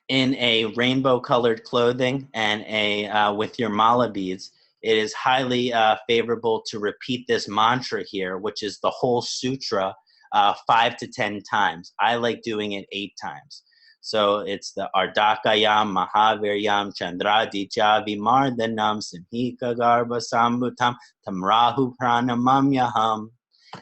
In a rainbow-colored clothing and with your mala beads, it is highly favorable to repeat this mantra here, which is the whole sutra, 5 to 10 times. I like doing it 8 times. So it's the Ardakayam Mahaviryam Chandraditya Vimardanam Simhika Garba Sambutam Tamrahu Pranamamyaham.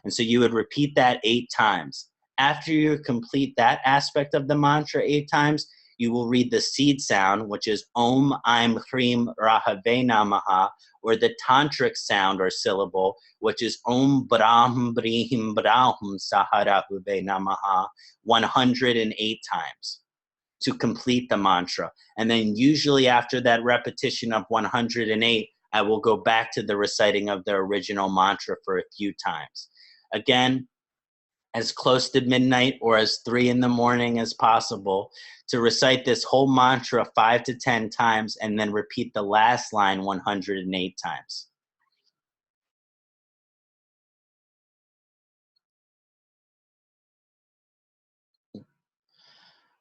And so you would repeat that 8 times. After you complete that aspect of the mantra 8 times, you will read the seed sound, which is Om Aim Hrim Rahave Namaha, or the tantric sound or syllable, which is Om Brahm Brihim Brahum Saharahuve Namaha, 108 times to complete the mantra. And then usually after that repetition of 108, I will go back to the reciting of the original mantra for a few times. Again, as close to midnight or as 3 in the morning as possible, to recite this whole mantra 5 to 10 times and then repeat the last line 108 times.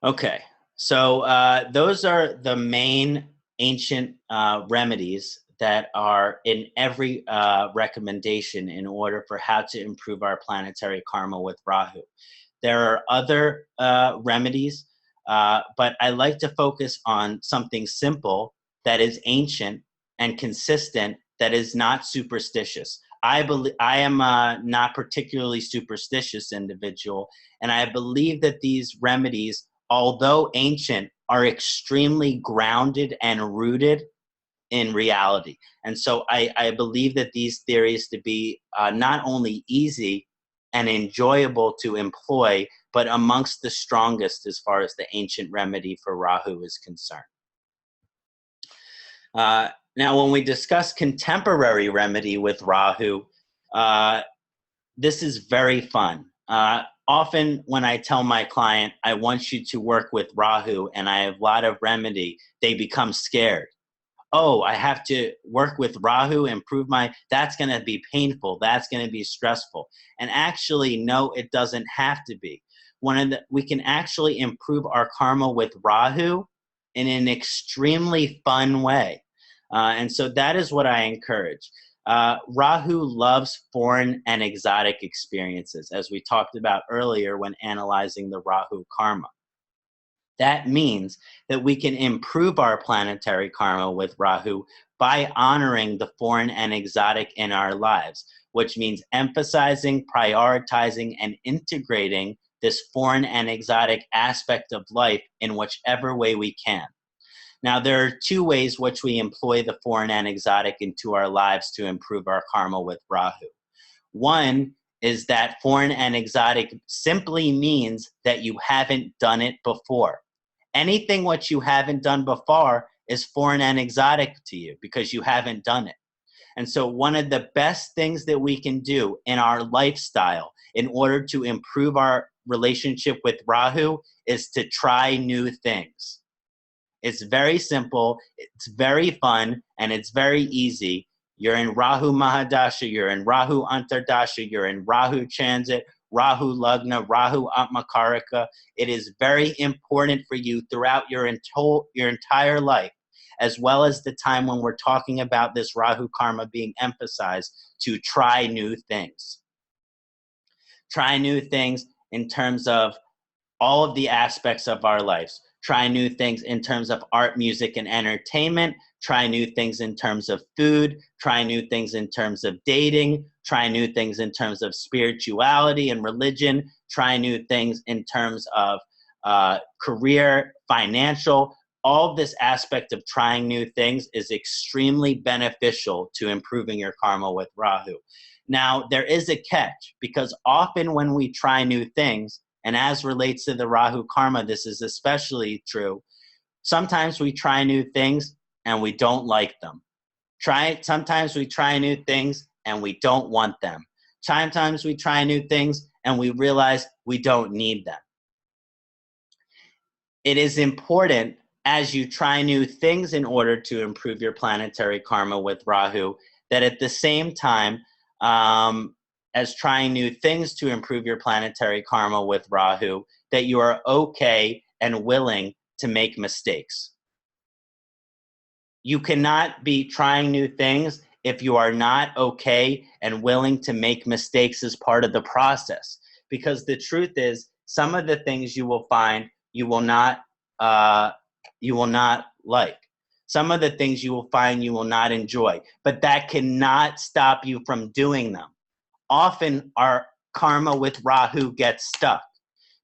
Okay, so those are the main ancient remedies that are in every recommendation in order for how to improve our planetary karma with Rahu. There are other remedies, but I like to focus on something simple that is ancient and consistent, that is not superstitious. I am a not particularly superstitious individual, and I believe that these remedies, although ancient, are extremely grounded and rooted in reality. And so I believe that these theories to be not only easy and enjoyable to employ, but amongst the strongest as far as the ancient remedy for Rahu is concerned. Now, when we discuss contemporary remedy with Rahu, this is very fun. Often when I tell my client, I want you to work with Rahu and I have a lot of remedy, they become scared. Oh, I have to work with Rahu, improve that's going to be painful. That's going to be stressful. And actually, no, it doesn't have to be. We can actually improve our karma with Rahu in an extremely fun way. And so that is what I encourage. Rahu loves foreign and exotic experiences, as we talked about earlier when analyzing the Rahu karma. That means that we can improve our planetary karma with Rahu by honoring the foreign and exotic in our lives, which means emphasizing, prioritizing, and integrating this foreign and exotic aspect of life in whichever way we can. Now, there are 2 ways which we employ the foreign and exotic into our lives to improve our karma with Rahu. One is that foreign and exotic simply means that you haven't done it before. Anything what you haven't done before is foreign and exotic to you because you haven't done it. And so one of the best things that we can do in our lifestyle in order to improve our relationship with Rahu is to try new things. It's very simple, it's very fun, and it's very easy. You're in Rahu Mahadasha, you're in Rahu Antardasha, you're in Rahu Transit, Rahu Lagna, Rahu Atmakarika. It is very important for you throughout your entire life, as well as the time when we're talking about this Rahu karma being emphasized, to try new things. Try new things in terms of all of the aspects of our lives. Try new things in terms of art, music, and entertainment. Try new things in terms of food. Try new things in terms of dating. Try new things in terms of spirituality and religion. Try new things in terms of career, financial. All this aspect of trying new things is extremely beneficial to improving your karma with Rahu. Now, there is a catch, because often when we try new things, and as relates to the Rahu karma, this is especially true, sometimes we try new things and we don't like them. Sometimes we try new things and we don't want them. Sometimes we try new things and we realize we don't need them. It is important, as you try new things in order to improve your planetary karma with Rahu, that at the same time, as trying new things to improve your planetary karma with Rahu, that you are okay and willing to make mistakes. You cannot be trying new things if you are not okay and willing to make mistakes as part of the process. Because the truth is, some of the things you will find you will not you will not like. Some of the things you will find you will not enjoy, but that cannot stop you from doing them. Often our karma with Rahu gets stuck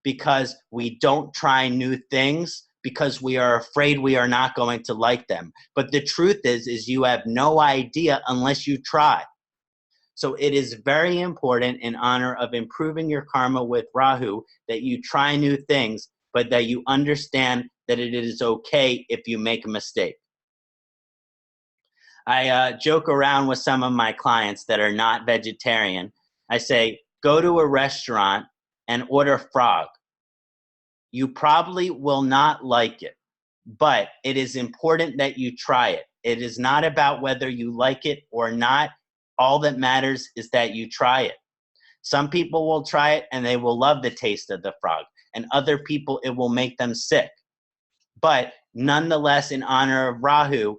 because we don't try new things because we are afraid we are not going to like them. But the truth is you have no idea unless you try. So it is very important in honor of improving your karma with Rahu that you try new things, but that you understand that it is okay if you make a mistake. I joke around with some of my clients that are not vegetarian. I say, go to a restaurant and order frog. You probably will not like it, but it is important that you try it. It is not about whether you like it or not. All that matters is that you try it. Some people will try it and they will love the taste of the frog, and other people it will make them sick. But nonetheless, in honor of Rahu,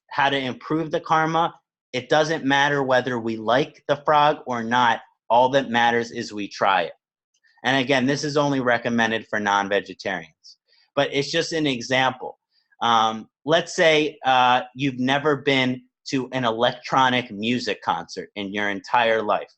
how to improve the karma, it doesn't matter whether we like the frog or not. All that matters is we try it. And again, this is only recommended for non-vegetarians, but it's just an example. Let's say you've never been to an electronic music concert in your entire life.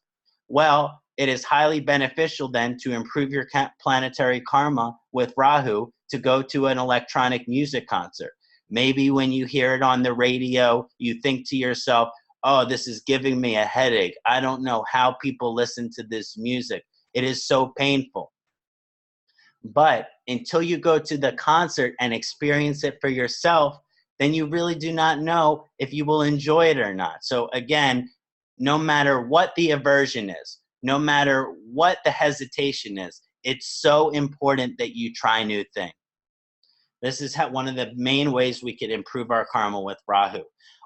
Well, it is highly beneficial then to improve your planetary karma with Rahu to go to an electronic music concert. Maybe when you hear it on the radio, you think to yourself, oh, this is giving me a headache. I don't know how people listen to this music. It is so painful. But until you go to the concert and experience it for yourself, then you really do not know if you will enjoy it or not. So again, no matter what the aversion is, no matter what the hesitation is, it's so important that you try new things. This is one of the main ways we could improve our karma with Rahu.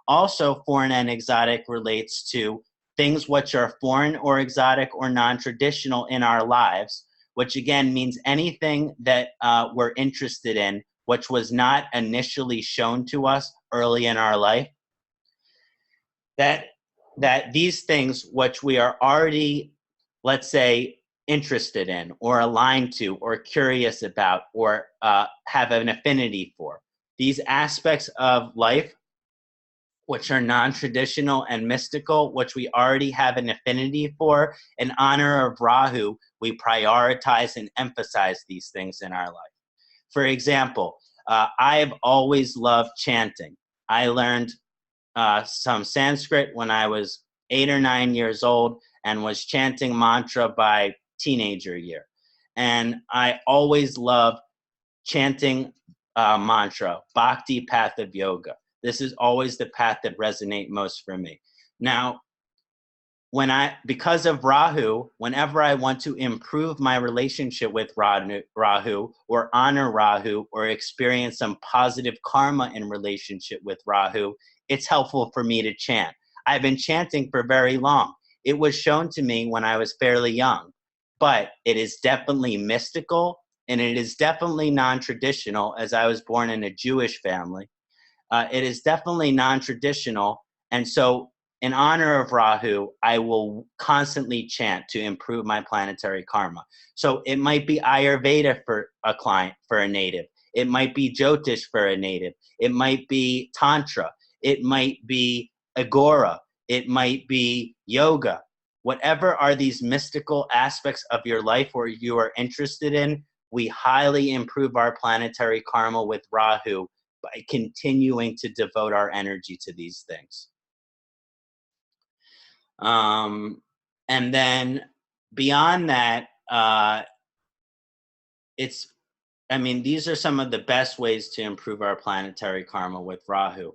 Also, foreign and exotic relates to things which are foreign or exotic or non-traditional in our lives, which again means anything that we're interested in, which was not initially shown to us early in our life, that these things which we are already, let's say, interested in or aligned to or curious about or have an affinity for, these aspects of life which are non-traditional and mystical, which we already have an affinity for, in honor of Rahu, we prioritize and emphasize these things in our life. For example, I've always loved chanting. I learned some Sanskrit when I was 8 or 9 years old and was chanting mantra by teenager year. And I always loved chanting mantra, Bhakti Path of Yoga. This is always the path that resonates most for me. Now, because of Rahu, whenever I want to improve my relationship with Rahu or honor Rahu or experience some positive karma in relationship with Rahu, it's helpful for me to chant. I've been chanting for very long. It was shown to me when I was fairly young, but it is definitely mystical and it is definitely non-traditional, as I was born in a Jewish family. It is definitely non-traditional, and so in honor of Rahu, I will constantly chant to improve my planetary karma. So it might be Ayurveda for a client, for a native. It might be Jyotish for a native. It might be Tantra. It might be Agora. It might be yoga. Whatever are these mystical aspects of your life where you are interested in, we highly improve our planetary karma with Rahu by continuing to devote our energy to these things. And then beyond that, these are some of the best ways to improve our planetary karma with Rahu,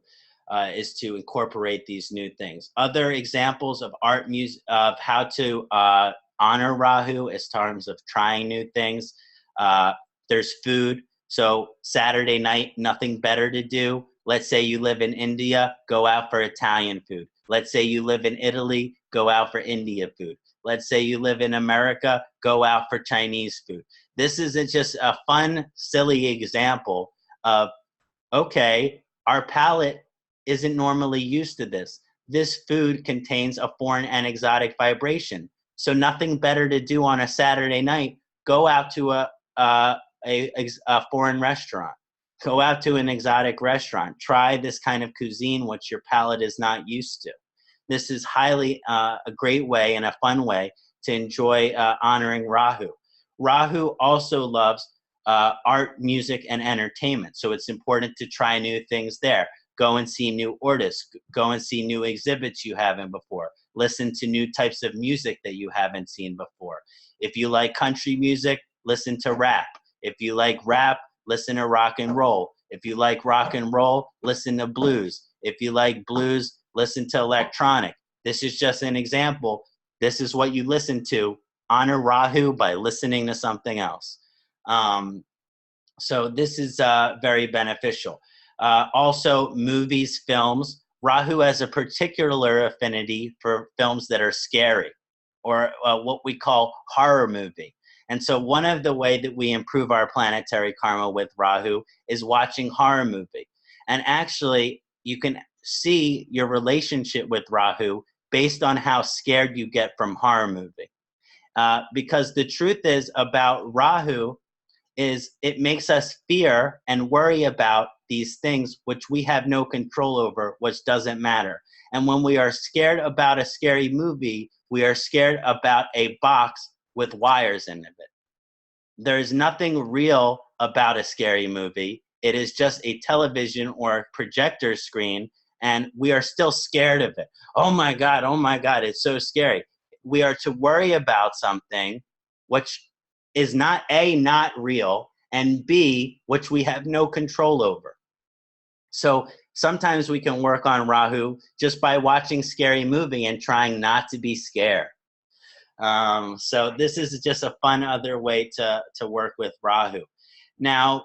is to incorporate these new things. Other examples of art, music, of how to honor Rahu in terms of trying new things. There's food. So Saturday night, nothing better to do. Let's say you live in India, go out for Italian food. Let's say you live in Italy, go out for India food. Let's say you live in America, go out for Chinese food. This is just a fun, silly example of, okay, our palate isn't normally used to this. This food contains a foreign and exotic vibration. So nothing better to do on a Saturday night, go out to a foreign restaurant. Go out to an exotic restaurant. Try this kind of cuisine, which your palate is not used to. This is highly a great way and a fun way to enjoy honoring Rahu. Rahu also loves art, music, and entertainment. So it's important to try new things there. Go and see new artists. Go and see new exhibits you haven't before. Listen to new types of music that you haven't seen before. If you like country music, listen to rap. If you like rap, listen to rock and roll. If you like rock and roll, listen to blues. If you like blues, listen to electronic. This is just an example. This is what you listen to. Honor Rahu by listening to something else. So this is very beneficial. Also, movies, films. Rahu has a particular affinity for films that are scary, or what we call horror movie. And so one of the way that we improve our planetary karma with Rahu is watching horror movie. And actually, you can see your relationship with Rahu based on how scared you get from horror movie. Because the truth is about Rahu is it makes us fear and worry about these things which we have no control over, which doesn't matter. And when we are scared about a scary movie, we are scared about a box with wires in it. There's nothing real about a scary movie. It is just a television or projector screen, and we are still scared of it. Oh my God, it's so scary. We are to worry about something which is not A, not real, and B, which we have no control over. So sometimes we can work on Rahu just by watching scary movie and trying not to be scared. So this is just a fun other way to work with Rahu. Now,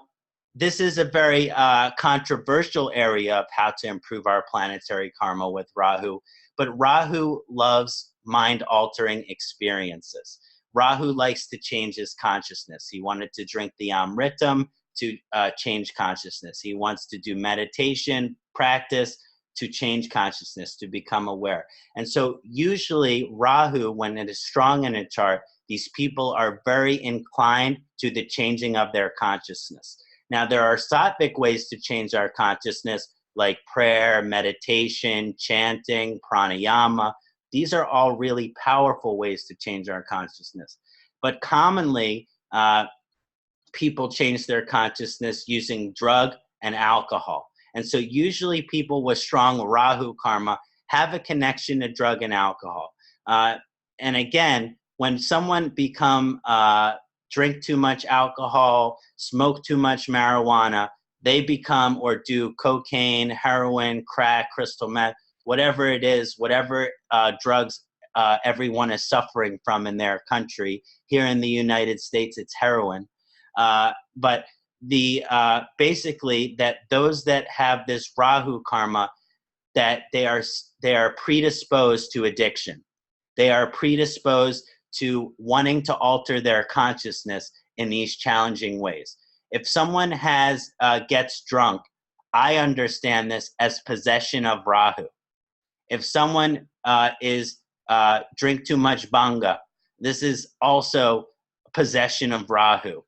this is a very controversial area of how to improve our planetary karma with Rahu, but Rahu loves mind-altering experiences. Rahu likes to change his consciousness. He wanted to drink the Amritam to change consciousness. He wants to do meditation practice to change consciousness, to become aware. And so usually Rahu, when it is strong in a chart, these people are very inclined to the changing of their consciousness. Now, there are sattvic ways to change our consciousness, like prayer, meditation, chanting, pranayama. These are all really powerful ways to change our consciousness. But commonly, people change their consciousness using drug and alcohol. And so usually people with strong Rahu karma have a connection to drug and alcohol. And again, when someone drink too much alcohol, smoke too much marijuana, they become or do cocaine, heroin, crack, crystal meth, whatever it is, whatever drugs everyone is suffering from in their country. Here in the United States, it's heroin. But basically that those that have this Rahu karma, that they are predisposed to addiction. They are predisposed to wanting to alter their consciousness in these challenging ways. If someone gets drunk, I understand this as possession of Rahu. If someone drink too much bhanga, this is also possession of Rahu.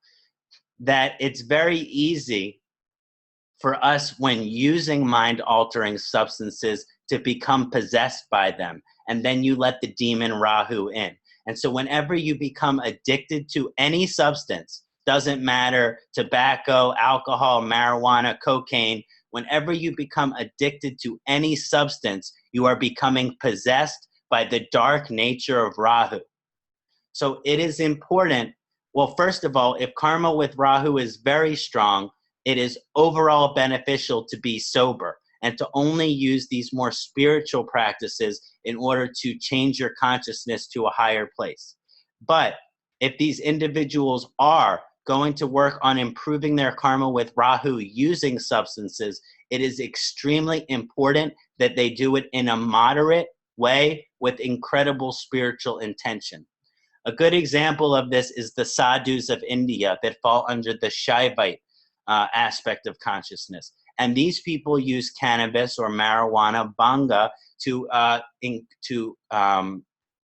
That it's very easy for us when using mind-altering substances to become possessed by them, and then you let the demon Rahu in. And so whenever you become addicted to any substance, doesn't matter, tobacco, alcohol, marijuana, cocaine, whenever you become addicted to any substance, you are becoming possessed by the dark nature of Rahu. So it is important. Well, first of all, if karma with Rahu is very strong, it is overall beneficial to be sober and to only use these more spiritual practices in order to change your consciousness to a higher place. But if these individuals are going to work on improving their karma with Rahu using substances, it is extremely important that they do it in a moderate way with incredible spiritual intention. A good example of this is the sadhus of India that fall under the Shaivite aspect of consciousness. And these people use cannabis or marijuana, bhanga, to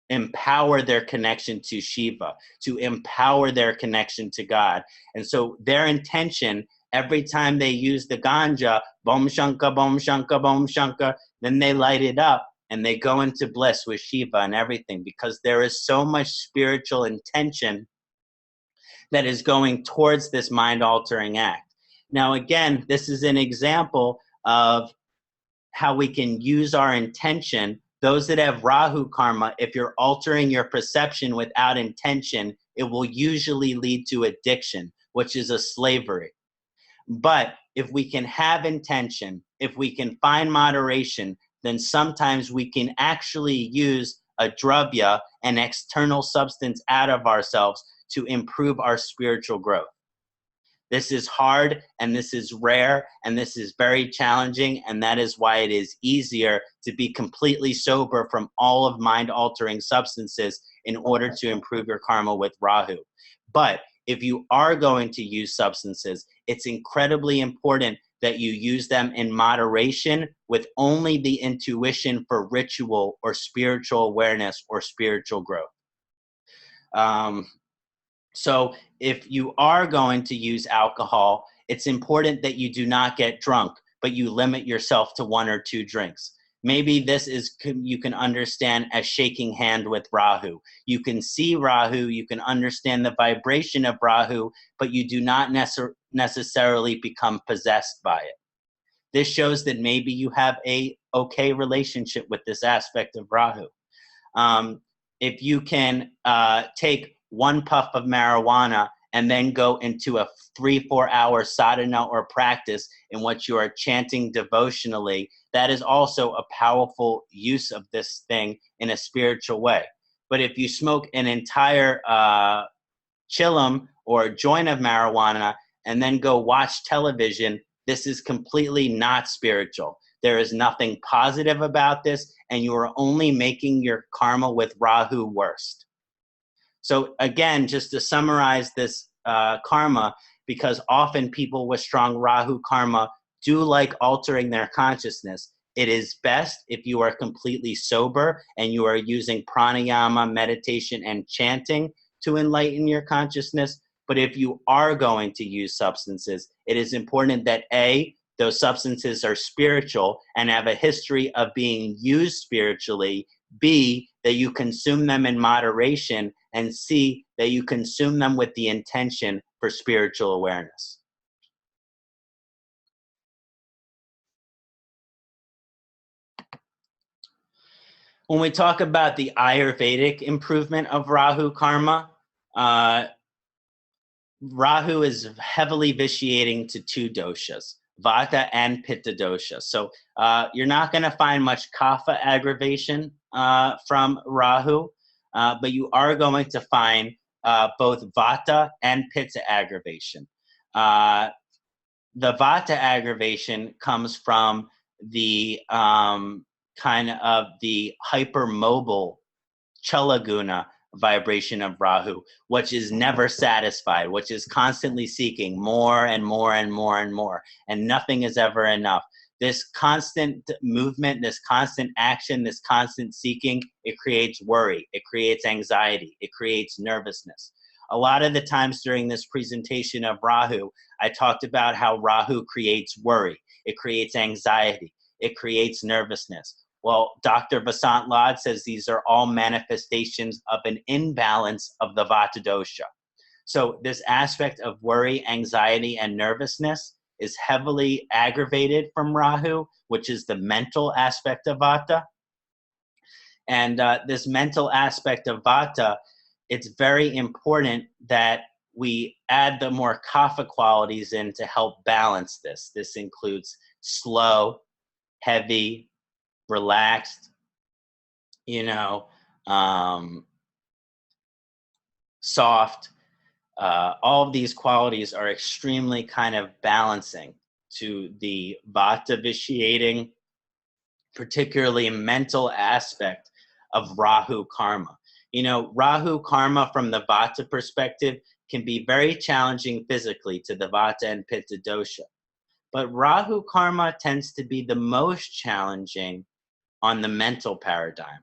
empower their connection to Shiva, to empower their connection to God. And so their intention every time they use the ganja, Bom Shanka, Bom Shanka, Bom Shanka, then they light it up and they go into bliss with Shiva and everything, because there is so much spiritual intention that is going towards this mind-altering act. Now, again, this is an example of how we can use our intention. Those that have Rahu karma, if you're altering your perception without intention, it will usually lead to addiction, which is a slavery. But if we can have intention, if we can find moderation, then sometimes we can actually use a dravya, an external substance out of ourselves, to improve our spiritual growth. This is hard, and this is rare, and this is very challenging, and that is why it is easier to be completely sober from all of mind-altering substances in order to improve your karma with Rahu. But if you are going to use substances, it's incredibly important that you use them in moderation with only the intuition for ritual or spiritual awareness or spiritual growth. So if you are going to use alcohol, it's important that you do not get drunk, but you limit yourself to 1 or 2 drinks. Maybe this is, you can understand as shaking hand with Rahu. You can see Rahu, you can understand the vibration of Rahu, but you do not necessarily become possessed by it. This shows that maybe you have a okay relationship with this aspect of Rahu. If you can take 1 puff of marijuana and then go into a 3-4 hour sadhana or practice in which you are chanting devotionally, that is also a powerful use of this thing in a spiritual way. But if you smoke an entire chillum or joint of marijuana and then go watch television, this is completely not spiritual. There is nothing positive about this, and you are only making your karma with Rahu worse. So again, just to summarize this karma, because often people with strong Rahu karma do like altering their consciousness. It is best if you are completely sober and you are using pranayama, meditation, and chanting to enlighten your consciousness. But if you are going to use substances, it is important that A, those substances are spiritual and have a history of being used spiritually, B, that you consume them in moderation, and C, that you consume them with the intention for spiritual awareness. When we talk about the Ayurvedic improvement of Rahu karma, Rahu is heavily vitiating to 2 doshas, Vata and Pitta dosha. So you're not going to find much Kapha aggravation from Rahu, but you are going to find both Vata and Pitta aggravation. The Vata aggravation comes from the kind of the hypermobile Chalaguna vibration of Rahu, which is never satisfied, which is constantly seeking more and more and more and more, and nothing is ever enough. This constant movement, this constant action, this constant seeking, it creates worry, it creates anxiety, it creates nervousness. A lot of the times during this presentation of Rahu, I talked about how Rahu creates worry, it creates anxiety, it creates nervousness. Well, Dr. Vasant Lad says these are all manifestations of an imbalance of the Vata dosha. So this aspect of worry, anxiety, and nervousness is heavily aggravated from Rahu, which is the mental aspect of Vata. And this mental aspect of Vata, it's very important that we add the more Kapha qualities in to help balance this. This includes slow, heavy, relaxed, soft. All of these qualities are extremely kind of balancing to the Vata vitiating, particularly mental aspect of Rahu karma. Rahu karma from the Vata perspective can be very challenging physically to the Vata and Pitta dosha. But Rahu karma tends to be the most challenging on the mental paradigm.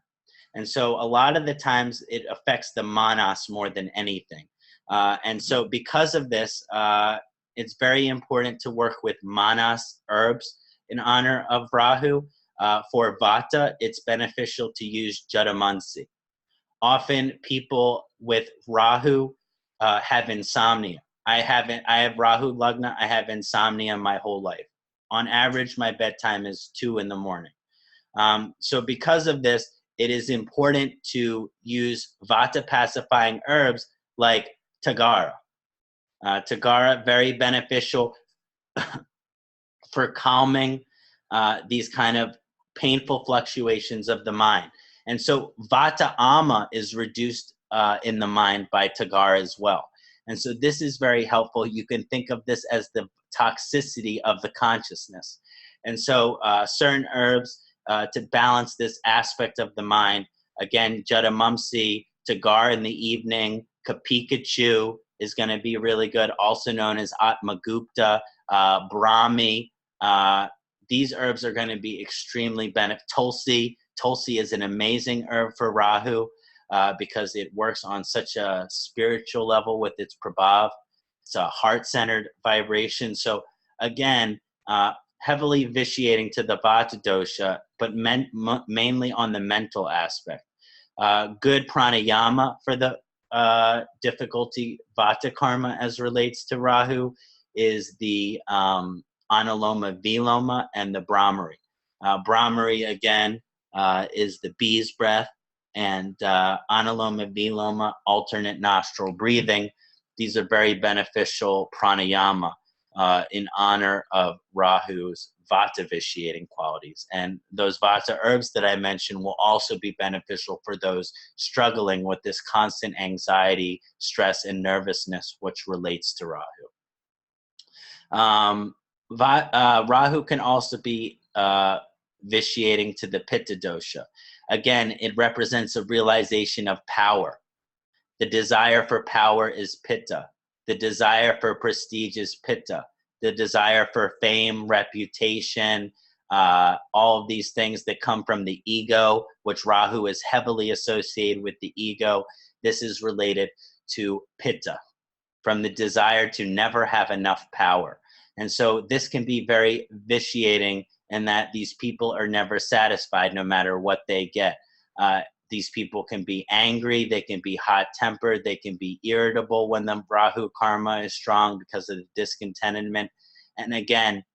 And so a lot of the times it affects the manas more than anything. And so because of this, it's very important to work with manas herbs in honor of Rahu. For Vata, it's beneficial to use Jatamansi. Often people with Rahu have insomnia. I have Rahu Lagna, I have insomnia my whole life. On average, my bedtime is 2 in the morning. So because of this, it is important to use Vata pacifying herbs like Tagara. Tagara, very beneficial for calming these kind of painful fluctuations of the mind. And so Vata Ama is reduced in the mind by Tagara as well. And so this is very helpful. You can think of this as the toxicity of the consciousness. And so certain herbs to balance this aspect of the mind, again, Jatamansi, Tagara in the evening, Kapikachu is going to be really good, also known as Atmagupta, Brahmi. These herbs are going to be extremely beneficial. Tulsi is an amazing herb for Rahu because it works on such a spiritual level with its prabhav. It's a heart-centered vibration. So again, heavily vitiating to the Vata dosha, but mainly on the mental aspect. Good pranayama for the difficulty Vata karma as relates to Rahu is the Anuloma Viloma and the Brahmari. Brahmari, again, is the bee's breath, and Anuloma Viloma, alternate nostril breathing. These are very beneficial pranayama in honor of Rahu's Vata vitiating qualities. And those Vata herbs that I mentioned will also be beneficial for those struggling with this constant anxiety, stress, and nervousness, which relates to Rahu. Rahu can also be vitiating to the Pitta dosha. Again, it represents a realization of power. The desire for power is Pitta. The desire for prestige is Pitta. The desire for fame, reputation, all of these things that come from the ego, which Rahu is heavily associated with the ego. This is related to Pitta, from the desire to never have enough power. And so this can be very vitiating in that these people are never satisfied no matter what they get. These people can be angry, they can be hot-tempered, they can be irritable when the Rahu karma is strong because of the discontentment. And again,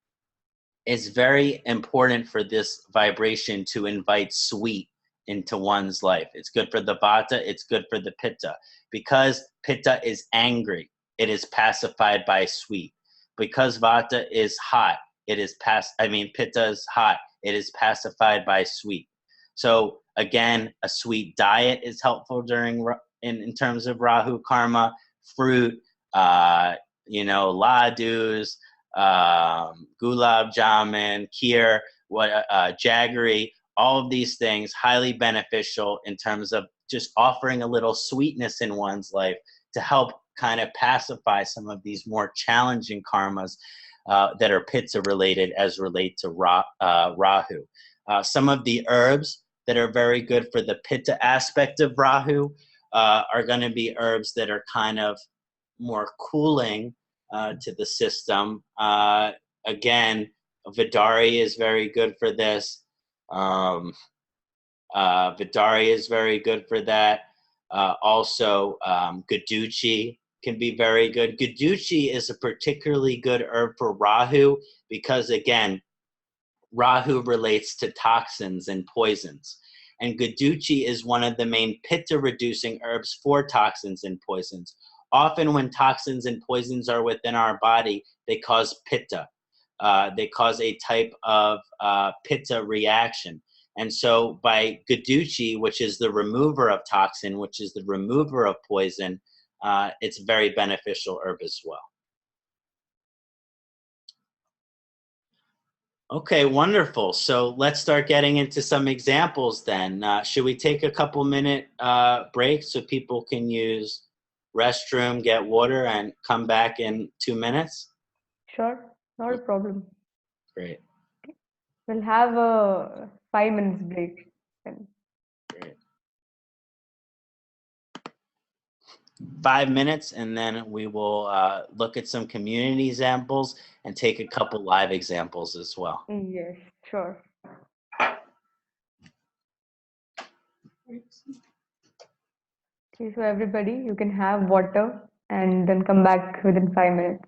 it's very important for this vibration to invite sweet into one's life. It's good for the Vata, it's good for the Pitta. Because Pitta is angry, it is pacified by sweet. Because Vata is hot, Pitta is hot, it is pacified by sweet. So again, a sweet diet is helpful during in terms of Rahu karma. Fruit, ladus, gulab jamun, kheer, jaggery, all of these things highly beneficial in terms of just offering a little sweetness in one's life to help kind of pacify some of these more challenging karmas that are Pitta related as relate to Rahu. Some of the herbs that are very good for the Pitta aspect of Rahu are going to be herbs that are kind of more cooling to the system. Again, Vidari is very good for this. Vidari is very good for that. Also, Guduchi can be very good. Guduchi is a particularly good herb for Rahu because, again, Rahu relates to toxins and poisons. And Guduchi is one of the main Pitta-reducing herbs for toxins and poisons. Often when toxins and poisons are within our body, they cause Pitta. They cause a type of Pitta reaction. And so by Guduchi, which is the remover of toxin, which is the remover of poison, it's a very beneficial herb as well. Okay, wonderful. So let's start getting into some examples then. Should we take a couple minute break so people can use restroom, get water, and come back in 2 minutes? Sure, not a problem. Great. We'll have a 5 minutes break then. Great. 5 minutes, and then we will look at some community examples and take a couple live examples as well. Yes, sure. Okay, so everybody, you can have water and then come back within 5 minutes.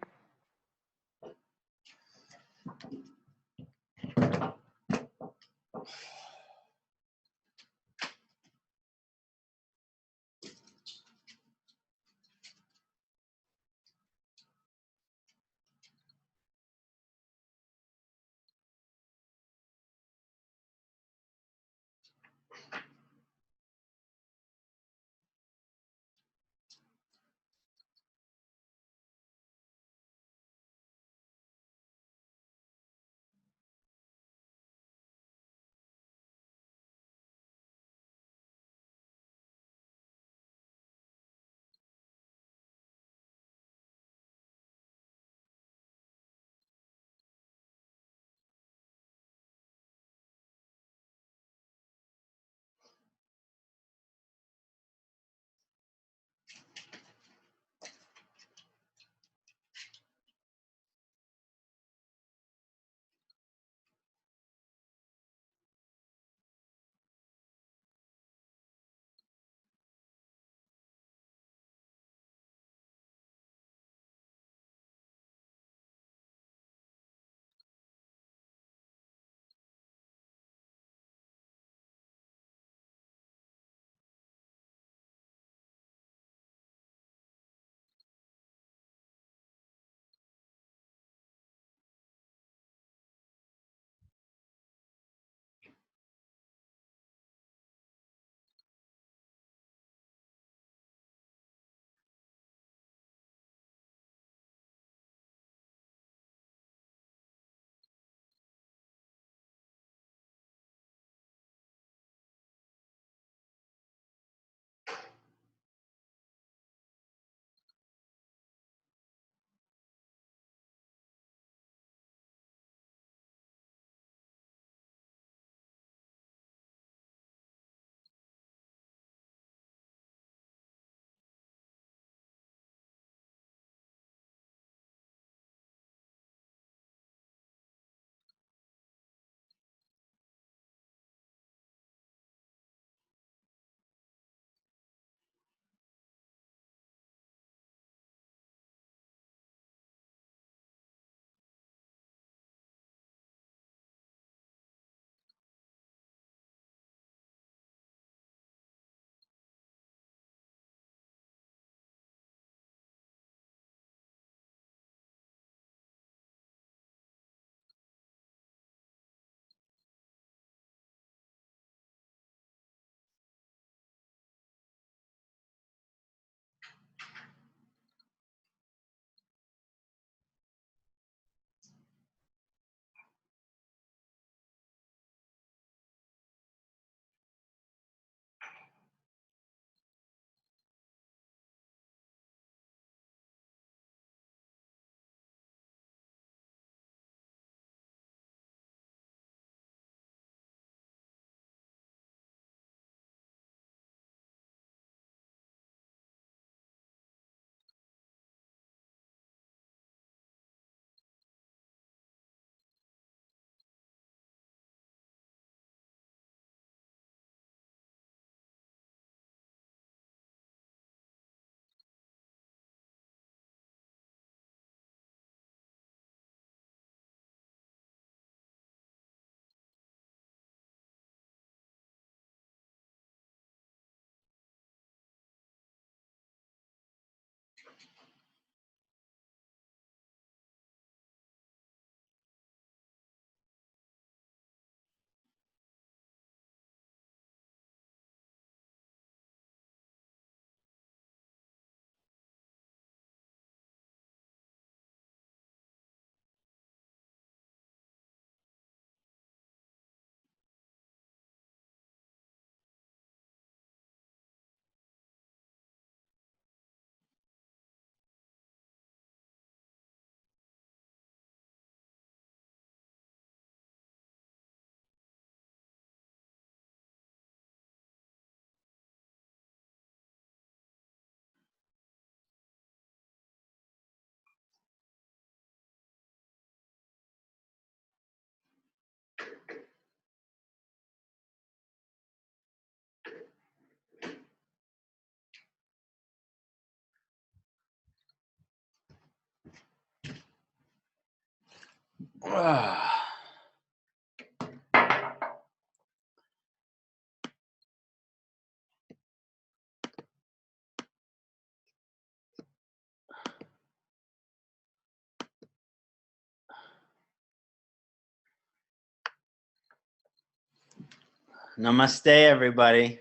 Namaste, everybody.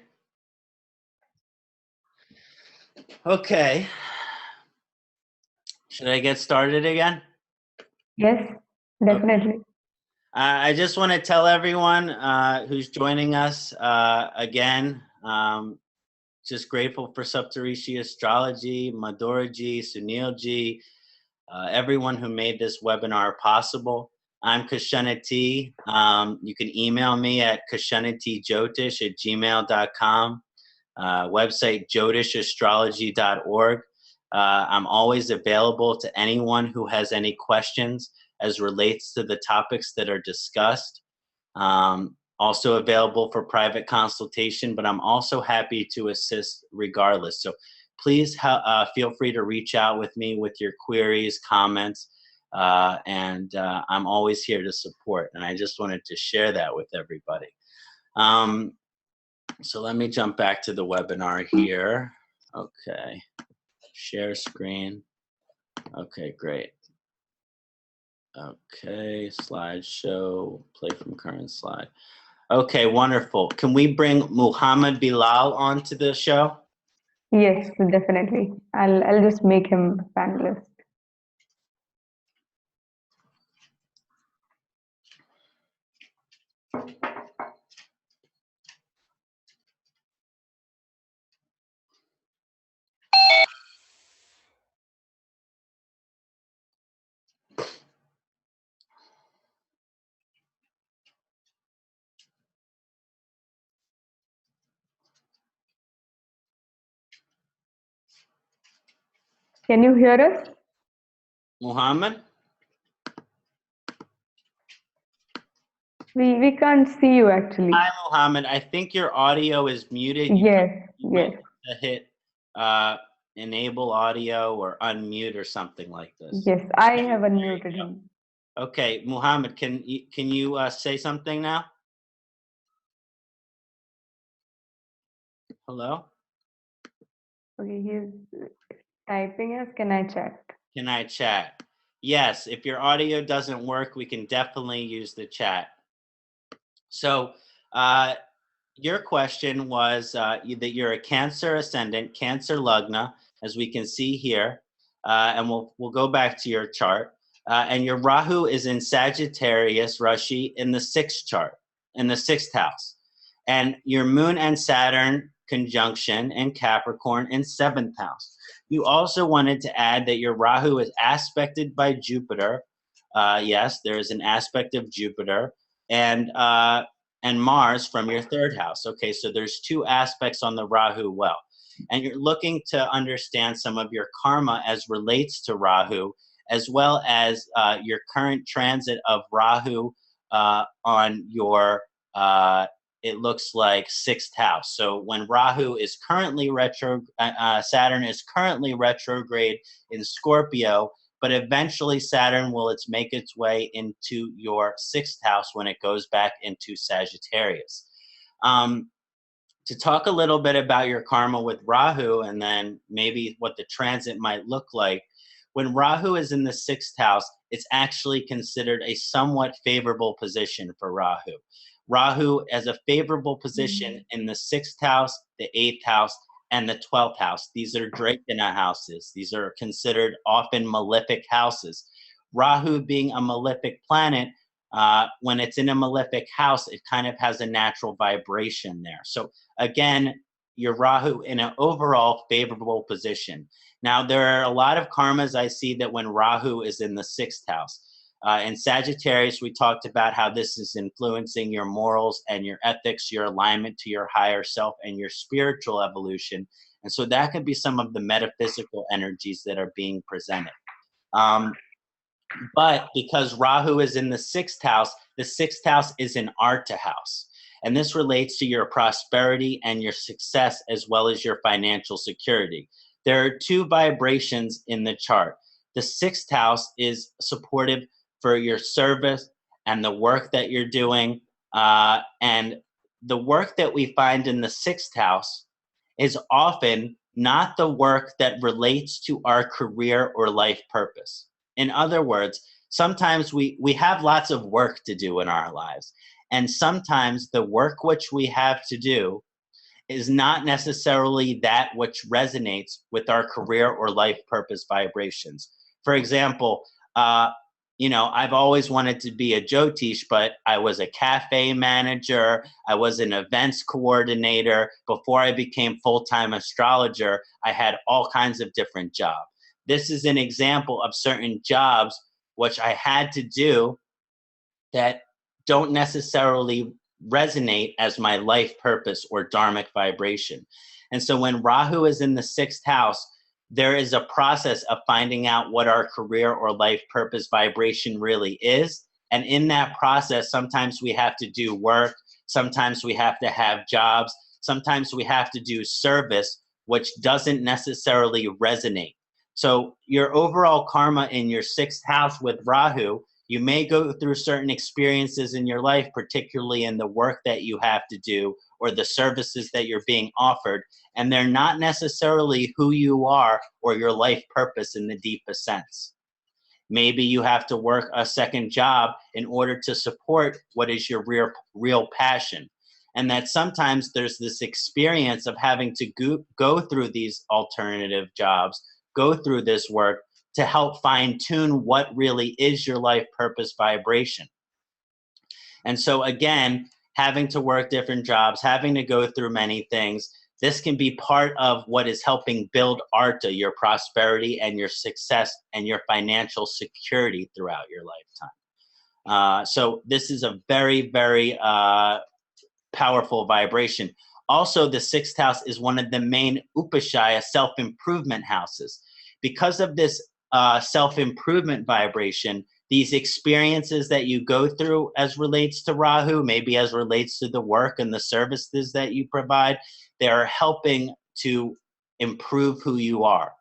Okay. Should I get started again? Yes, definitely. I just want to tell everyone who's joining us again, just grateful for Saptarishis Astrology, Madhuraji, Sunilji, everyone who made this webinar possible. I'm Kṣaṇāti. You can email me at kṣaṇātijyotish@gmail.com, website jyotishastrology.org. I'm always available to anyone who has any questions as relates to the topics that are discussed. Also available for private consultation, but I'm also happy to assist regardless. So please feel free to reach out with me with your queries, comments, and I'm always here to support. And I just wanted to share that with everybody. So let me jump back to the webinar here. Okay, share screen. Okay, great. Okay, slideshow, play from current slide. Okay, wonderful. Can we bring Muhammad Bilal onto the show? Yes, definitely. I'll just make him panelist. Can you hear us? Muhammad? We can't see you actually. Hi, Muhammad. I think your audio is muted. Yes, You yes. might have to hit enable audio or unmute or something like this. Yes, I have unmuted him. Okay, Muhammad, can you say something now? Hello? Okay, he's typing us. Can I chat? Can I chat? Yes, if your audio doesn't work, we can definitely use the chat. So your question was that you're a Cancer ascendant, Cancer Lagna, as we can see here, and we'll go back to your chart. And your Rahu is in Sagittarius Rashi in the sixth chart, in the sixth house. And your Moon and Saturn conjunction in Capricorn in seventh house. You also wanted to add that your Rahu is aspected by Jupiter. Yes, there is an aspect of Jupiter. And Mars from your third house. Okay, so there's two aspects on the Rahu well. And you're looking to understand some of your karma as relates to Rahu, as well as your current transit of Rahu on your, it looks like sixth house. So when Rahu is currently Saturn is currently retrograde in Scorpio, but eventually Saturn will make its way into your sixth house when it goes back into Sagittarius. To talk a little bit about your karma with Rahu and then maybe what the transit might look like, when Rahu is in the sixth house, it's actually considered a somewhat favorable position for Rahu. Rahu as a favorable position in the sixth house, the eighth house, and the 12th house. These are Drakana houses. These are considered often malefic houses. Rahu being a malefic planet, when it's in a malefic house, it kind of has a natural vibration there. So again, your Rahu in an overall favorable position. Now, there are a lot of karmas I see that when Rahu is in the sixth house. In Sagittarius, we talked about how this is influencing your morals and your ethics, your alignment to your higher self and your spiritual evolution. And so that could be some of the metaphysical energies that are being presented. But because Rahu is in the sixth house is an Artha house. And this relates to your prosperity and your success as well as your financial security. There are two vibrations in the chart. The sixth house is supportive for your service and the work that you're doing. And the work that we find in the sixth house is often not the work that relates to our career or life purpose. In other words, sometimes we have lots of work to do in our lives. And sometimes the work which we have to do is not necessarily that which resonates with our career or life purpose vibrations. For example, I've always wanted to be a Jyotish, but I was a cafe manager. I was an events coordinator. Before I became full-time astrologer, I had all kinds of different jobs. This is an example of certain jobs which I had to do that don't necessarily resonate as my life purpose or dharmic vibration. And so when Rahu is in the sixth house, there is a process of finding out what our career or life purpose vibration really is. And in that process, sometimes we have to do work, sometimes we have to have jobs, sometimes we have to do service, which doesn't necessarily resonate. So your overall karma in your sixth house with Rahu, you may go through certain experiences in your life, particularly in the work that you have to do or the services that you're being offered, and they're not necessarily who you are or your life purpose in the deepest sense. Maybe you have to work a second job in order to support what is your real passion. And that sometimes there's this experience of having to go through these alternative jobs, go through this work to help fine tune what really is your life purpose vibration. And so again, having to work different jobs, having to go through many things, this can be part of what is helping build Artha, your prosperity and your success and your financial security throughout your lifetime. So this is a very, very powerful vibration. Also, the sixth house is one of the main upashaya self-improvement houses. Because of this self-improvement vibration, these experiences that you go through as relates to Rahu, maybe as relates to the work and the services that you provide, they are helping to improve who you are.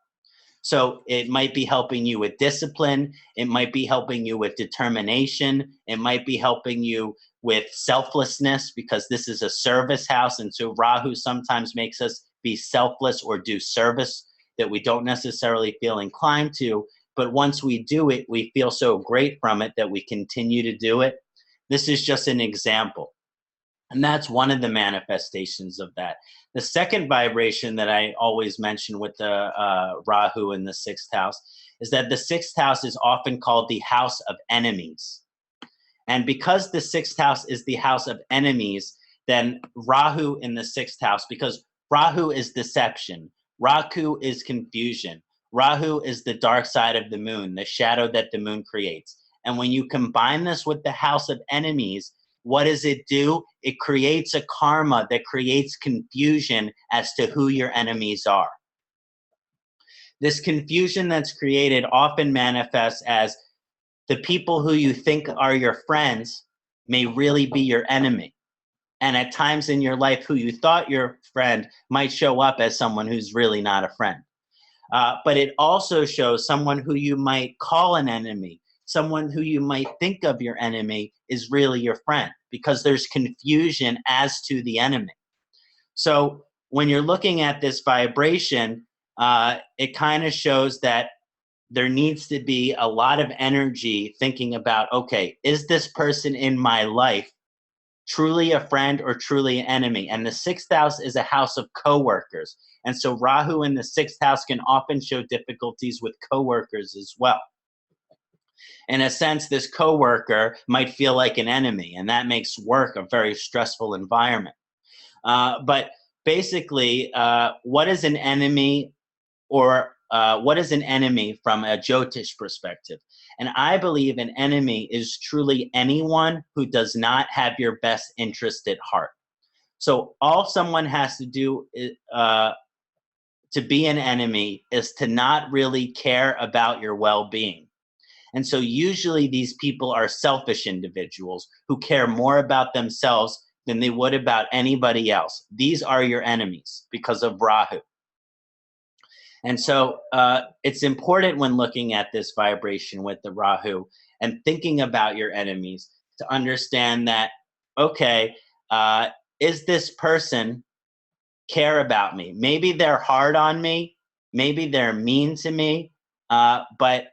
So it might be helping you with discipline. It might be helping you with determination. It might be helping you with selflessness, because this is a service house. And so Rahu sometimes makes us be selfless or do service that we don't necessarily feel inclined to. But once we do it, we feel so great from it that we continue to do it. This is just an example. And that's one of the manifestations of that. The second vibration that I always mention with the Rahu in the sixth house is that the sixth house is often called the house of enemies. And because the sixth house is the house of enemies, then Rahu in the sixth house, because Rahu is deception, Rahu is confusion, Rahu is the dark side of the moon, the shadow that the moon creates. And when you combine this with the house of enemies, what does it do? It creates a karma that creates confusion as to who your enemies are. This confusion that's created often manifests as the people who you think are your friends may really be your enemy. And at times in your life, who you thought your friend might show up as someone who's really not a friend. But it also shows someone who you might call an enemy, someone who you might think of your enemy is really your friend, because there's confusion as to the enemy. So when you're looking at this vibration, it kind of shows that there needs to be a lot of energy thinking about, okay, is this person in my life truly a friend or truly an enemy? And the sixth house is a house of coworkers. And so Rahu in the sixth house can often show difficulties with coworkers as well. In a sense, this coworker might feel like an enemy, and that makes work a very stressful environment. But basically, what is an enemy, or what is an enemy from a Jyotish perspective? And I believe an enemy is truly anyone who does not have your best interest at heart. So all someone has to do to be an enemy is to not really care about your well-being. And so usually these people are selfish individuals who care more about themselves than they would about anybody else. These are your enemies because of Rahu. And so it's important when looking at this vibration with the Rahu. and thinking about your enemies to understand that, okay, is this person care about me? Maybe they're hard on me, maybe they're mean to me, but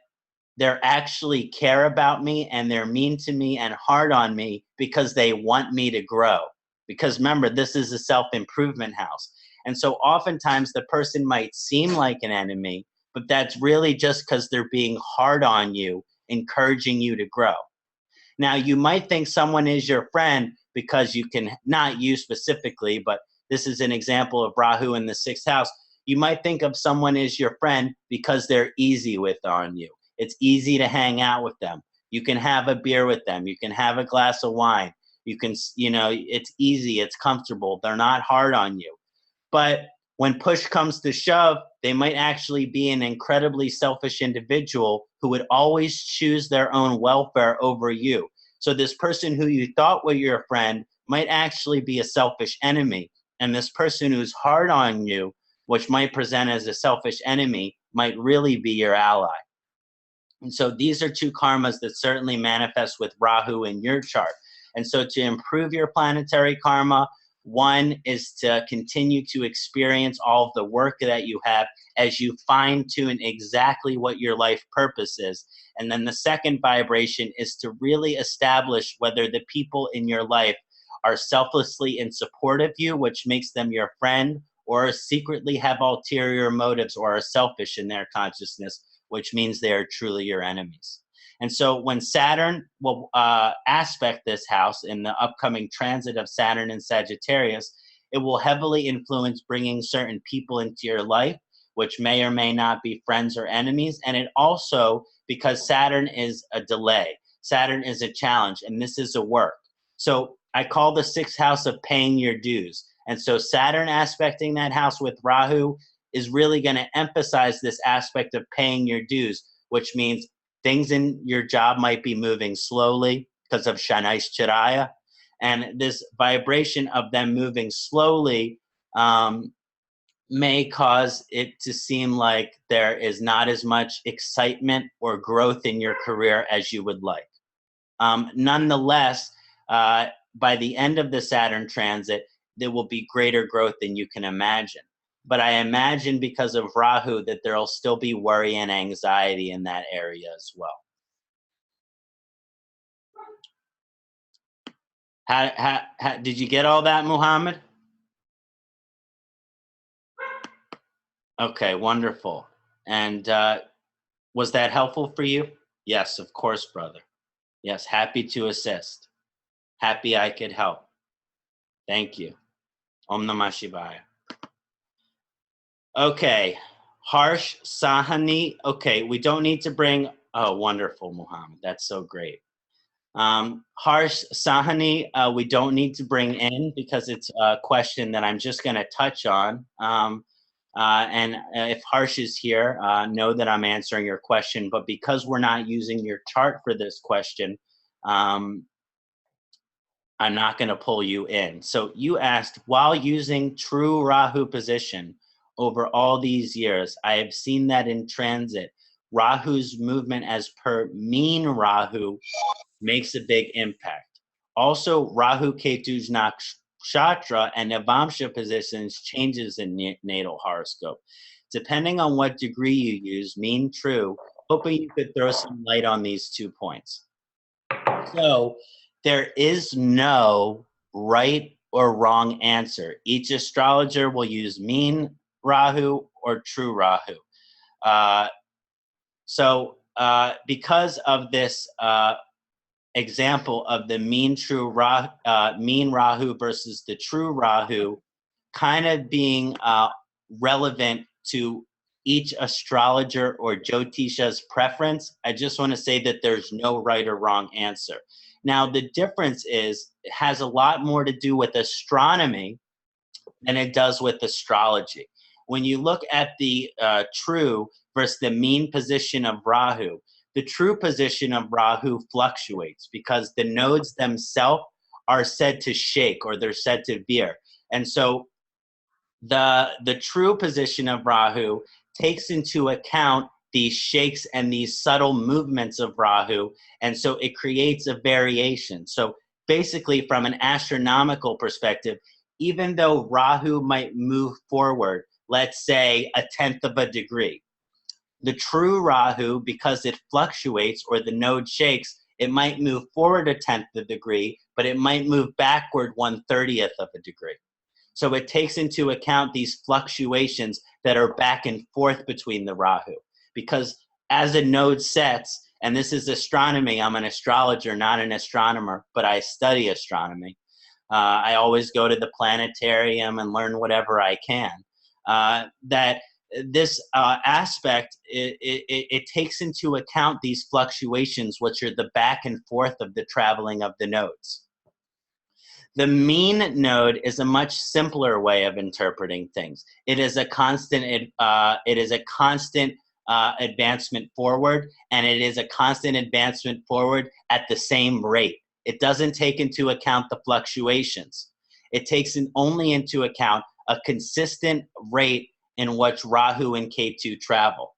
they're actually care about me, and they're mean to me and hard on me because they want me to grow. Because remember, this is a self-improvement house. And so oftentimes the person might seem like an enemy, but that's really just because they're being hard on you, encouraging you to grow. Now, you might think someone is your friend because you can, not you specifically, but this is an example of Rahu in the 6th house. You might think of someone as your friend because they're easy with on you. It's easy to hang out with them. You can have a beer with them. You can have a glass of wine. You can, it's easy. It's comfortable. They're not hard on you. But when push comes to shove, they might actually be an incredibly selfish individual who would always choose their own welfare over you. So this person who you thought was your friend might actually be a selfish enemy. And this person who's hard on you, which might present as a selfish enemy, might really be your ally. And so these are two karmas that certainly manifest with Rahu in your chart. And so to improve your planetary karma, one is to continue to experience all of the work that you have as you fine-tune exactly what your life purpose is. And then the second vibration is to really establish whether the people in your life are selflessly in support of you, which makes them your friend, or secretly have ulterior motives or are selfish in their consciousness, which means they are truly your enemies. And so when Saturn will aspect this house in the upcoming transit of Saturn in Sagittarius, it will heavily influence bringing certain people into your life, which may or may not be friends or enemies. And it also, because Saturn is a delay, Saturn is a challenge, and this is a work. So I call the 6th house of paying your dues. And so Saturn aspecting that house with Rahu is really going to emphasize this aspect of paying your dues, which means things in your job might be moving slowly because of Kṣaṇāti. And this vibration of them moving slowly may cause it to seem like there is not as much excitement or growth in your career as you would like. Nonetheless, by the end of the Saturn transit, there will be greater growth than you can imagine. But I imagine because of Rahu that there will still be worry and anxiety in that area as well. How did you get all that, Muhammad? Okay, wonderful. And was that helpful for you? Yes, of course, brother. Yes, happy to assist. Happy I could help. Thank you. Om Namah Shivaya. Okay, Harsh Sahani. Okay, we don't need to bring, oh, wonderful, Muhammad. That's so great. Harsh Sahani, we don't need to bring in because it's a question that I'm just going to touch on. And if Harsh is here, know that I'm answering your question. But because we're not using your chart for this question, I'm not going to pull you in. So you asked, while using true Rahu position over all these years, I have seen that in transit, Rahu's movement as per mean Rahu makes a big impact. Also, Rahu Ketu's Nakshatra and Navamsha positions changes in natal horoscope. Depending on what degree you use, mean, true, hoping you could throw some light on these 2 points. So there is no right or wrong answer. Each astrologer will use mean Rahu or true Rahu. Because of this example of the mean Rahu versus the true Rahu kind of being relevant to each astrologer or Jyotisha's preference, I just want to say that there's no right or wrong answer. Now, the difference is it has a lot more to do with astronomy than it does with astrology. When you look at the true versus the mean position of Rahu, the true position of Rahu fluctuates because the nodes themselves are said to shake or they're said to veer. And so the true position of Rahu takes into account these shakes and these subtle movements of Rahu. And so it creates a variation. So basically, from an astronomical perspective, even though Rahu might move forward, let's say 1/10 of a degree, the true Rahu, because it fluctuates or the node shakes, it might move forward 1/10 of a degree, but it might move backward 1/30th of a degree. So it takes into account these fluctuations that are back and forth between the Rahu. Because as a node sets, and this is astronomy, I'm an astrologer, not an astronomer, but I study astronomy. I always go to the planetarium and learn whatever I can. That this aspect, it takes into account these fluctuations, which are the back and forth of the traveling of the nodes. The mean node is a much simpler way of interpreting things. It is a constant. Advancement forward, and it is a constant advancement forward at the same rate. It doesn't take into account the fluctuations. It takes only into account a consistent rate in which Rahu and Ketu travel.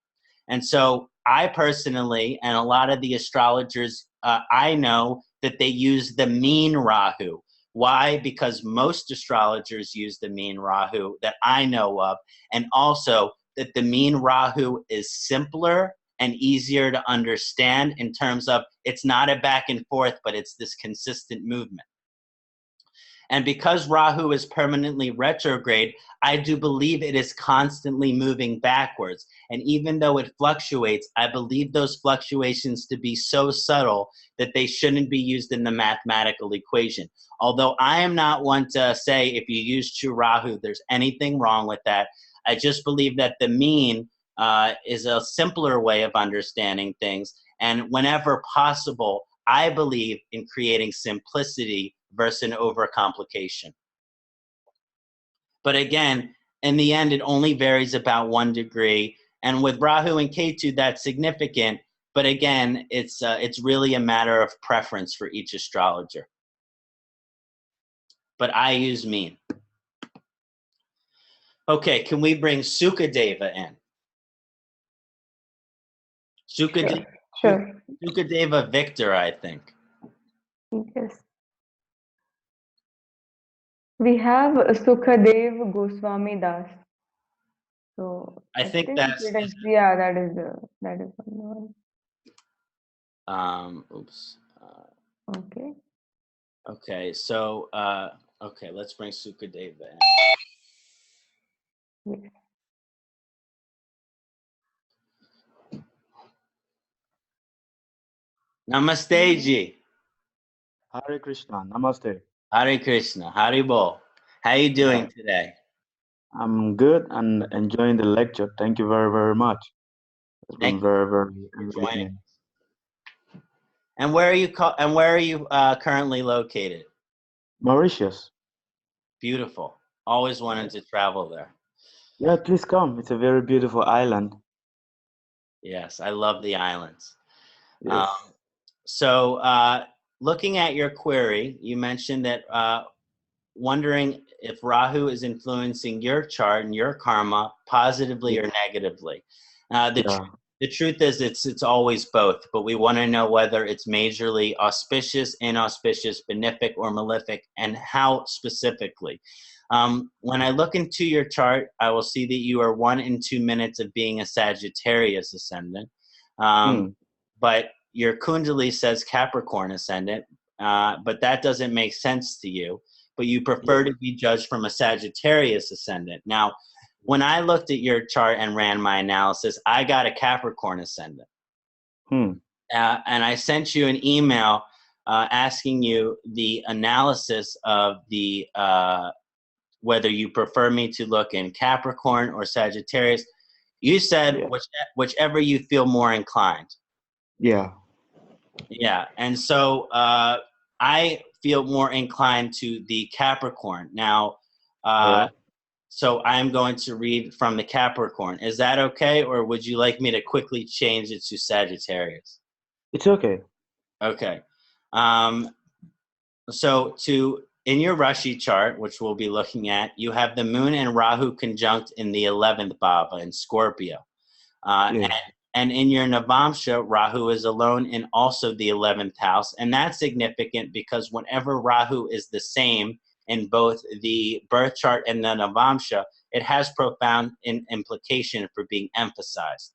And so I personally, and a lot of the astrologers I know, that they use the mean Rahu. Why? Because most astrologers use the mean Rahu that I know of, and also that the mean Rahu is simpler and easier to understand in terms of it's not a back and forth, but it's this consistent movement. And because Rahu is permanently retrograde, I do believe it is constantly moving backwards. And even though it fluctuates, I believe those fluctuations to be so subtle that they shouldn't be used in the mathematical equation. Although I am not one to say if you use true Rahu, there's anything wrong with that. I just believe that the mean is a simpler way of understanding things. And whenever possible, I believe in creating simplicity versus an overcomplication. But again, in the end, it only varies about 1 degree. And with Rahu and Ketu, that's significant. But again, it's really a matter of preference for each astrologer. But I use mean. Okay, can we bring Sukadeva in? Sukadeva, Sure. Sukadeva Victor, I think. Yes. We have Sukhadev Goswami Das. So I think that's it is, yeah, that is one. Oops. Okay. Okay, so okay, let's bring Sukadeva in. Yes. Namaste ji. Hare Krishna, Namaste. Hare Krishna, Hari Bol. How you doing today? I'm good and enjoying the lecture. Thank you very, very much. It's been very, very enlightening. And where are you currently located? Mauritius. Beautiful. Always wanted to travel there. Yeah, please come. It's a very beautiful island. Yes, I love the islands. Yes. So looking at your query, you mentioned that wondering if Rahu is influencing your chart and your karma positively or negatively. The truth is it's always both, but we want to know whether it's majorly auspicious, inauspicious, benefic, or malefic, and how specifically. When I look into your chart, I will see that you are 1 and 2 minutes of being a Sagittarius ascendant. But your Kundali says Capricorn ascendant, but that doesn't make sense to you. But you prefer to be judged from a Sagittarius ascendant. Now, when I looked at your chart and ran my analysis, I got a Capricorn ascendant. And I sent you an email asking you the analysis of the whether you prefer me to look in Capricorn or Sagittarius. You said whichever you feel more inclined. Yeah. And so I feel more inclined to the Capricorn. Now, so I'm going to read from the Capricorn. Is that okay? Or would you like me to quickly change it to Sagittarius? It's okay. Okay. So in your Rashi chart, which we'll be looking at, you have the moon and Rahu conjunct in the 11th bhava in Scorpio. And And in your Navamsha, Rahu is alone in also the 11th house. And that's significant because whenever Rahu is the same in both the birth chart and the Navamsha, it has profound implication for being emphasized.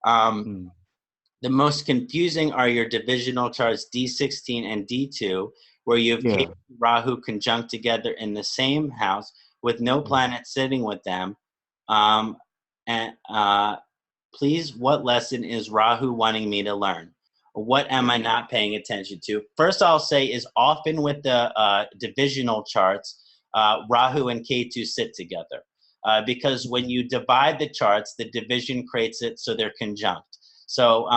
The most confusing are your divisional charts D16 and D2, where you have Ketu, Rahu conjunct together in the same house with no planet sitting with them. Please, what lesson is Rahu wanting me to learn? What am I not paying attention to? First, I'll say is often with the divisional charts, Rahu and Ketu sit together. Because when you divide the charts, the division creates it so they're conjunct. So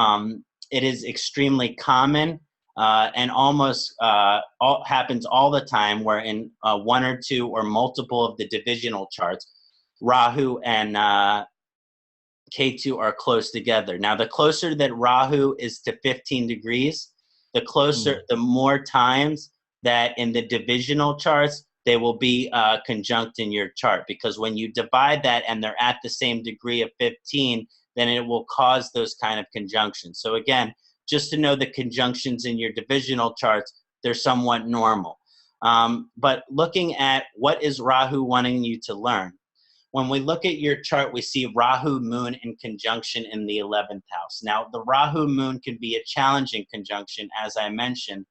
it is extremely common and almost happens all the time where in one or two or multiple of the divisional charts, Rahu and Ketu are close together. Now, the closer that Rahu is to 15 degrees, the closer, the more times that in the divisional charts, they will be conjunct in your chart. Because when you divide that and they're at the same degree of 15, then it will cause those kind of conjunctions. So again, just to know the conjunctions in your divisional charts, they're somewhat normal. But looking at what is Rahu wanting you to learn, when we look at your chart, we see Rahu moon in conjunction in the 11th house. Now, the Rahu moon can be a challenging conjunction, as I mentioned,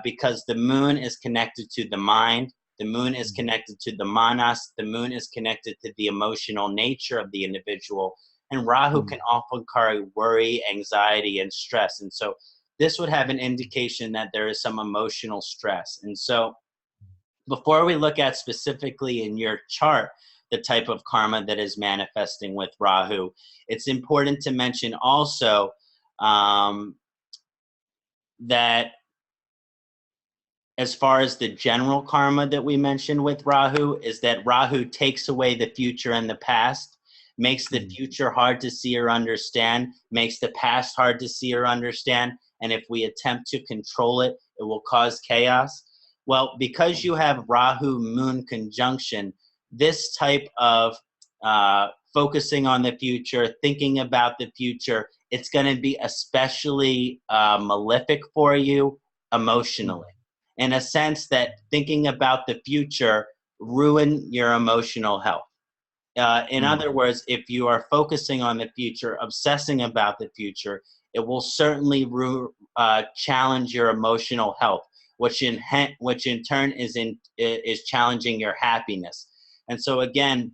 because the moon is connected to the mind, the moon is connected to the manas, the moon is connected to the emotional nature of the individual, and Rahu can often carry worry, anxiety, and stress. And so this would have an indication that there is some emotional stress. And so before we look at specifically in your chart, the type of karma that is manifesting with Rahu, it's important to mention also that as far as the general karma that we mentioned with Rahu is that Rahu takes away the future and the past, makes the future hard to see or understand, makes the past hard to see or understand, and if we attempt to control it, it will cause chaos. Well, because you have Rahu moon conjunction, this type of focusing on the future, thinking about the future, it's going to be especially malefic for you emotionally. In a sense that thinking about the future ruin your emotional health. In other words, if you are focusing on the future, obsessing about the future, it will certainly challenge your emotional health, which in turn is challenging your happiness. And so again,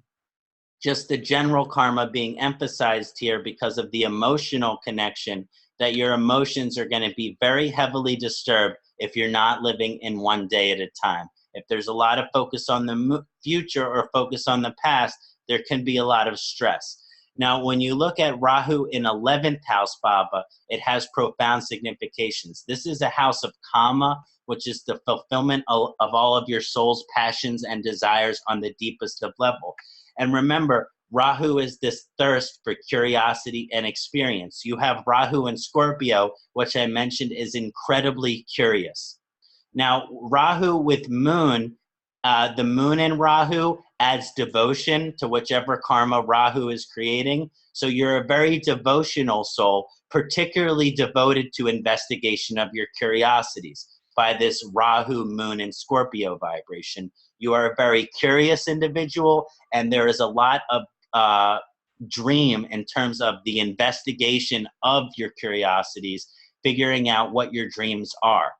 just the general karma being emphasized here because of the emotional connection, that your emotions are going to be very heavily disturbed if you're not living in one day at a time. If there's a lot of focus on the future or focus on the past, there can be a lot of stress. Now, when you look at Rahu in 11th house, Baba, it has profound significations. This is a house of Kama, which is the fulfillment of all of your soul's passions and desires on the deepest of level. And remember, Rahu is this thirst for curiosity and experience. You have Rahu in Scorpio, which I mentioned is incredibly curious. Now, Rahu with moon, the moon in Rahu adds devotion to whichever karma Rahu is creating. So you're a very devotional soul, particularly devoted to investigation of your curiosities by this Rahu moon in Scorpio vibration. You are a very curious individual, and there is a lot of dream in terms of the investigation of your curiosities, figuring out what your dreams are.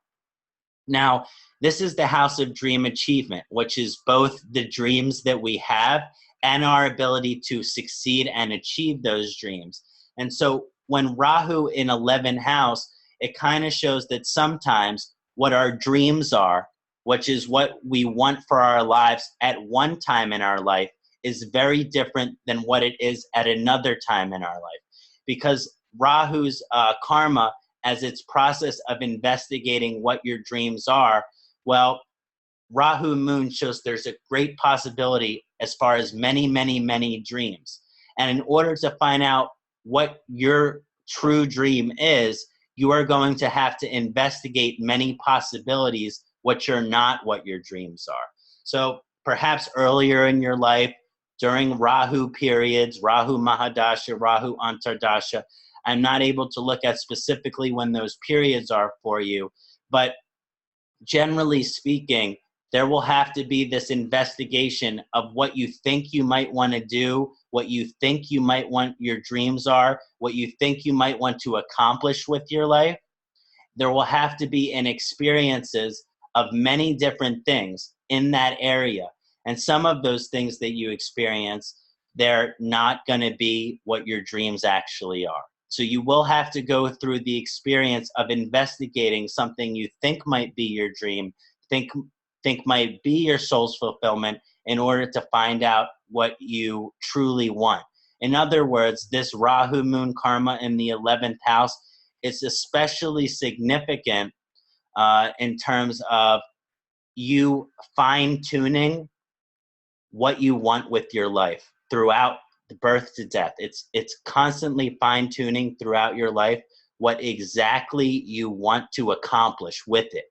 Now, this is the house of dream achievement, which is both the dreams that we have and our ability to succeed and achieve those dreams. And so when Rahu in 11th house, it kind of shows that sometimes what our dreams are, which is what we want for our lives at one time in our life, is very different than what it is at another time in our life. Because Rahu's karma, as its process of investigating what your dreams are, well, Rahu moon shows there's a great possibility as far as many, many, many dreams. And in order to find out what your true dream is, you are going to have to investigate many possibilities which are not what your dreams are. So perhaps earlier in your life, during Rahu periods, Rahu Mahadasha, Rahu Antardasha, I'm not able to look at specifically when those periods are for you, but generally speaking, there will have to be this investigation of what you think you might want to do, what you think you might want your dreams are, what you think you might want to accomplish with your life. There will have to be an experiences of many different things in that area. And some of those things that you experience, they're not going to be what your dreams actually are. So you will have to go through the experience of investigating something you think might be your dream, think might be your soul's fulfillment, in order to find out what you truly want. In other words, this Rahu moon karma in the 11th house is especially significant in terms of you fine-tuning what you want with your life throughout the birth to death. It's constantly fine-tuning throughout your life what exactly you want to accomplish with it.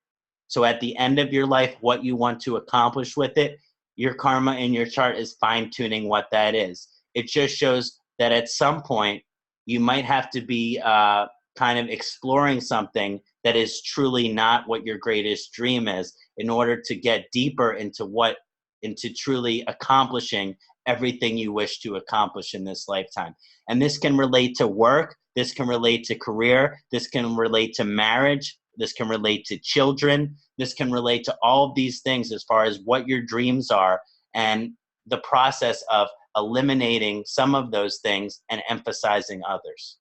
So at the end of your life, what you want to accomplish with it, your karma in your chart is fine-tuning what that is. It just shows that at some point you might have to be kind of exploring something that is truly not what your greatest dream is, in order to get deeper into truly accomplishing everything you wish to accomplish in this lifetime. And this can relate to work, this can relate to career, this can relate to marriage, this can relate to children, this can relate to all of these things as far as what your dreams are, and the process of eliminating some of those things and emphasizing others.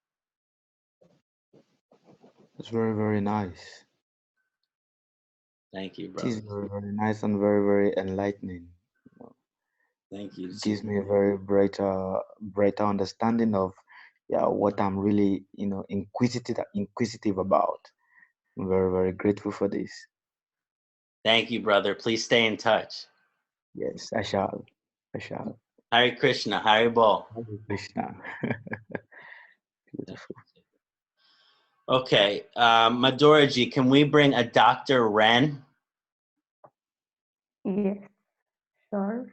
It's very, very nice. Thank you, It brother. is very, very nice and very, very enlightening. Thank you. It gives me a very brighter understanding of what I'm really, inquisitive about. I'm very, very grateful for this. Thank you, brother. Please stay in touch. Yes, I shall. Hare Krishna, Hare Bol. Hare Krishna. Beautiful. Okay, Madhuraji, can we bring a Dr. Ren? Yes, sure.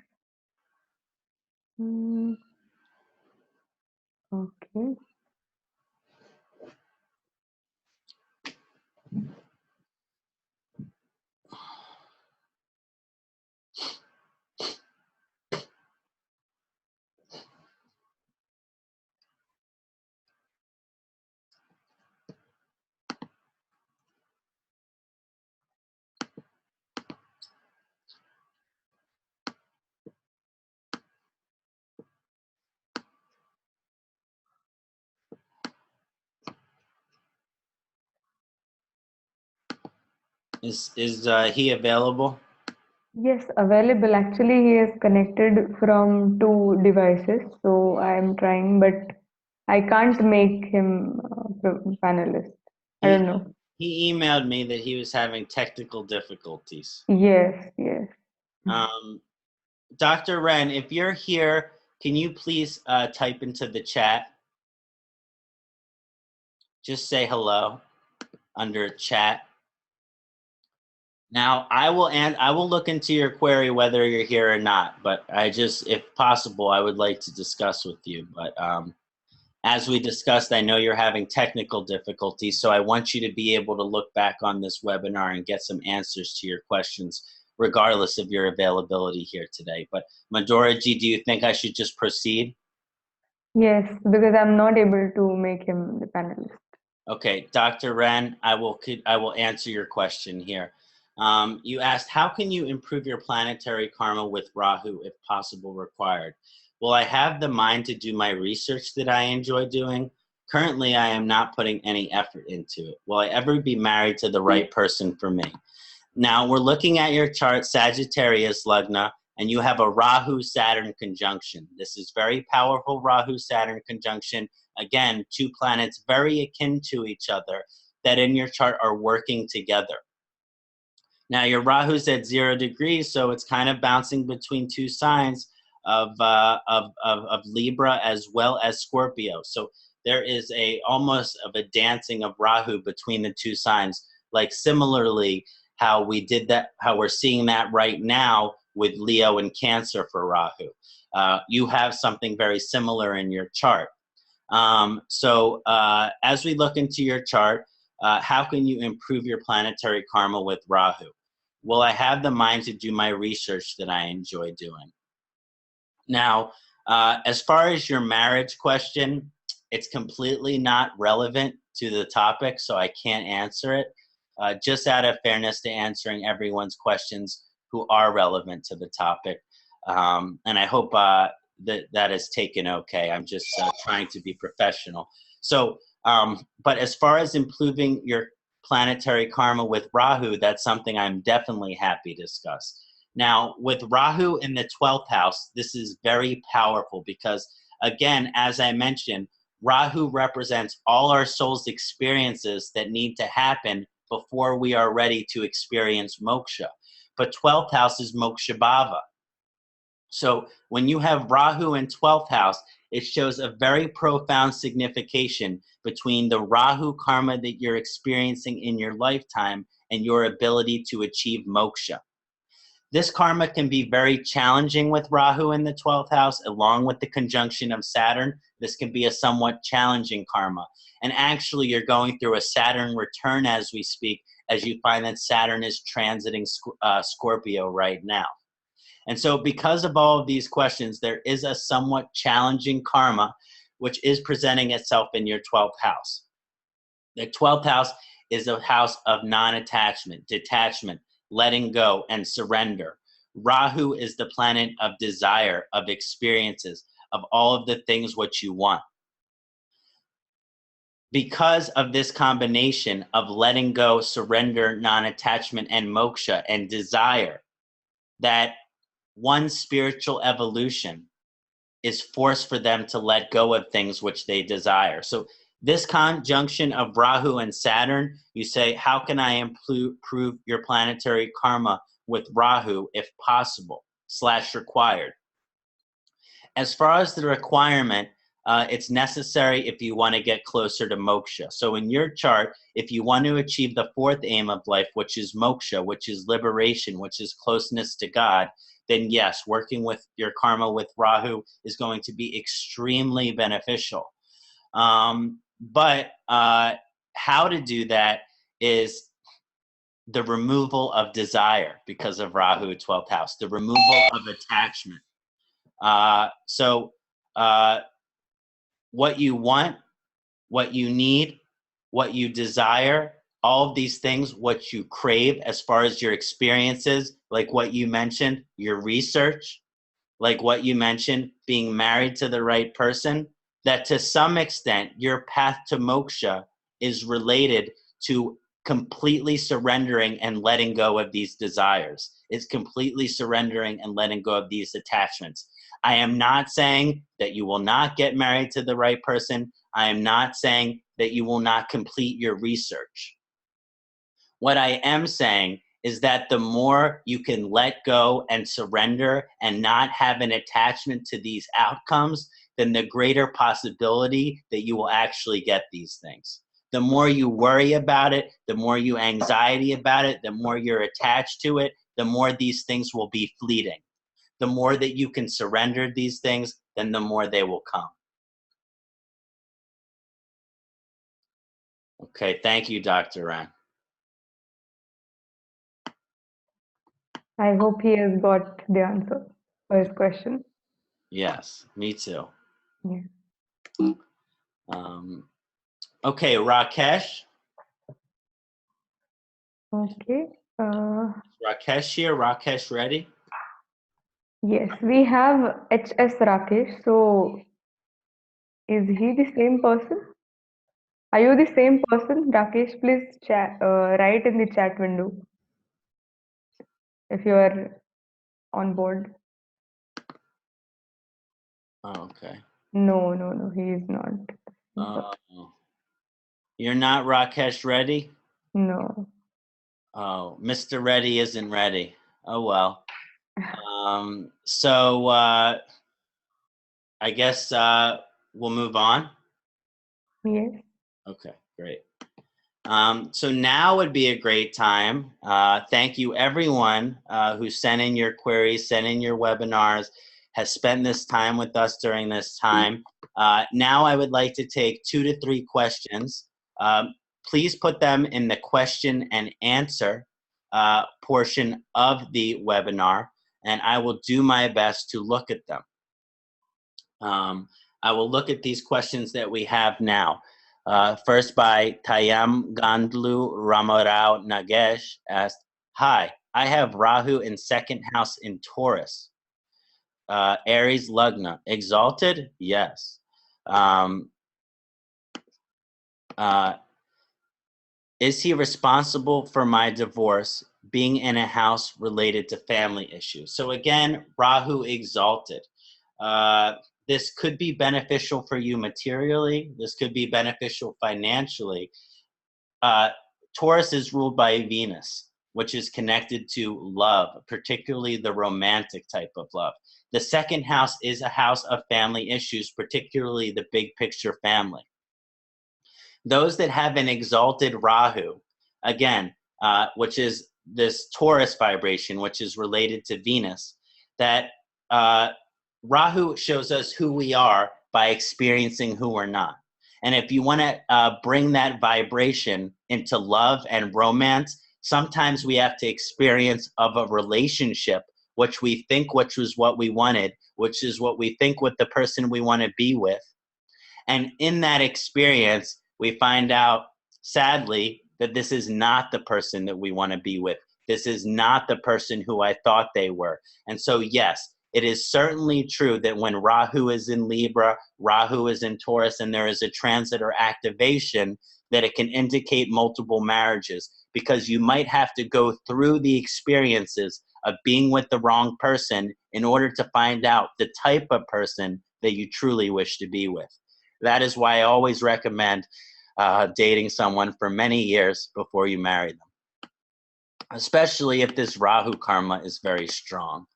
Okay. Is he available? Yes, available. Actually, he is connected from two devices, so I am trying, but I can't make him panelist. I don't know. He emailed me that he was having technical difficulties. Yes. Dr. Ren, if you're here, can you please type into the chat? Just say hello under chat. Now, I will look into your query whether you're here or not, but if possible, I would like to discuss with you. But as we discussed, I know you're having technical difficulties, so I want you to be able to look back on this webinar and get some answers to your questions, regardless of your availability here today. But Madhuraji, do you think I should just proceed? Yes, because I'm not able to make him the panelist. Okay, Dr. Ren, I will answer your question here. You asked, how can you improve your planetary karma with Rahu if possible required? Will I have the mind to do my research that I enjoy doing? Currently, I am not putting any effort into it. Will I ever be married to the right person for me? Now, we're looking at your chart, Sagittarius Lagna, and you have a Rahu-Saturn conjunction. This is very powerful Rahu-Saturn conjunction. Again, two planets very akin to each other that in your chart are working together. Now, your Rahu's at 0 degrees, so it's kind of bouncing between two signs of Libra as well as Scorpio. So there is almost of a dancing of Rahu between the two signs, like similarly how we're seeing that right now with Leo and Cancer for Rahu. You have something very similar in your chart. As we look into your chart, how can you improve your planetary karma with Rahu? Will I have the mind to do my research that I enjoy doing? Now, as far as your marriage question, it's completely not relevant to the topic, so I can't answer it. Just out of fairness to answering everyone's questions who are relevant to the topic. And I hope that is taken okay. I'm just trying to be professional. So, but as far as improving your planetary karma with Rahu, that's something I'm definitely happy to discuss. Now, with Rahu in the 12th house, this is very powerful because, again, as I mentioned, Rahu represents all our soul's experiences that need to happen before we are ready to experience moksha. But 12th house is moksha bhava. So when you have Rahu in 12th house, it shows a very profound signification between the Rahu karma that you're experiencing in your lifetime and your ability to achieve moksha. This karma can be very challenging with Rahu in the 12th house, along with the conjunction of Saturn. This can be a somewhat challenging karma. And actually, you're going through a Saturn return as we speak, as you find that Saturn is transiting Scorpio right now. And so because of all of these questions, there is a somewhat challenging karma, which is presenting itself in your 12th house. The 12th house is a house of non-attachment, detachment, letting go, and surrender. Rahu is the planet of desire, of experiences, of all of the things what you want. Because of this combination of letting go, surrender, non-attachment, and moksha, and desire, that one spiritual evolution is forced for them to let go of things which they desire. So this conjunction of Rahu and Saturn, you say, how can I improve your planetary karma with Rahu if possible / required? As far as the requirement, it's necessary if you want to get closer to moksha. So in your chart, if you want to achieve the fourth aim of life, which is moksha, which is liberation, which is closeness to God, then yes, working with your karma with Rahu is going to be extremely beneficial. But how to do that is the removal of desire because of Rahu 12th house, the removal of attachment. What you want, what you need, what you desire, all of these things, what you crave as far as your experiences, like what you mentioned, your research, like what you mentioned, being married to the right person, that to some extent your path to moksha is related to completely surrendering and letting go of these desires. It's completely surrendering and letting go of these attachments. I am not saying that you will not get married to the right person. I am not saying that you will not complete your research. What I am saying is that the more you can let go and surrender and not have an attachment to these outcomes, then the greater possibility that you will actually get these things. The more you worry about it, the more you anxiety about it, the more you're attached to it, the more these things will be fleeting. The more that you can surrender these things, then the more they will come. Okay, thank you, Dr. Ran. I hope he has got the answer for his question. Yes, me too. Yeah. Okay, Rakesh. Okay. Rakesh here. Rakesh ready? Yes, we have HS Rakesh. So, is he the same person? Are you the same person? Rakesh, please write in the chat window if you are on board. Oh, okay. No, he is not. You're not Rakesh ready? No. Oh, Mr. Reddy isn't ready. Oh, well. I guess we'll move on. Yes. Okay, great. So now would be a great time. Thank you everyone who sent in your queries, sent in your webinars, has spent this time with us during this time. Now I would like to take 2 to 3 questions. Please put them in the question and answer portion of the webinar, and I will do my best to look at them. I will look at these questions that we have now. First by Tayam Gandlu Ramarao Nagesh asked, hi, I have Rahu in 2nd house in Taurus. Aries Lagna, exalted? Yes. Is he responsible for my divorce being in a house related to family issues? So again, Rahu exalted. This could be beneficial for you materially. This could be beneficial financially. Taurus is ruled by Venus, which is connected to love, particularly the romantic type of love. The 2nd house is a house of family issues, particularly the big picture family. Those that have an exalted Rahu, again, which is this Taurus vibration, which is related to Venus, that Rahu shows us who we are by experiencing who we're not. And if you want to bring that vibration into love and romance, sometimes we have to experience of a relationship, which we think, which was what we wanted, which is what we think with the person we want to be with. And in that experience, we find out, sadly, that this is not the person that we want to be with. This is not the person who I thought they were. And so, yes, it is certainly true that when Rahu is in Libra, Rahu is in Taurus, and there is a transit or activation, that it can indicate multiple marriages, because you might have to go through the experiences of being with the wrong person in order to find out the type of person that you truly wish to be with. That is why I always recommend dating someone for many years before you marry them, especially if this Rahu karma is very strong.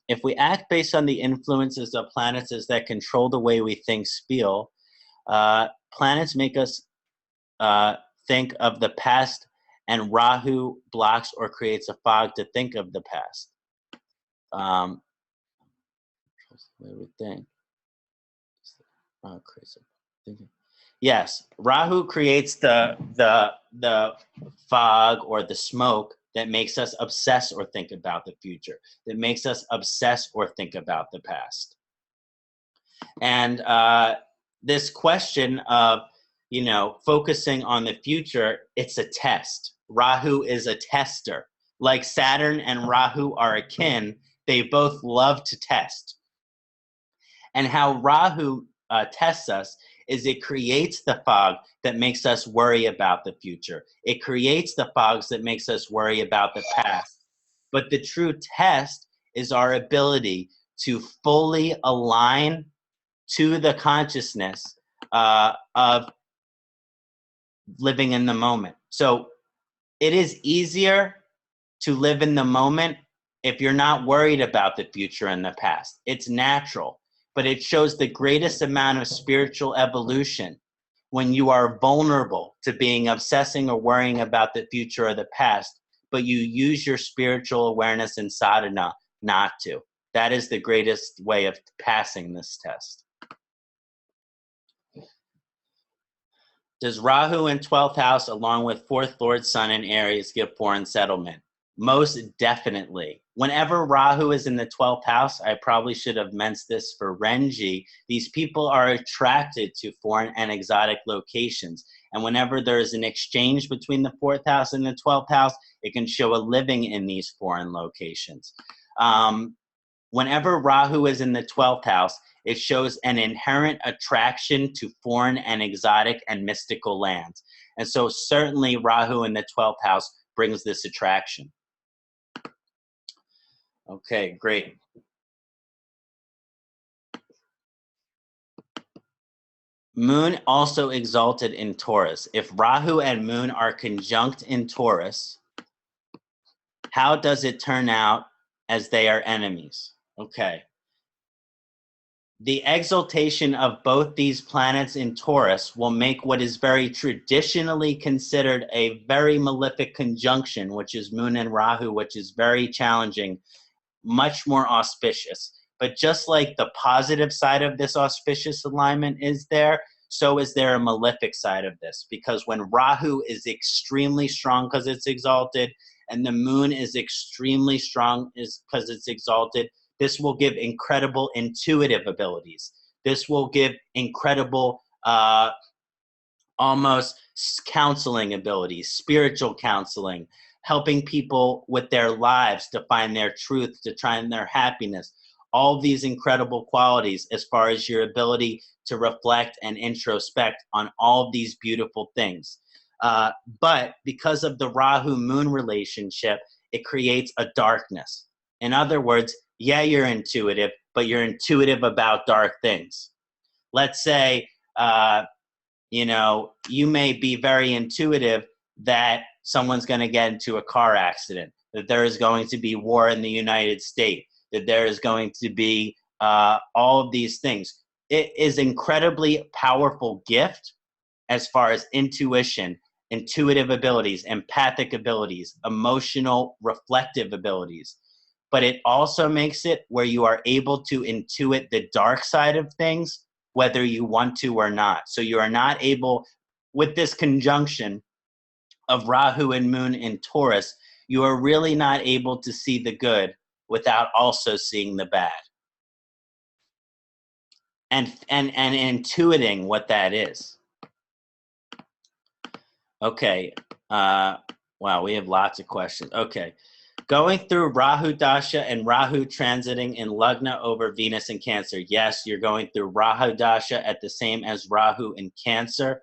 If we act based on the influences of planets that control the way we think, feel, planets make us think of the past, and Rahu blocks or creates a fog to think of the past. The way we think. Yes, Rahu creates the fog or the smoke that makes us obsess or think about the future, that makes us obsess or think about the past. And this question of, focusing on the future, it's a test. Rahu is a tester. Like Saturn and Rahu are akin, they both love to test. And how Rahu tests us is it creates the fog that makes us worry about the future. It creates the fogs that makes us worry about the past. But the true test is our ability to fully align to the consciousness of living in the moment. So it is easier to live in the moment if you're not worried about the future and the past. It's natural. But it shows the greatest amount of spiritual evolution when you are vulnerable to being obsessing or worrying about the future or the past, but you use your spiritual awareness and sadhana not to. That is the greatest way of passing this test. Does Rahu in 12th house, along with 4th Lord Sun in Aries, give foreign settlement? Most definitely. Whenever Rahu is in the 12th house, I probably should have meant this for Renji, these people are attracted to foreign and exotic locations. And whenever there is an exchange between the 4th house and the 12th house, it can show a living in these foreign locations. Whenever Rahu is in the 12th house, it shows an inherent attraction to foreign and exotic and mystical lands. And so certainly Rahu in the 12th house brings this attraction. Okay, great. Moon also exalted in Taurus. If Rahu and Moon are conjunct in Taurus, how does it turn out as they are enemies? Okay. The exaltation of both these planets in Taurus will make what is very traditionally considered a very malefic conjunction, which is Moon and Rahu, which is very challenging, much more auspicious. But just like the positive side of this auspicious alignment is there, so is there a malefic side of this. Because when Rahu is extremely strong because it's exalted, and the moon is extremely strong because it's exalted, this will give incredible intuitive abilities. This will give incredible almost counseling abilities, spiritual counseling, helping people with their lives to find their truth, to find their happiness. All these incredible qualities as far as your ability to reflect and introspect on all of these beautiful things. But because of the Rahu-Moon relationship, it creates a darkness. In other words, yeah, you're intuitive, but you're intuitive about dark things. Let's say, you know, you may be very intuitive that someone's going to get into a car accident, that there is going to be war in the United States, that there is going to be all of these things. It is incredibly powerful gift as far as intuition, intuitive abilities, empathic abilities, emotional, reflective abilities. But it also makes it where you are able to intuit the dark side of things, whether you want to or not. So you are not able, with this conjunction of Rahu and Moon in Taurus, you are really not able to see the good without also seeing the bad. And intuiting what that is. Okay. Wow, we have lots of questions. Okay. Going through Rahu Dasha and Rahu transiting in Lagna over Venus in Cancer. Yes, you're going through Rahu Dasha at the same as Rahu in Cancer.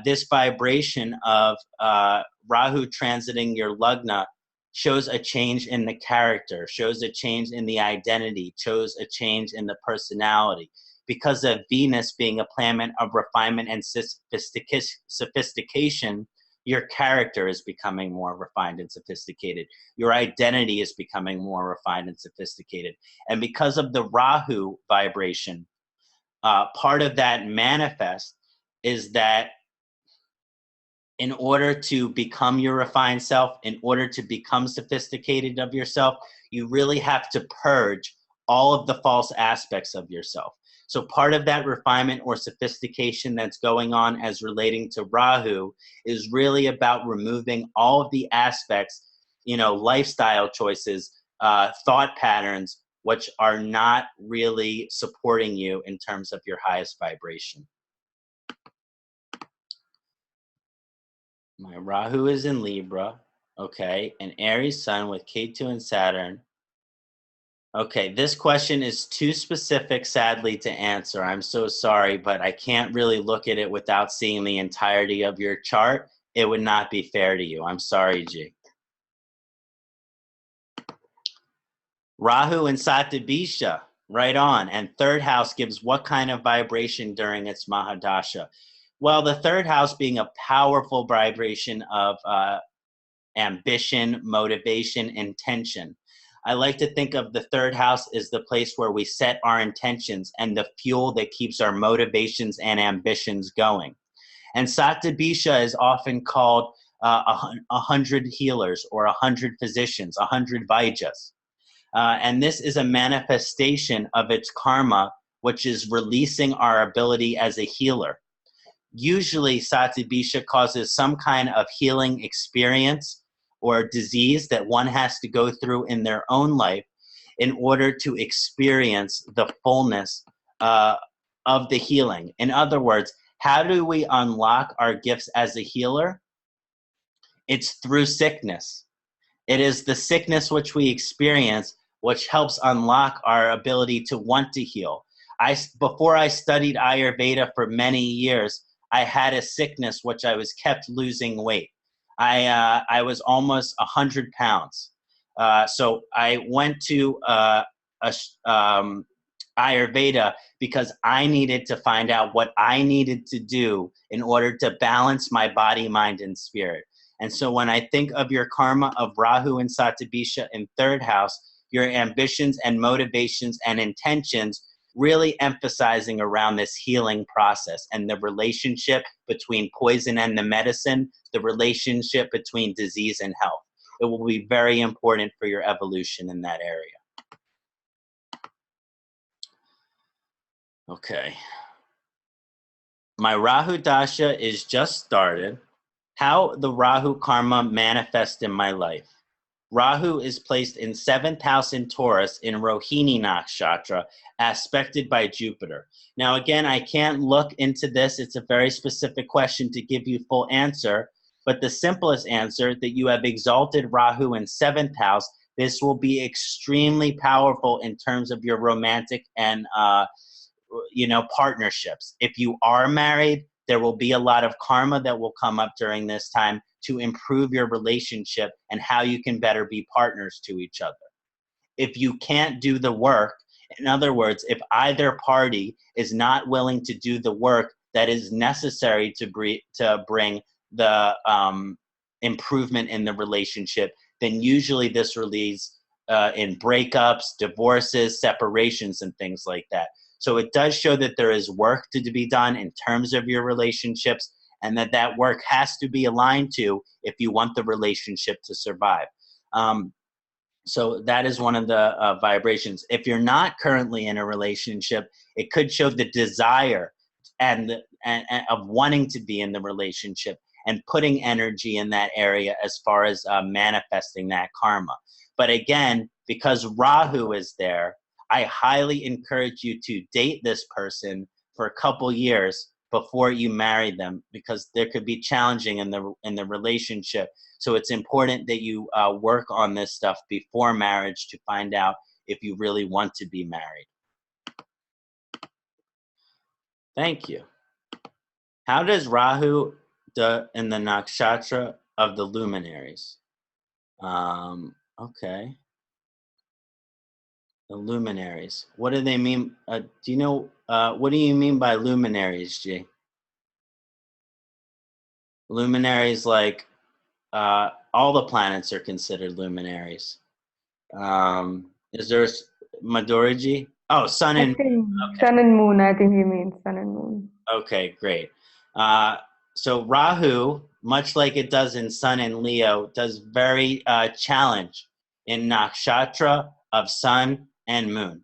This vibration of Rahu transiting your Lagna shows a change in the character, shows a change in the identity, shows a change in the personality. Because of Venus being a planet of refinement and sophistication, your character is becoming more refined and sophisticated. Your identity is becoming more refined and sophisticated. And because of the Rahu vibration, part of that manifest is that in order to become your refined self, in order to become sophisticated of yourself, you really have to purge all of the false aspects of yourself. So part of that refinement or sophistication that's going on as relating to Rahu is really about removing all of the aspects, you know, lifestyle choices, thought patterns, which are not really supporting you in terms of your highest vibration. My Rahu is in Libra, okay, an Aries sun with Ketu and Saturn. Okay, this question is too specific, sadly, to answer. I'm so sorry, but I can't really look at it without seeing the entirety of your chart. It would not be fair to you. I'm sorry, G. Rahu and Saptarishis, right on. And third house gives what kind of vibration during its Mahadasha? Well, the third house being a powerful vibration of ambition, motivation, intention. I like to think of the third house as the place where we set our intentions and the fuel that keeps our motivations and ambitions going. And Saptarishis is often called 100 healers or 100 physicians, 100 Vaijas. And this is a manifestation of its karma, which is releasing our ability as a healer. Usually, Saptarishis causes some kind of healing experience or disease that one has to go through in their own life in order to experience the fullness of the healing. In other words, how do we unlock our gifts as a healer? It's through sickness. It is the sickness which we experience which helps unlock our ability to want to heal. Before I studied Ayurveda for many years, I had a sickness which I was kept losing weight. I was almost 100 pounds. So I went to Ayurveda because I needed to find out what I needed to do in order to balance my body, mind, and spirit. And so when I think of your karma of Rahu and Saptarishis in third house, your ambitions and motivations and intentions really emphasizing around this healing process and the relationship between poison and the medicine, the relationship between disease and health. It will be very important for your evolution in that area. Okay. My Rahu Dasha is just started. How the Rahu karma manifests in my life. Rahu is placed in 7th house in Taurus in Rohini Nakshatra, aspected by Jupiter. Now, again, I can't look into this. It's a very specific question to give you full answer. But the simplest answer, that you have exalted Rahu in 7th house, this will be extremely powerful in terms of your romantic and partnerships. If you are married, there will be a lot of karma that will come up during this time to improve your relationship and how you can better be partners to each other. If you can't do the work, in other words, if either party is not willing to do the work that is necessary to bring the improvement in the relationship, then usually this leads in breakups, divorces, separations, and things like that. So it does show that there is work to be done in terms of your relationships, and that work has to be aligned to if you want the relationship to survive. So that is one of the vibrations. If you're not currently in a relationship, it could show the desire and of wanting to be in the relationship and putting energy in that area as far as manifesting that karma. But again, because Rahu is there, I highly encourage you to date this person for a couple years before you marry them, because there could be challenging in the relationship. So it's important that you work on this stuff before marriage to find out if you really want to be married. Thank you. How does Rahu do in the nakshatra of the luminaries? Okay. The luminaries. What do they mean? Do you know, what do you mean by luminaries, G? Luminaries, like all the planets are considered luminaries. Is there Madhuriji? Oh, sun and okay. Sun and moon. I think he means sun and moon. Okay, great. So Rahu, much like it does in Sun and Leo, does very challenge in nakshatra of Sun and Moon.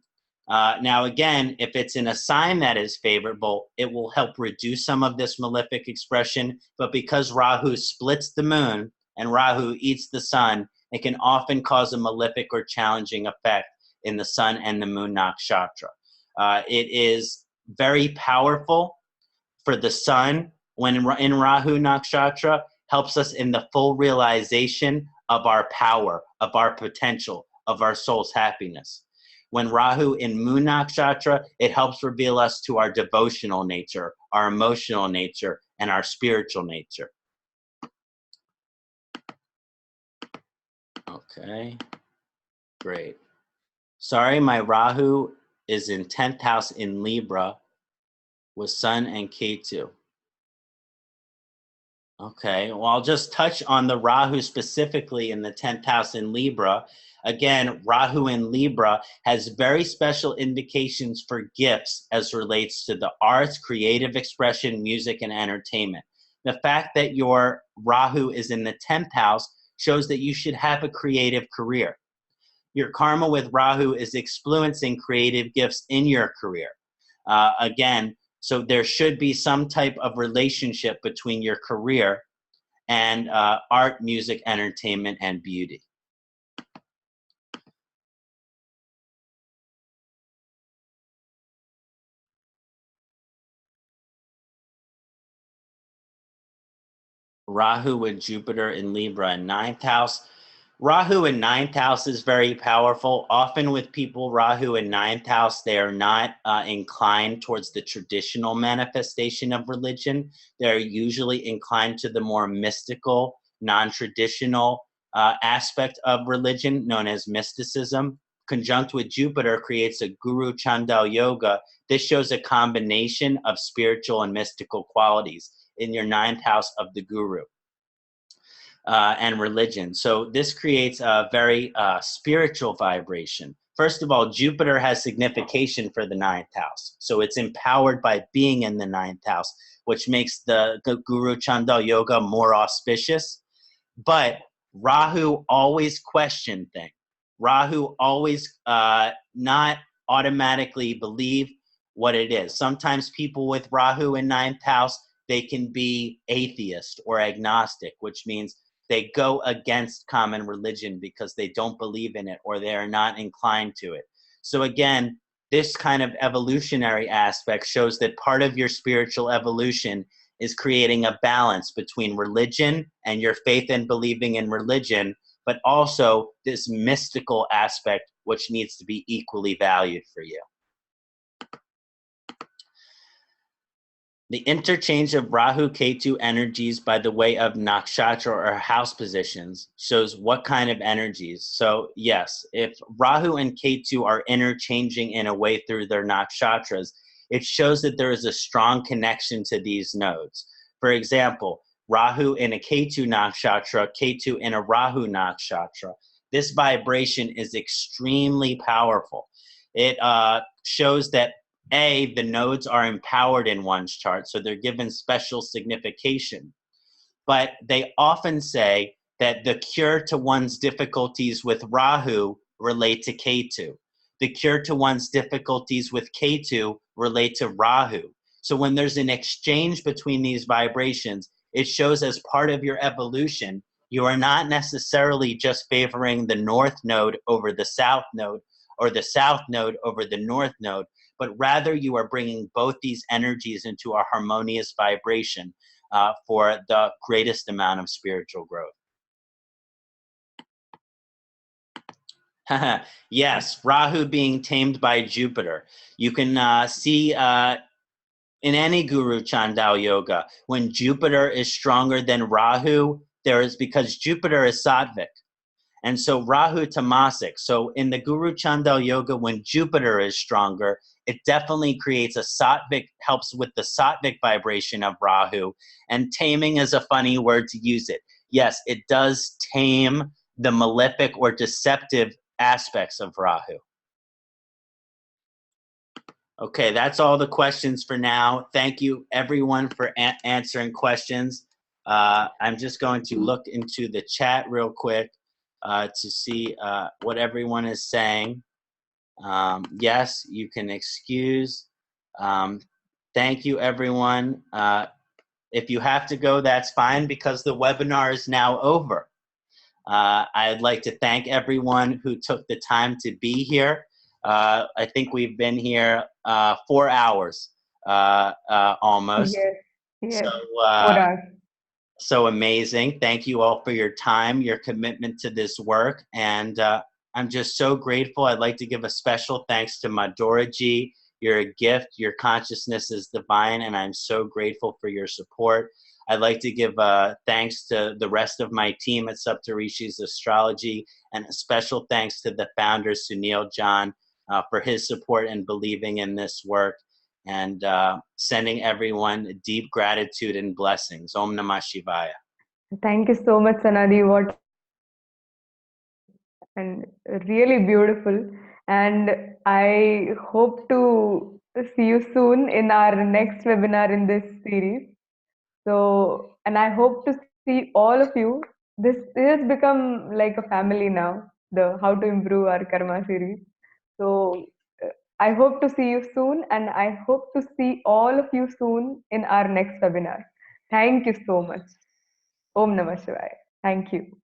Now, again, if it's in a sign that is favorable, it will help reduce some of this malefic expression. But because Rahu splits the Moon and Rahu eats the Sun, it can often cause a malefic or challenging effect in the Sun and the Moon nakshatra. It is very powerful for the Sun when in Rahu Nakshatra, helps us in the full realization of our power, of our potential, of our soul's happiness. When Rahu in Moon Nakshatra, it helps reveal us to our devotional nature, our emotional nature, and our spiritual nature. Okay, great. Sorry, my Rahu is in 10th house in Libra with Sun and Ketu. Okay, well, I'll just touch on the Rahu specifically in the 10th house in Libra. Again, Rahu in Libra has very special indications for gifts as relates to the arts, creative expression, music, and entertainment. The fact that your Rahu is in the 10th house shows that you should have a creative career. Your karma with Rahu is influencing creative gifts in your career. Again, so there should be some type of relationship between your career and art, music, entertainment, and beauty. Rahu with Jupiter in Libra in 9th house. Rahu in 9th house is very powerful. Often with people Rahu in 9th house, they are not inclined towards the traditional manifestation of religion. They're usually inclined to the more mystical, non-traditional aspect of religion known as mysticism. Conjunct with Jupiter creates a Guru Chandal Yoga. This shows a combination of spiritual and mystical qualities in your 9th house of the Guru. And religion. So this creates a very spiritual vibration. First of all, Jupiter has signification for the 9th house. So it's empowered by being in the 9th house, which makes the Guru Chandal Yoga more auspicious. But Rahu always question things. Rahu always not automatically believe what it is. Sometimes people with Rahu in 9th house, they can be atheist or agnostic, which means they go against common religion because they don't believe in it or they are not inclined to it. So again, this kind of evolutionary aspect shows that part of your spiritual evolution is creating a balance between religion and your faith and believing in religion, but also this mystical aspect which needs to be equally valued for you. The interchange of Rahu Ketu energies by the way of nakshatra or house positions shows what kind of energies. So yes, if Rahu and Ketu are interchanging in a way through their nakshatras, it shows that there is a strong connection to these nodes. For example, Rahu in a Ketu nakshatra, Ketu in a Rahu nakshatra. This vibration is extremely powerful. It shows that the nodes are empowered in one's chart, so they're given special signification. But they often say that the cure to one's difficulties with Rahu relate to Ketu. The cure to one's difficulties with Ketu relate to Rahu. So when there's an exchange between these vibrations, it shows as part of your evolution, you are not necessarily just favoring the north node over the south node or the south node over the north node, but rather you are bringing both these energies into a harmonious vibration for the greatest amount of spiritual growth. Yes, Rahu being tamed by Jupiter. You can see in any Guru Chandal Yoga, when Jupiter is stronger than Rahu, because Jupiter is sattvic. And so Rahu tamasic. So in the Guru Chandal Yoga, when Jupiter is stronger, it definitely creates a sattvic, helps with the sattvic vibration of Rahu. And taming is a funny word to use it. Yes, it does tame the malefic or deceptive aspects of Rahu. Okay, that's all the questions for now. Thank you everyone for answering questions. I'm just going to look into the chat real quick to see what everyone is saying. Yes, you can excuse. Thank you, everyone. If you have to go, that's fine because the webinar is now over. I'd like to thank everyone who took the time to be here. I think we've been here 4 hours almost. Yes. So, so amazing. Thank you all for your time, your commitment to this work. And I'm just so grateful. I'd like to give a special thanks to Madhuraji. You're a gift. Your consciousness is divine. And I'm so grateful for your support. I'd like to give thanks to the rest of my team at Saptarishis Astrology, and a special thanks to the founder, Sunil John, for his support and believing in this work, and sending everyone deep gratitude and blessings. Om Namah Shivaya. Thank you so much, Sanadi. What and really beautiful. And I hope to see you soon in our next webinar in this series. So, and I hope to see all of you. This has become like a family now, the How to Improve Our Karma series. So, I hope to see you soon, and I hope to see all of you soon in our next webinar. Thank you so much. Om Namah Shivaya. Thank you.